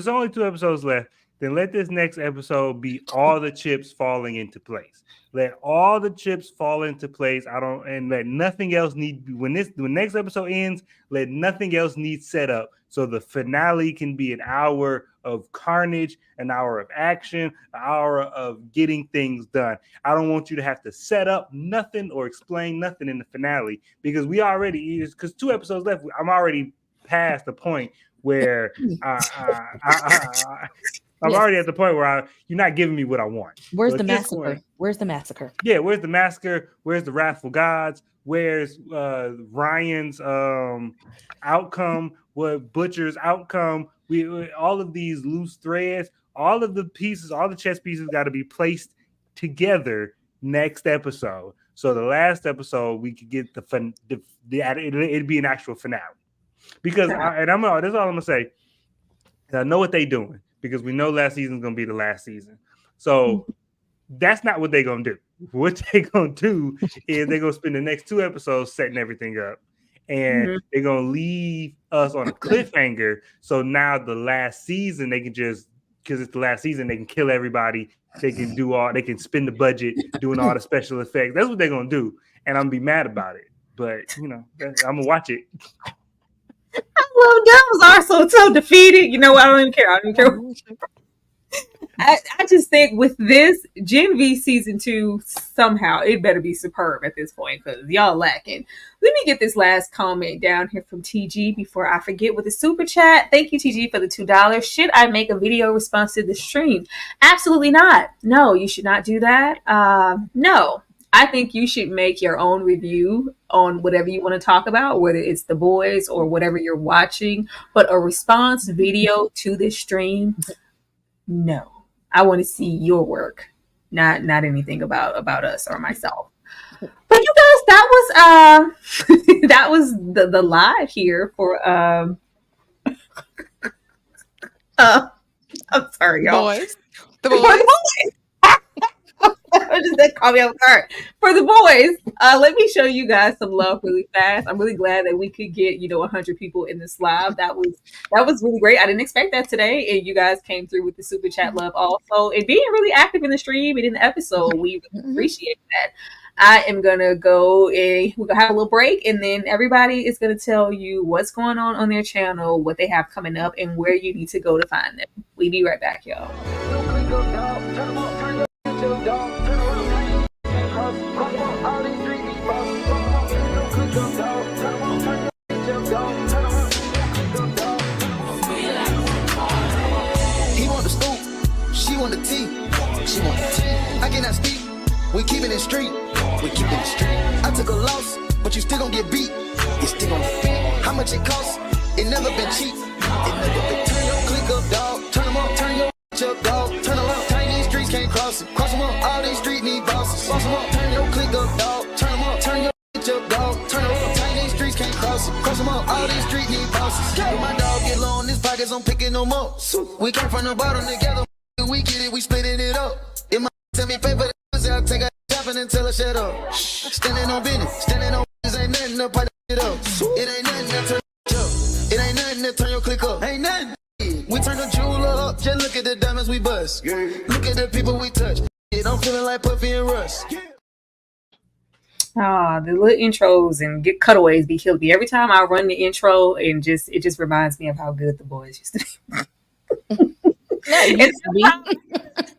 only 2 episodes left. Then let this next episode be all the chips falling into place. Let all the chips fall into place. And let nothing else need when next episode ends. Let nothing else need set up. So the finale can be an hour of carnage, an hour of action, an hour of getting things done. I don't want you to have to set up nothing or explain nothing in the finale because because 2 episodes left. I'm already past the point where I'm already at the point where you're not giving me what I want. Where's the massacre? Where's the massacre? Yeah, where's the massacre? Where's the wrathful gods? Where's Ryan's outcome? What Butcher's outcome? We all of these loose threads, all of the pieces, all the chess pieces got to be placed together next episode. So the last episode we could get it'd be an actual finale. Because that's all I'm gonna say. I know what they're doing because we know last season's gonna be the last season. So that's not what they're gonna do. What they're gonna do is they're gonna spend the next 2 episodes setting everything up, and they're gonna leave us on a cliffhanger. So now the last season they can just because it's the last season they can kill everybody. They can they can spend the budget doing all the special effects. That's what they're gonna do, and I'm gonna be mad about it. But I'm gonna watch it. Well, devils are so defeated. You know what? I don't even care. I just think with this Gen V season 2, somehow it better be superb at this point because y'all lacking. Let me get this last comment down here from TG before I forget with the super chat. Thank you, TG, for the $2. Should I make a video response to the stream? Absolutely not. No, you should not do that. No. I think you should make your own review on whatever you want to talk about, whether it's The Boys or whatever you're watching. But a response video to this stream, no. I want to see your work, not anything about us or myself. But you guys, that was that was the live here for I'm sorry, y'all. The boys. Just that caught me off guard. For The Boys, let me show you guys some love really fast. I'm really glad that we could get 100 people in this live. That was really great. I didn't expect that today, and you guys came through with the super chat love also, and being really active in the stream and in the episode. We really appreciate that. I am gonna go and we're gonna have a little break, and then everybody is gonna tell you what's going on their channel, what they have coming up, and where you need to go to find them. We'll be right back, y'all. He want the scoop, she want the tea, she want the tea. I cannot speak, we keeping it street, we keeping it street. I took a loss, but you still gon' get beat, you still gon' get beat. How much it costs? It never been cheap, it never been. Turn your click up, dog, turn them up, turn your up, dog, turn around. Tiny streets can't cross it, cross them up, all these streets need bosses. Boss them up, turn your click up, dog, turn them up, turn your up, dog, turn around. Tiny streets can't cross it, cross them up, all these streets need bosses. When my dog get low in his pockets, I'm picking them up. We came from the bottom together, we get it, we splitting it up. If my tell me pay for the I'll take a shopping and tell her shut up. Standing on business, standing on business, ain't nothing to pipe it up. It ain't nothing to turn up, it ain't nothing to turn your click up, ain't nothing. We turn the jeweler up, just look at the diamonds we bust. Look at the people we touch. I'm feeling like Puffy and Russ. The little intros and get cutaways be killing me every time I run the intro, and it just reminds me of how good The Boys used to be.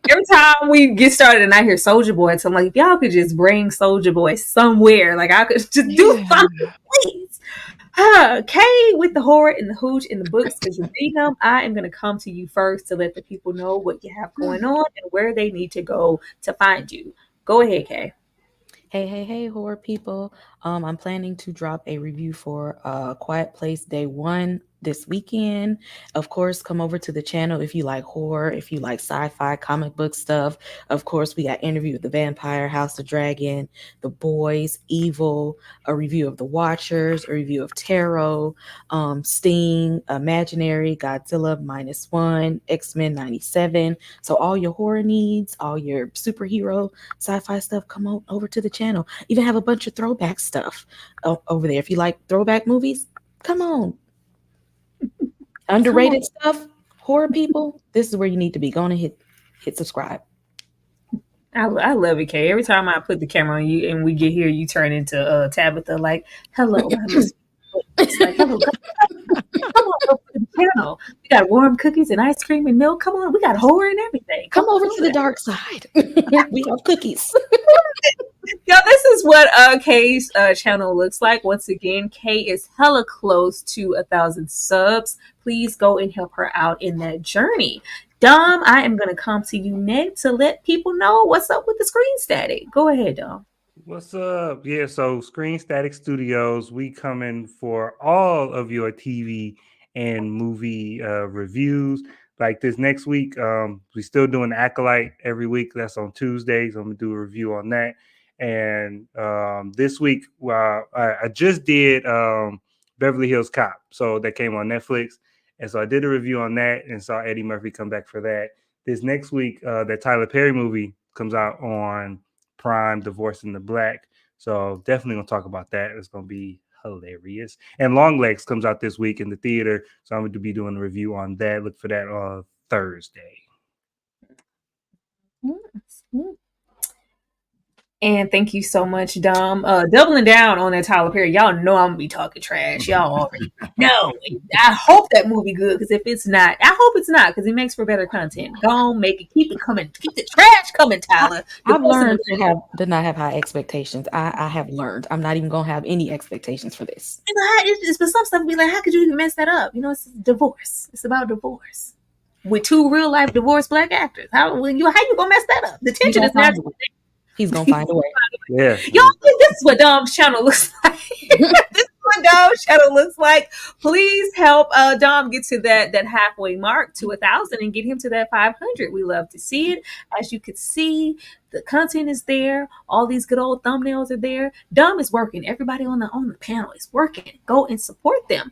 Every time we get started and I hear Soulja Boy, so I'm like, if y'all could just bring Soulja Boy somewhere, like I could just do something, please. Kay with the horror and the hooch and the books, because you read them. I am going to come to you first to let the people know what you have going on and where they need to go to find you. Go ahead, Kay. Hey, horror people. I'm planning to drop a review for Quiet Place Day 1 this weekend. Of course, come over to the channel if you like horror, if you like sci-fi, comic book stuff. Of course, we got Interview with the Vampire, House of Dragon, The Boys, Evil, a review of The Watchers, a review of Tarot, Sting, Imaginary, Godzilla -1, X-Men 97. So all your horror needs, all your superhero sci-fi stuff, come on over to the channel. Even have a bunch of throwback stuff over there. If you like throwback movies, come on. Underrated stuff, horror people, this is where you need to be. Go on and hit subscribe. I love it, Kay. Every time I put the camera on you and we get here, you turn into Tabitha, like, hello. It's like, hello, come on over to the channel. We got warm cookies and ice cream and milk. Come on, we got horror and everything. Come over to the dark side. We have cookies. Yeah, this is what Kay's channel looks like. Once again, Kay is hella close to 1,000 subs. Please go and help her out in that journey. Dom, I am going to come to you next to let people know what's up with the Screen Static. Go ahead, Dom. What's up? Yeah, so Screen Static Studios, we coming for all of your TV and movie reviews. Like this next week, we still doing Acolyte every week. That's on Tuesdays. I'm gonna do a review on that. And this week, I just did Beverly Hills Cop, so that came on Netflix, and so I did a review on that, and saw Eddie Murphy come back for that. This next week, that Tyler Perry movie comes out on Prime, Divorce in the Black. So definitely gonna talk about that. It's gonna be hilarious. And Longlegs comes out this week in the theater, so I'm going to be doing a review on that. Look for that on Thursday. And thank you so much, Dom. Doubling down on that Tyler Perry. Y'all know I'm gonna be talking trash. Y'all already know. I hope that movie good, because if it's not, I hope it's not, because it makes for better content. Go on, make it, keep it coming, keep the trash coming, Tyler. I've learned to not have high expectations. I have learned. I'm not even gonna have any expectations for this. But some stuff be like, how could you even mess that up? You know, it's divorce. It's about divorce with two real life divorced black actors. How you gonna mess that up? The tension is natural. He's gonna find a way. Yeah. Y'all, this is what Dom's channel looks like. This is what Dom's channel looks like. Please help Dom get to that halfway mark to 1,000 and get him to that 500. We love to see it. As you can see, the content is there. All these good old thumbnails are there. Dom is working. Everybody on the panel is working. Go and support them.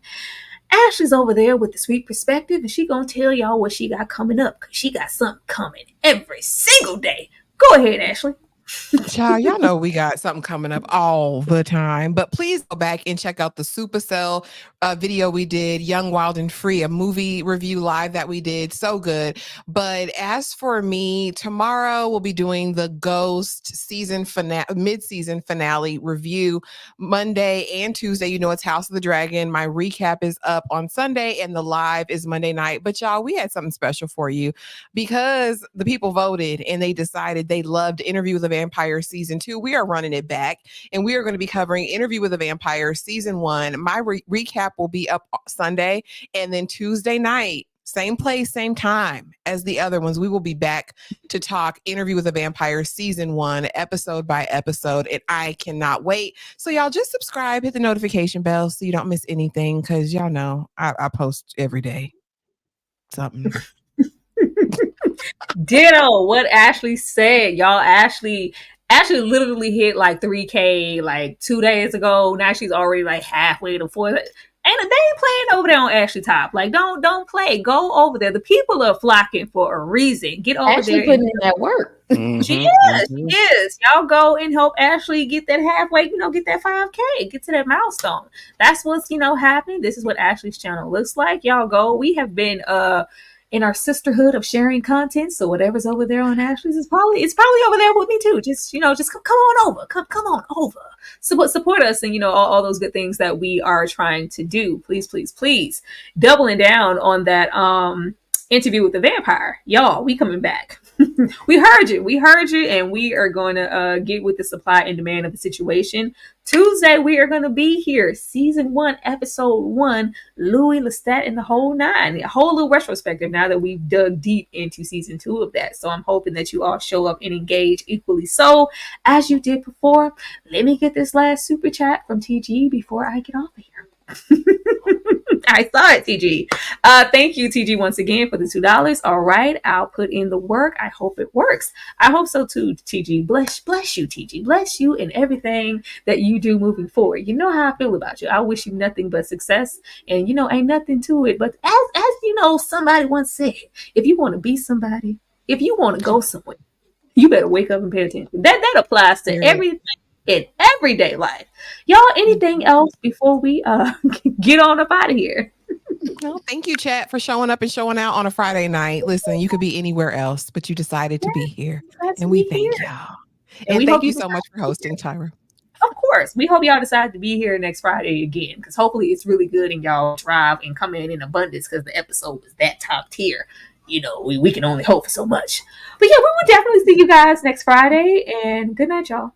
Ashley's over there with the sweet perspective, and she gonna tell y'all what she got coming up, because she got something coming every single day. Go ahead, Ashley. Child, y'all know we got something coming up all the time, but please go back and check out the Supercell video we did, Young, Wild, and Free, a movie review live that we did. So good. But as for me, tomorrow we'll be doing the Ghost season finale, mid-season finale review. Monday and Tuesday, you know, it's House of the Dragon. My recap is up on Sunday and the live is Monday night. But y'all, we had something special for you because the people voted and they decided they loved Interview with a Vampire season 2. We are running it back, and we are going to be covering Interview with a Vampire season 1. My recap will be up Sunday, and then Tuesday night, same place, same time as the other ones, we will be back to talk Interview with a Vampire season 1, episode by episode, and I cannot wait. So y'all just subscribe, hit the notification bell so you don't miss anything, because y'all know I post every day something. Ditto what Ashley said. Y'all, Ashley literally hit like 3K like 2 days ago. Now she's already like halfway to 4. And they ain't playing over there on Ashley Top. Like, don't play. Go over there. The people are flocking for a reason. Get over Ashley there. Putting in that work. She is. Y'all go and help Ashley get that halfway, get that 5K, get to that milestone. That's what's, happening. This is what Ashley's channel looks like. Y'all go. We have been in our sisterhood of sharing content. So whatever's over there on Ashley's it's probably over there with me too. Just come on over. Come on over. Support us and all those good things that we are trying to do. Please, please, please. Doubling down on that Interview with the Vampire. Y'all, we coming back. We heard you, and we are going to get with the supply and demand of the situation. Tuesday, we are going to be here. Season 1, episode 1, Louis Lestat and the whole 9. A whole little retrospective now that we've dug deep into season 2 of that. So I'm hoping that you all show up and engage equally so as you did before. Let me get this last super chat from TG before I get off of here. I saw it, TG. Thank you, TG, once again for the $2. All right, I'll put in the work. I hope it works. I hope so too, TG. Bless you, TG. Bless you and everything that you do moving forward. You know how I feel about you. I wish you nothing but success, and ain't nothing to it. But as somebody once said, if you want to be somebody, if you want to go somewhere, you better wake up and pay attention. That applies to everything in everyday life. Y'all, anything else before we get on up out of here? No, thank you, chat, for showing up and showing out on a Friday night. Listen, you could be anywhere else, but you decided to be here, and we thank y'all. And thank you so much for hosting, Tyra. Of course, we hope y'all decide to be here next Friday again, because hopefully it's really good and y'all drive and come in abundance, because the episode was that top tier. We can only hope for so much. But yeah, we will definitely see you guys next Friday, and good night, y'all.